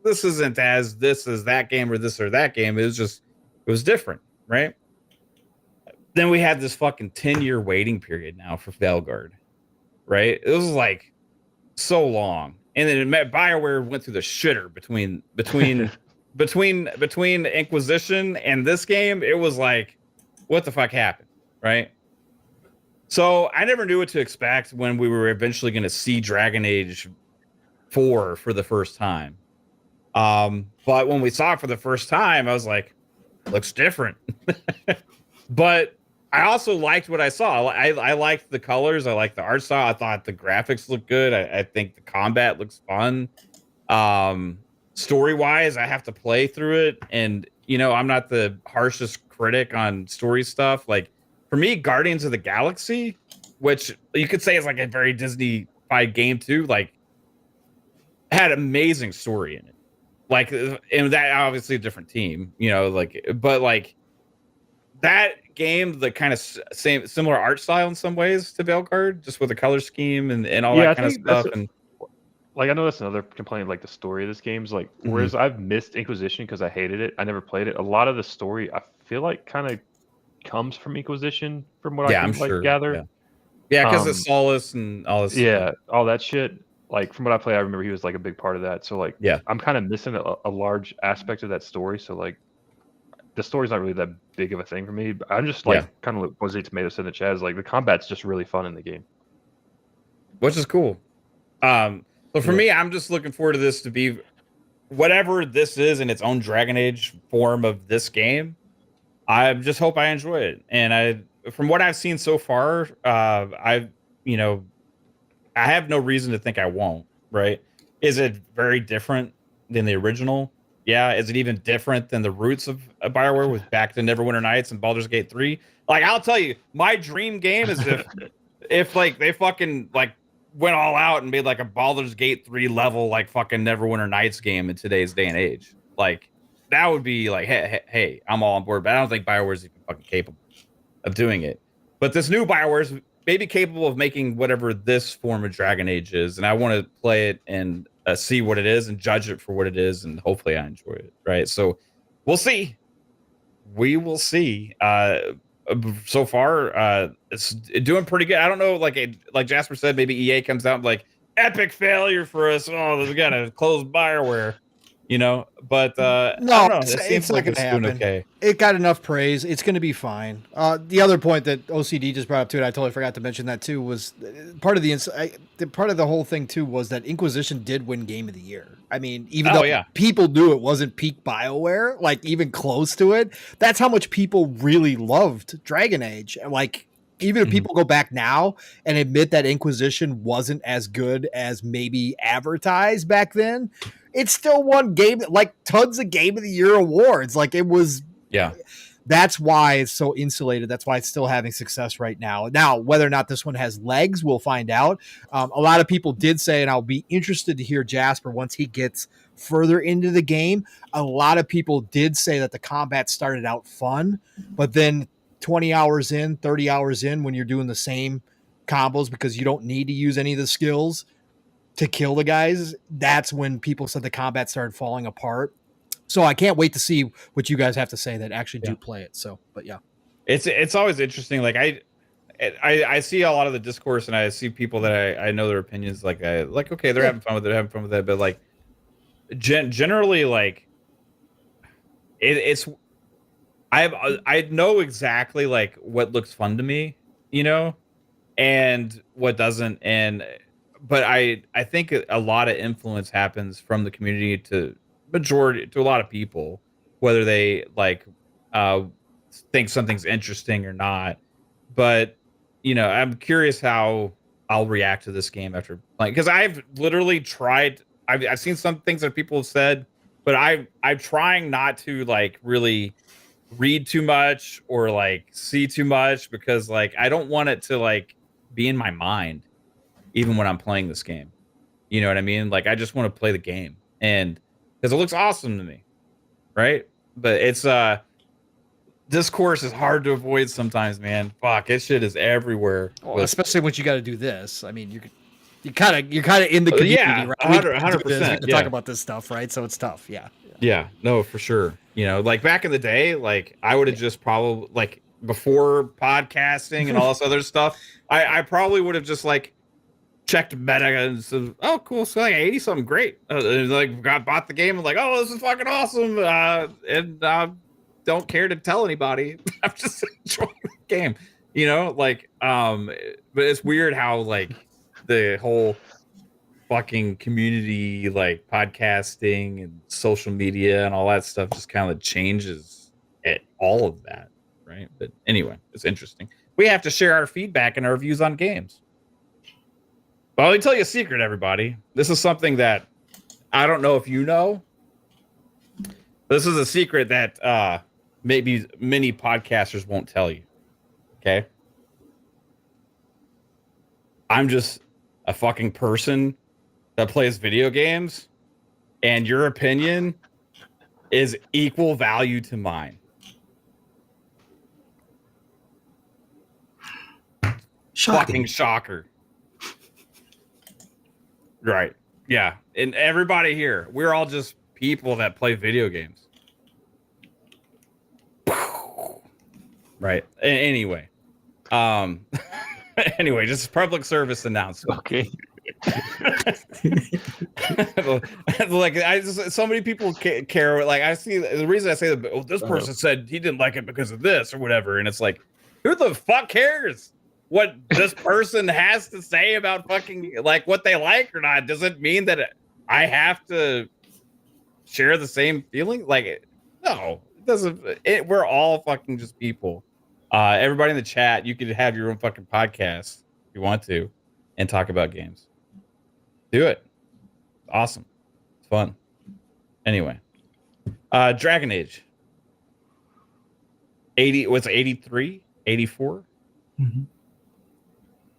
this isn't as this as that game or this or that game. It was different, right? Then we had this fucking 10-year waiting period now for Veilguard, right? It was like so long, and then Bioware went through the shitter between Inquisition and this game. It was like, what the fuck happened, right? So I never knew what to expect when we were eventually going to see Dragon Age 4 for the first time. But when we saw it for the first time, I was like, looks different. But I also liked what I saw. I liked the colors. I liked the art style. I thought the graphics looked good. I think the combat looks fun. Story-wise, I have to play through it. And, you know, I'm not the harshest critic on story stuff. Like, for me, Guardians of the Galaxy, which you could say is like a very Disney-fied game too, like, had amazing story in it. Like, and that obviously a different team, you know, like, but like that game, the kind of similar art style in some ways to Veilguard, just with the color scheme and all that kind of stuff. And like, I know that's another complaint, like the story of this game is like, whereas I've missed Inquisition because I hated it, I never played it. A lot of the story I feel like kind of comes from Inquisition, from what I can gather. Yeah, because it's Solace and all this. Yeah, all that shit. Like, from what I played, I remember he was like a big part of that. So like, yeah, I'm kind of missing a large aspect of that story. So like, the story's not really that big of a thing for me. But I'm just like kind of what Jose Tomato said in the chat is like the combat's just really fun in the game, which is cool. But for me, I'm just looking forward to this to be whatever this is in its own Dragon Age form of this game. I just hope I enjoy it. And from what I've seen so far, I have no reason to think I won't, right? Is it very different than the original? Yeah. Is it even different than the roots of Bioware with back to Neverwinter Nights and Baldur's Gate 3? Like, I'll tell you, my dream game is if like they fucking like went all out and made like a Baldur's Gate 3 level like fucking Neverwinter Nights game in today's day and age. Like, that would be like, hey, I'm all on board. But I don't think Bioware's even fucking capable of doing it. But this new Bioware's maybe capable of making whatever this form of Dragon Age is, and I want to play it and see what it is and judge it for what it is, and hopefully I enjoy it. Right? So we'll see. We will see. So far, it's doing pretty good. I don't know, like Jasper said, maybe EA comes out and like, epic failure for us. Oh, we gotta close Bioware. You know, but no, I don't know. It seems like it's doing okay. It got enough praise. It's going to be fine. The other point that OCD just brought up too, and I totally forgot to mention that too, was part of the whole thing too was that Inquisition did win Game of the Year. I mean, even though people knew it wasn't peak Bioware, like even close to it, that's how much people really loved Dragon Age. Like, even if people go back now and admit that Inquisition wasn't as good as maybe advertised back then, it still won tons of Game of the Year awards. Like, it was, that's why it's so insulated. That's why it's still having success right now. Now, whether or not this one has legs, we'll find out. A lot of people did say, and I'll be interested to hear Jasper once he gets further into the game. A lot of people did say that the combat started out fun, but then 20 hours in, 30 hours in, when you're doing the same combos because you don't need to use any of the skills to kill the guys, that's when people said the combat started falling apart. So I can't wait to see what you guys have to say that actually do play it. So, but yeah, it's always interesting. Like I see a lot of the discourse and I see people that I know their opinions. Like okay, they're having fun with it, but like generally, like it's I know exactly like what looks fun to me, you know, and what doesn't. But I think a lot of influence happens from the community to majority, to a lot of people, whether they like think something's interesting or not. But I'm curious how I'll react to this game after playing, because I've literally tried. I've seen some things that people have said, but I'm trying not to like really read too much or like see too much, because like I don't want it to like be in my mind even when I'm playing this game. You know what I mean? Like I just want to play the game, and because it looks awesome to me, right? But it's discourse is hard to avoid sometimes, man. Fuck, this shit is everywhere. Well, especially when you got to do this. I mean, you're kind of in the community, yeah, right? 100%. Talk about this stuff, right? So it's tough. Yeah, no, for sure. Like back in the day, like I would have just probably like before podcasting and all this other stuff, I probably would have just like checked meta and said, "Oh, cool, so like 80 something, great." And, like bought the game and like, "Oh, this is fucking awesome," and don't care to tell anybody. I'm just enjoying the game, like but it's weird how like the whole fucking community, like podcasting and social media and all that stuff, just kind of changes all of that, right? But anyway, it's interesting. We have to share our feedback and our views on games. Well, let me tell you a secret, everybody. This is something that I don't know if you know. This is a secret that maybe many podcasters won't tell you. Okay? I'm just a fucking person that plays video games, and your opinion is equal value to mine. Shocking. Fucking shocker. Right. Yeah. And everybody here, we're all just people that play video games. Right. Anyway. Anyway, just public service announcement. Okay. Like so many people care. Like I see the reason I say that, oh, this person said he didn't like it because of this or whatever, and it's like, who the fuck cares what this person has to say about fucking like what they like or not? Does it mean that I have to share the same feeling? Like, no, it doesn't. We're all fucking just people. Everybody in the chat, you could have your own fucking podcast if you want to and talk about games. Do it. Awesome. It's fun. Anyway. Dragon Age. 80, what's it, 83? 84? Mm-hmm.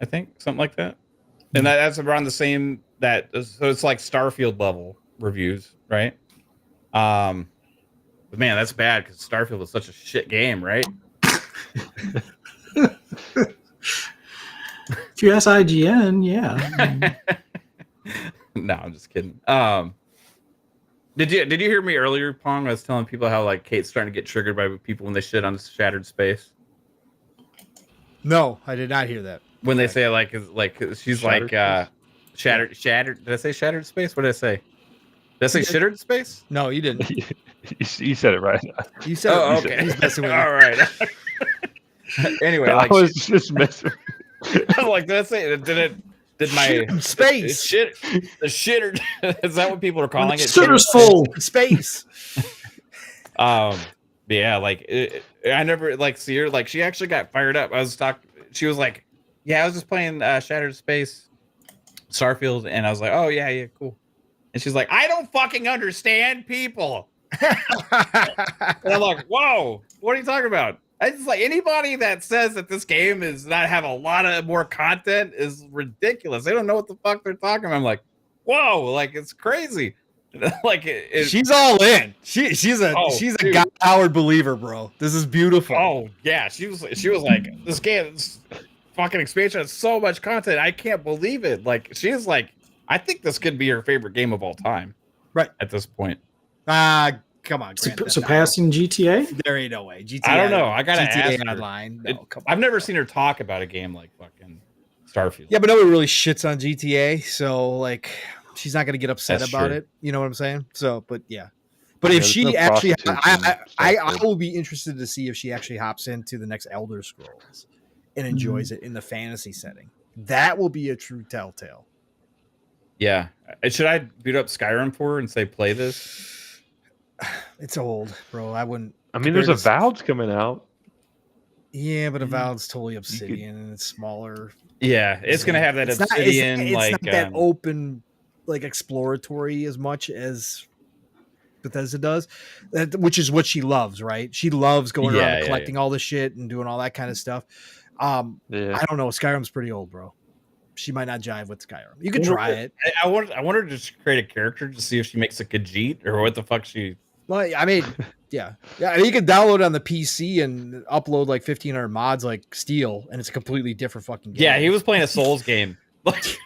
I think. Something like that. And that's around the same, so it's like Starfield level reviews, right? But man, that's bad because Starfield was such a shit game, right? If you ask IGN, yeah. No, I'm just kidding. Did you hear me earlier, Pong? I was telling people how like Kate's starting to get triggered by people when they shit on Shattered Space. No, I did not hear that. When they say like she's Shattered like shattered. Did I say Shattered Space? What did I say? Did I say Shattered Space? No, you didn't. You said it right. You said Oh, it. okay. He's messing with All right. Anyway, I was just messing. I was like, did I say? Did my space the shitter? Is that what people are calling it? Shitter's full. space. Yeah, like I never like see her. Like she actually got fired up. I was talking. She was like, "Yeah, I was just playing Shattered Space, Starfield," and I was like, "Oh yeah, cool." And she's like, "I don't fucking understand people." And I'm like, "Whoa, what are you talking about?" I just like anybody that says that this game is not have a lot of more content is ridiculous. They don't know what the fuck they're talking about. I'm like, "Whoa, like it's crazy." Like she's all in. She's a God Howard believer, bro. This is beautiful. Oh yeah, she was like, this game, this fucking expansion has so much content. I can't believe it. Like she is like, I think this could be her favorite game of all time. Right at this point. Come on, surpassing GTA. There ain't no way. GTA. I don't know. I gotta GTA ask her. Online. No, come on. I've never seen her talk about a game like fucking Starfield. Yeah, but nobody really shits on GTA, so like she's not gonna get upset That's about true. it. You know what I'm saying? So, but yeah. But Yeah, if there's she no actually, prostitutes I will be interested to see if she actually hops into the next Elder Scrolls and enjoys it in the fantasy setting. That will be a true telltale. Yeah. Should I boot up Skyrim for her and say play this? It's old, bro. I wouldn't. I mean, there's a compare Avowed's coming out. Yeah, but Avowed's totally Obsidian and it's smaller. Yeah, it's gonna have that Obsidian it's not that open, like exploratory as much as Bethesda does, which is what she loves, right? She loves going around and collecting all the shit and doing all that kind of stuff. I don't know. Skyrim's pretty old, bro. She might not jive with Skyrim. You can try it. I want her to just create a character to see if she makes a Khajiit or what the fuck she. Well, I mean, yeah. You can download it on the PC and upload like 1,500 mods like Steel, and it's a completely different fucking game. Yeah, he was playing a Souls game. It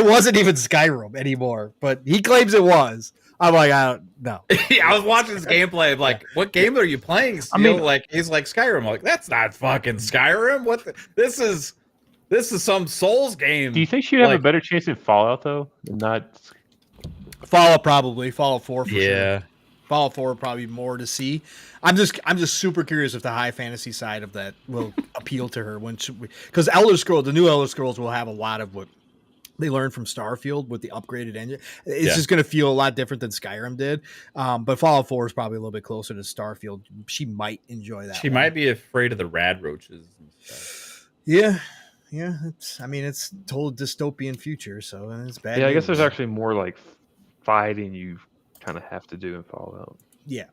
wasn't even Skyrim anymore, but he claims it was. I'm like, I don't know. Yeah, I was watching his gameplay. I'm like, what game are you playing? Steel? I mean, like he's like Skyrim. I'm like, that's not fucking Skyrim. This is some Souls game. Do you think she'd have a better chance in Fallout though? Not Fallout, probably. Fallout 4 for sure. Fallout 4 probably more to see. I'm just super curious if the high fantasy side of that will appeal to her because the new Elder Scrolls will have a lot of what they learned from Starfield with the upgraded engine. It's just going to feel a lot different than Skyrim did. But Fallout 4 is probably a little bit closer to Starfield. She might enjoy that. She might be afraid of the rad roaches and stuff. Yeah. It's total dystopian future, so it's bad. Yeah, I guess there's actually more like fighting you kind of have to do in Fallout. Yeah.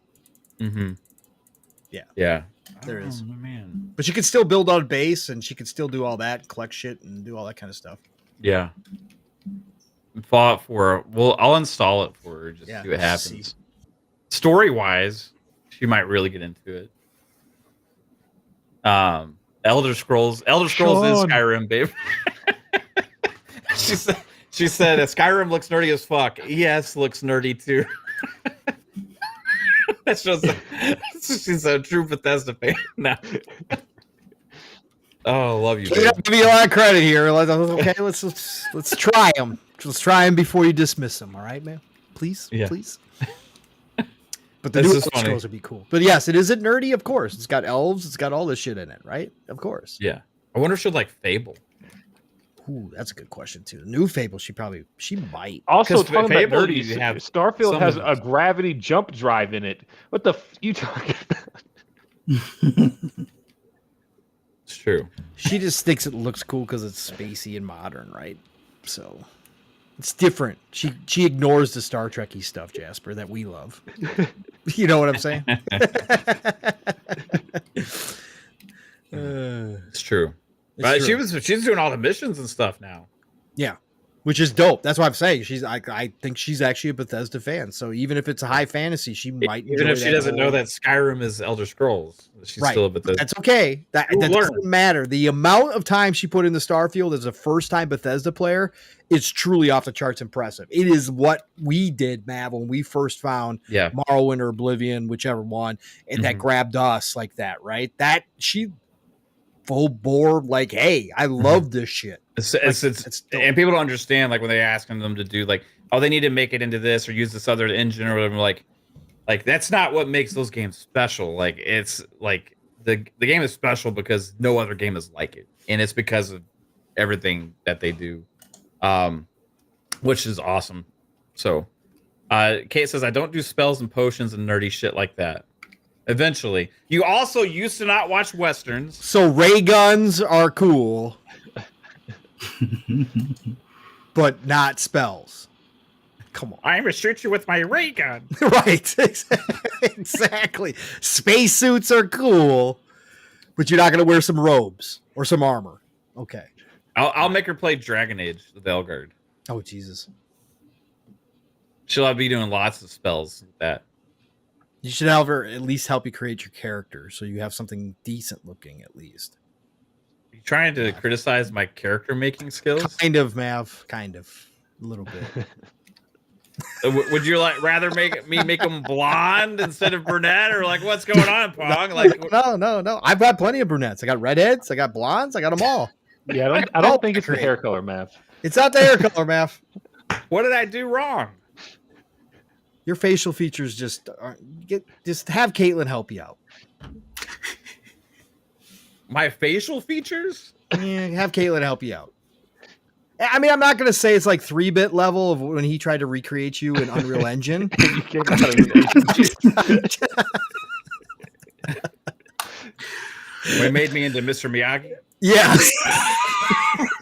Mm-hmm. Yeah. There is. Man. But she could still build on a base, and she could still do all that, collect shit, and do all that kind of stuff. Yeah. Fallout 4. Well, I'll install it for her, just see what happens. Story-wise, she might really get into it. Elder Scrolls is Skyrim, babe. She said Skyrim looks nerdy as fuck. ES looks nerdy too. That shows she's a true Bethesda fan now. Oh, love you. Give me a lot of credit here. Okay, let's try them. Let's try them before you dismiss them. All right, man. Please. But the new Elder Scrolls would be cool. But yes, it isn't nerdy, of course. It's got elves. It's got all this shit in it, right? Of course. Yeah. I wonder if she'd like Fable. Ooh, that's a good question too. The new Fable, she might. Also, talking Fable, about nerdy, Starfield has a gravity jump drive in it. What the you talking about? It's true. She just thinks it looks cool because it's spacey and modern, right? So it's different. She ignores the Star Trek-y stuff, Jasper, that we love. You know what I'm saying? It's true. But she's doing all the missions and stuff now. Yeah, which is dope. That's what I'm saying. I think she's actually a Bethesda fan. So even if it's a high fantasy, she might. Even if she doesn't know that Skyrim is Elder Scrolls, she's still a Bethesda. That's okay. That doesn't matter. The amount of time she put into Starfield as a first-time Bethesda player is truly off the charts impressive. It is what we did, Mav, when we first found Morrowind or Oblivion, whichever one, and that grabbed us like that, right? That she. Full bore, like, hey, I love this shit. And people don't understand, like when they asking them to do, like, oh, they need to make it into this or use this other engine or whatever. Like that's not what makes those games special. Like it's like the game is special because no other game is like it, and it's because of everything that they do, which is awesome. So, Kate says, I don't do spells and potions and nerdy shit like that. Eventually. You also used to not watch Westerns. So ray guns are cool. But not spells. Come on. I'm gonna shoot you with my ray gun. Right. Exactly. Spacesuits are cool, but you're not gonna wear some robes or some armor. Okay. I'll make her play Dragon Age, the Veilguard. Oh Jesus. She'll be doing lots of spells with that. You should have her at least help you create your character so you have something decent looking at least. You trying to criticize my character making skills? Kind of, Mav. Kind of. A little bit. Would you rather make them blonde instead of brunette, or like what's going on, Pong? No. I've got plenty of brunettes. I got redheads. I got blondes. I got them all. Yeah, I don't think it's the hair color, Mav. It's not the hair color, Mav. What did I do wrong? Your facial features just have Caitlin help you out. My facial features? Yeah, have Caitlin help you out. I mean, I'm not going to say it's like 3-bit level of when he tried to recreate you in Unreal Engine. You came out of an It made me into Mr. Miyagi. Yeah.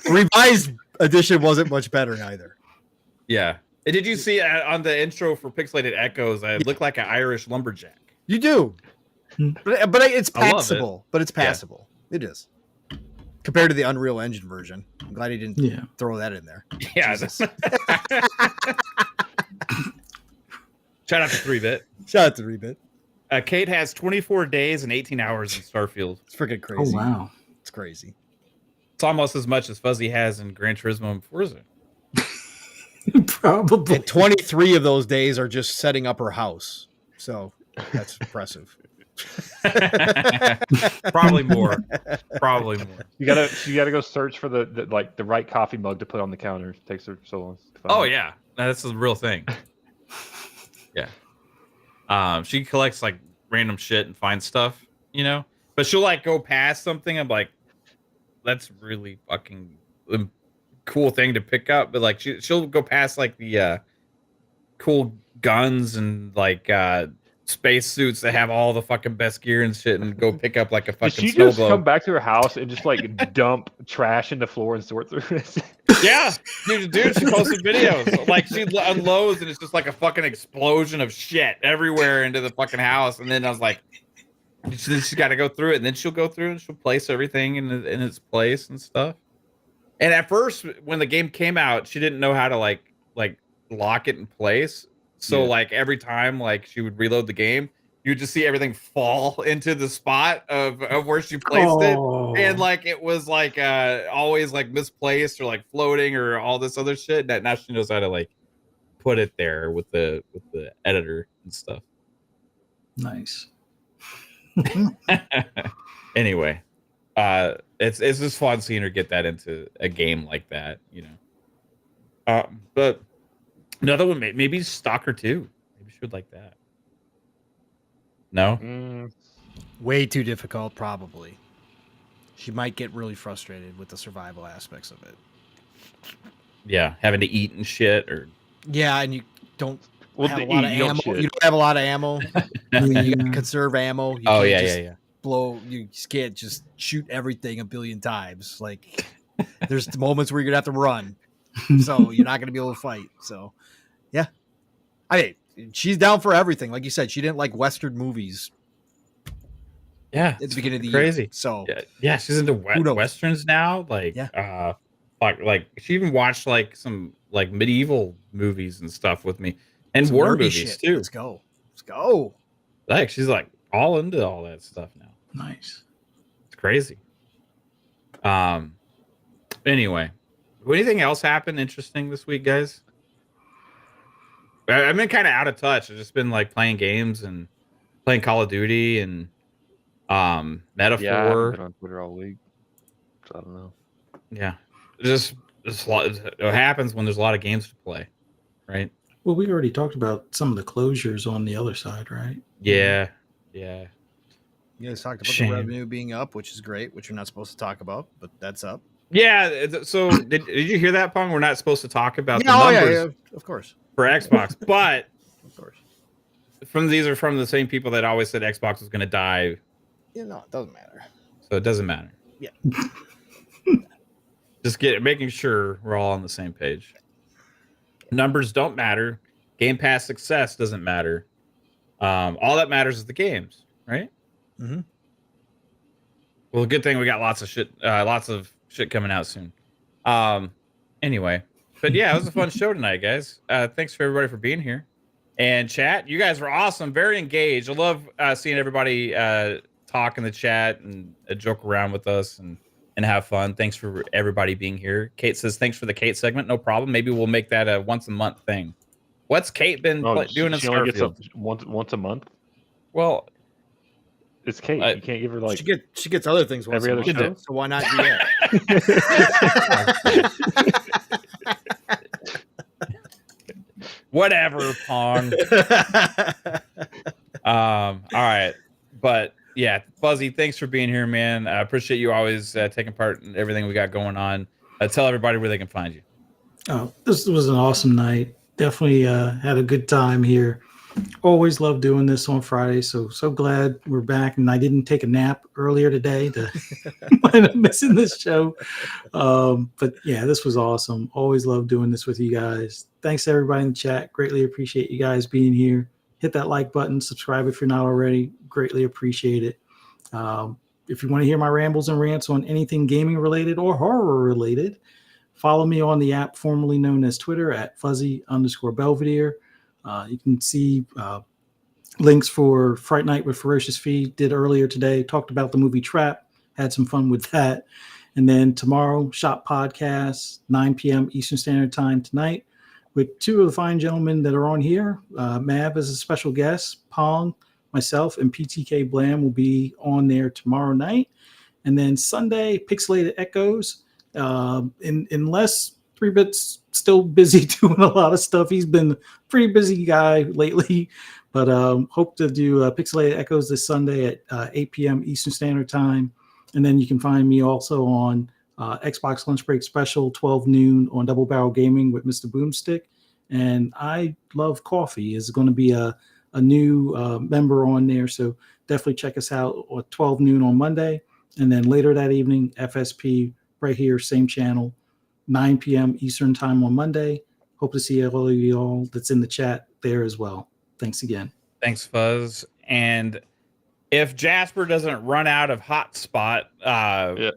Revised edition wasn't much better either. Yeah. And did you see on the intro for Pixelated Echoes? I look like an Irish lumberjack. You do, but it's I love it. passable. But it's passable. Yeah. It is compared to the Unreal Engine version. I'm glad he didn't throw that in there. Yeah. Shout out to 3-bit. Shout out to 3-bit. Kate has 24 days and 18 hours in Starfield. It's freaking crazy. Oh wow, it's crazy. It's almost as much as Fuzzy has in Gran Turismo and Forza. probably. And 23 of those days are just setting up her house. So that's impressive. Probably more. Probably more. You gotta go search for the right coffee mug to put on the counter. It takes her so long to find Oh it. yeah, that's a real thing. Yeah. She collects like random shit and finds stuff, but she'll like go past something. I'm like, that's really fucking cool thing to pick up. But like she'll go past like the cool guns and like space suits that have all the fucking best gear and shit, and go pick up like a fucking Did she snow just globe. come back to her house and just like dump trash in the floor and sort through it? Yeah, dude, she posted videos. Like she unloads and it's just like a fucking explosion of shit everywhere into the fucking house. And then I was like, she's got to go through it, and then she'll go through and she'll place everything in its place and stuff. And at first, when the game came out, she didn't know how to like lock it in place. So like every time like she would reload the game, you would just see everything fall into the spot of where she placed it. And like it was like always like misplaced or like floating or all this other shit. That now she knows how to like put it there with the editor and stuff. Nice. Anyway, it's just fun seeing her get that into a game like that, But another one, maybe Stalker 2. Maybe she would like that. No? Way too difficult, probably. She might get really frustrated with the survival aspects of it. Yeah, having to eat and shit, or yeah, and you don't have a eat, lot of you don't ammo. shit. You don't have a lot of ammo. You gotta conserve ammo. You can't just blow. You just can't just shoot everything a billion times. Like there's moments where you're gonna have to run, so you're not gonna be able to fight. So, yeah, I mean, she's down for everything. Like you said, she didn't like Western movies. Yeah, at the beginning of the crazy. year. So yeah, she's into westerns now. Like, like she even watched like some like medieval movies and stuff with me, and war movies shit. too. Let's go. Like she's like all into all that stuff now. Nice. It's crazy. Anyway, anything else happened interesting this week, guys? I've been kind of out of touch. I've just been like playing games and playing Call of Duty and Metaphor. Yeah, I've been on Twitter all week. So I don't know. Yeah, just a lot. It happens when there's a lot of games to play, right? Well, we already talked about some of the closures on the other side, right? Yeah. You guys talked about Shame. the revenue being up, which is great, which you're not supposed to talk about, but that's up. Yeah. So did you hear that, Pong? We're not supposed to talk about the numbers of course, for Xbox, but of course. these are from the same people that always said Xbox was going to die. Yeah, no, it doesn't matter. So it doesn't matter. Yeah. Just making sure we're all on the same page. Numbers don't matter. Game Pass success doesn't matter. All that matters is the games, right? Mm-hmm. Well, good thing we got lots of shit coming out soon. Anyway, but yeah, it was a fun show tonight, guys. Thanks for everybody for being here. And chat, you guys were awesome, very engaged. I love seeing everybody talk in the chat and joke around with us and have fun. Thanks for everybody being here. Kate says, thanks for the Kate segment. No problem. Maybe we'll make that a once a month thing. What's Kate been doing in She only gets Starfield? once a month. Well, it's Kate. You can't give her like she gets other things once every a other month, show. so why not do that? whatever, Pong. All right. But yeah, Fuzzy, thanks for being here, man. I appreciate you always taking part in everything we got going on. Tell everybody where they can find you. Oh, this was an awesome night. Definitely had a good time here. Always love doing this on Friday, so glad we're back. And I didn't take a nap earlier today to wind up missing this show. But yeah, this was awesome. Always love doing this with you guys. Thanks to everybody in the chat. Greatly appreciate you guys being here. Hit that like button, subscribe if you're not already. Greatly appreciate it. If you want to hear my rambles and rants on anything gaming related or horror related, follow me on the app formerly known as Twitter at fuzzy_Belvedere. You can see links for Fright Night with Ferocious Fee did earlier today. Talked about the movie Trap. Had some fun with that. And then tomorrow, Shop Podcast, 9 p.m. Eastern Standard Time tonight with two of the fine gentlemen that are on here. Mav is a special guest. Pong, myself, and PTK Blam will be on there tomorrow night. And then Sunday, Pixelated Echoes. Unless 3-Bit's still busy doing a lot of stuff. He's been a pretty busy guy lately. But hope to do Pixelated Echoes this Sunday at 8 p.m. Eastern Standard Time. And then you can find me also on Xbox Lunch Break Special, 12 noon on Double Barrel Gaming with Mr. Boomstick. And I Love Coffee is going to be a new member on there. So definitely check us out at 12 noon on Monday. And then later that evening, FSP right here, same channel, 9 p.m. Eastern Time on Monday. Hope to see all of you all that's in the chat there as well. Thanks again. Thanks, Fuzz. And if Jasper doesn't run out of hotspot,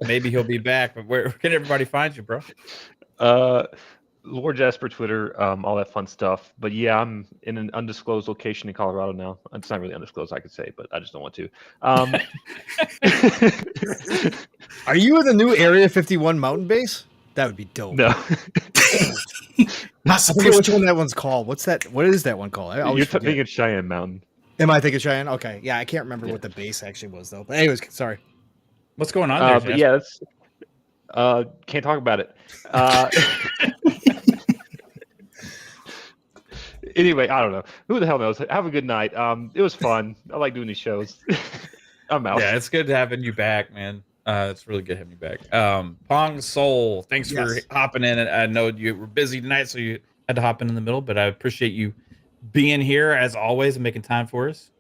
maybe he'll be back. But where can everybody find you, bro? Lord Jasper Twitter, all that fun stuff. But yeah, I'm in an undisclosed location in Colorado now. It's not really undisclosed, I could say, but I just don't want to. Are you in the new Area 51 mountain base? That would be dope. No. I forget which one that one's called. What is that one called? You're thinking Cheyenne Mountain. Am I thinking Cheyenne? Okay. Yeah, I can't remember what the base actually was, though. But anyways, sorry. What's going on there, but yeah, that's can't talk about it. Anyway, I don't know. Who the hell knows? Have a good night. It was fun. I like doing these shows. I'm out. Yeah, it's good having you back, man. It's really good having you back. Pong Soul, thanks for hopping in. I know you were busy tonight, so you had to hop in the middle, but I appreciate you being here as always and making time for us.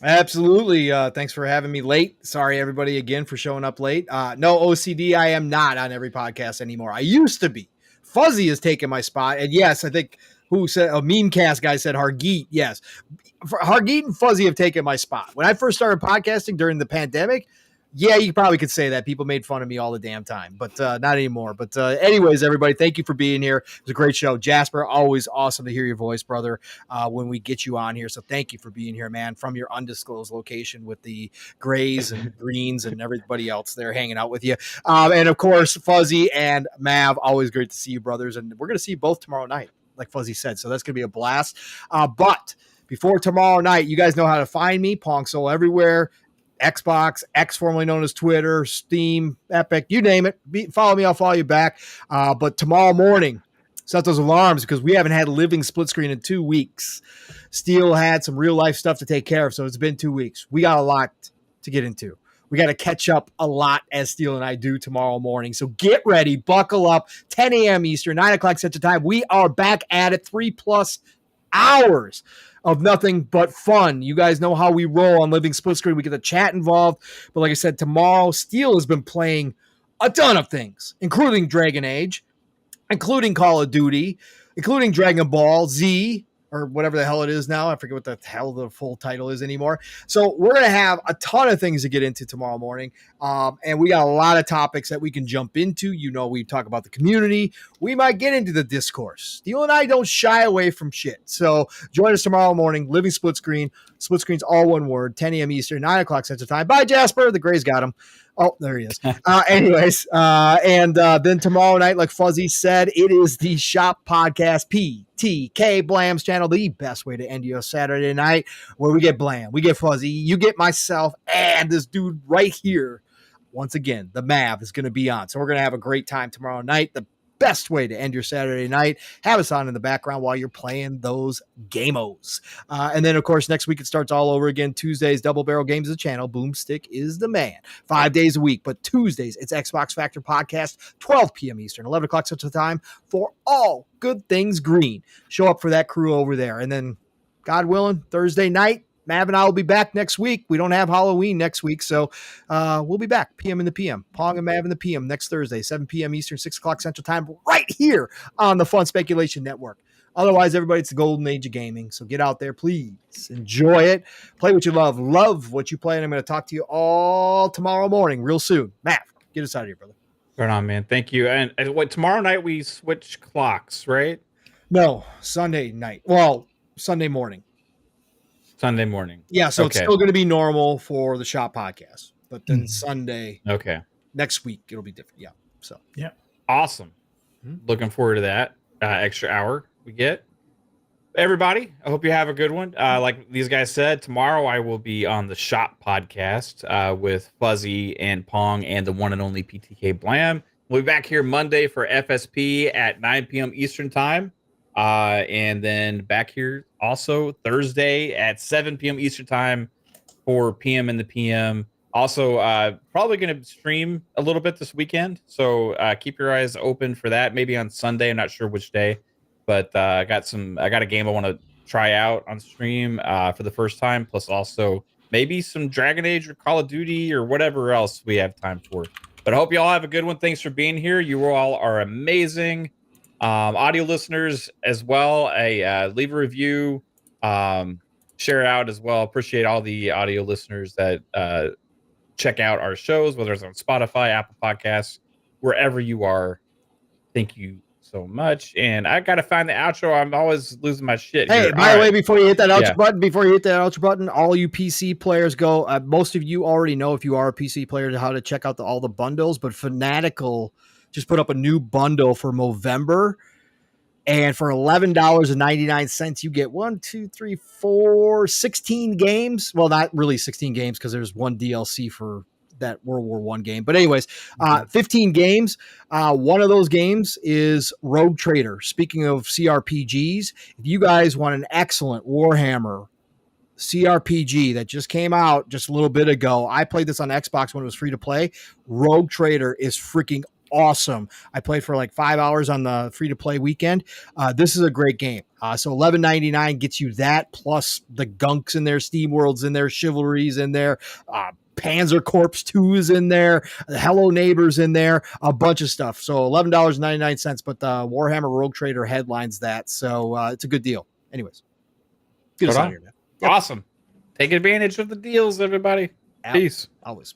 Absolutely. Thanks for having me late. Sorry, everybody, again, for showing up late. No OCD, I am not on every podcast anymore. I used to be. Fuzzy has taken my spot. And yes, I think who said a memecast guy said Hargeet. Yes. Hargeet and Fuzzy have taken my spot. When I first started podcasting during the pandemic, yeah, you probably could say that. People made fun of me all the damn time, but not anymore. But anyways, everybody, thank you for being here. It was a great show. Jasper, always awesome to hear your voice, brother, when we get you on here. So thank you for being here, man, from your undisclosed location with the grays and greens and everybody else there hanging out with you. And, of course, Fuzzy and Mav, always great to see you, brothers. And we're going to see you both tomorrow night, like Fuzzy said. So that's going to be a blast. But before tomorrow night, you guys know how to find me, Pong Soul everywhere. Xbox, X formerly known as Twitter, Steam, Epic, you name it. Follow me, I'll follow you back. But tomorrow morning, set those alarms because we haven't had a living split screen in 2 weeks. Steel had some real life stuff to take care of, so it's been 2 weeks. We got a lot to get into. We got to catch up a lot as Steel and I do tomorrow morning. So get ready, buckle up, 10 a.m. Eastern, 9 o'clock Central Time. We are back at it, 3+ hours of nothing but fun. You guys know how we roll on Living Split Screen. We get the chat involved. But like I said, tomorrow, Steel has been playing a ton of things, including Dragon Age, including Call of Duty, including Dragon Ball Z, or whatever the hell it is now. I forget what the hell the full title is anymore. So we're going to have a ton of things to get into tomorrow morning. And we got a lot of topics that we can jump into. You know, we talk about the community. We might get into the discourse. Steel and I don't shy away from shit. So join us tomorrow morning, Living Split Screen. Split Screen's all one word, 10 a.m. Eastern, 9 o'clock Central Time. Bye, Jasper. The Grays got him. Oh, there he is. Anyways, and then tomorrow night, like Fuzzy said, it is the Shop Podcast PTK Blam's channel, the best way to end your Saturday night, where we get Blam, we get Fuzzy, you get myself, and this dude right here. Once again, the Mav is going to be on. So we're going to have a great time tomorrow night. The best way to end your Saturday night. Have us on in the background while you're playing those gamos. And then, of course, next week it starts all over again. Tuesdays, Double Barrel Games is the channel. Boomstick is the man. 5 days a week. But Tuesdays, it's Xbox Factor Podcast, 12 p.m. Eastern, 11 o'clock Central Time for all good things green. Show up for that crew over there. And then, God willing, Thursday night, Mav and I will be back next week. We don't have Halloween next week, so we'll be back. PM in the PM. Pong and Mav in the PM next Thursday, 7 p.m. Eastern, 6 o'clock Central Time, right here on the Fun Speculation Network. Otherwise, everybody, it's the golden age of gaming. So get out there, please. Enjoy it. Play what you love. Love what you play. And I'm going to talk to you all tomorrow morning, real soon. Mav, get us out of here, brother. Right on, man. Thank you. And what, tomorrow night we switch clocks, right? No, Sunday night. Well, Sunday morning. Sunday morning. Yeah, so okay. It's still going to be normal for the Shop Podcast, but then Sunday, next week, it'll be different. Yeah. So yeah, awesome. Looking forward to that extra hour we get. Everybody, I hope you have a good one. Like these guys said, tomorrow I will be on the Shop Podcast with Fuzzy and Pong and the one and only PTK Blam. We'll be back here Monday for FSP at 9 p.m. Eastern Time. And then back here also Thursday at 7 p.m. Eastern Time for PM in the PM. Also, probably going to stream a little bit this weekend. So keep your eyes open for that. Maybe on Sunday. I'm not sure which day. But I got a game I want to try out on stream for the first time. Plus also maybe some Dragon Age or Call of Duty or whatever else we have time for. But I hope you all have a good one. Thanks for being here. You all are amazing. Audio listeners as well, leave a review, share it out as well. Appreciate all the audio listeners that check out our shows, whether it's on Spotify, Apple Podcasts, wherever you are. Thank you so much. And I gotta find the outro. I'm always losing my shit. Hey, here. by the way, before you hit that outro button, all you PC players go. Most of you already know, if you are a PC player, how to check out all the bundles. But Fanatical just put up a new bundle for Movember, and for $11.99, you get 16 games. Well, not really 16 games because there's one DLC for that World War I game. But anyways, 15 games. One of those games is Rogue Trader. Speaking of CRPGs, if you guys want an excellent Warhammer CRPG that just came out just a little bit ago, I played this on Xbox when it was free to play. Rogue Trader is freaking awesome. I played for like 5 hours on the free to play weekend. This is a great game. So $11.99 gets you that, plus the gunks in there, Steam World's in there, Chivalry's in there, Panzer Corps 2 is in there, Hello Neighbors in there, a bunch of stuff. So $11.99, but the Warhammer Rogue Trader headlines that. So it's a good deal. Anyways, get us out of here, man. Yep. Awesome. Take advantage of the deals, everybody. Peace. Always.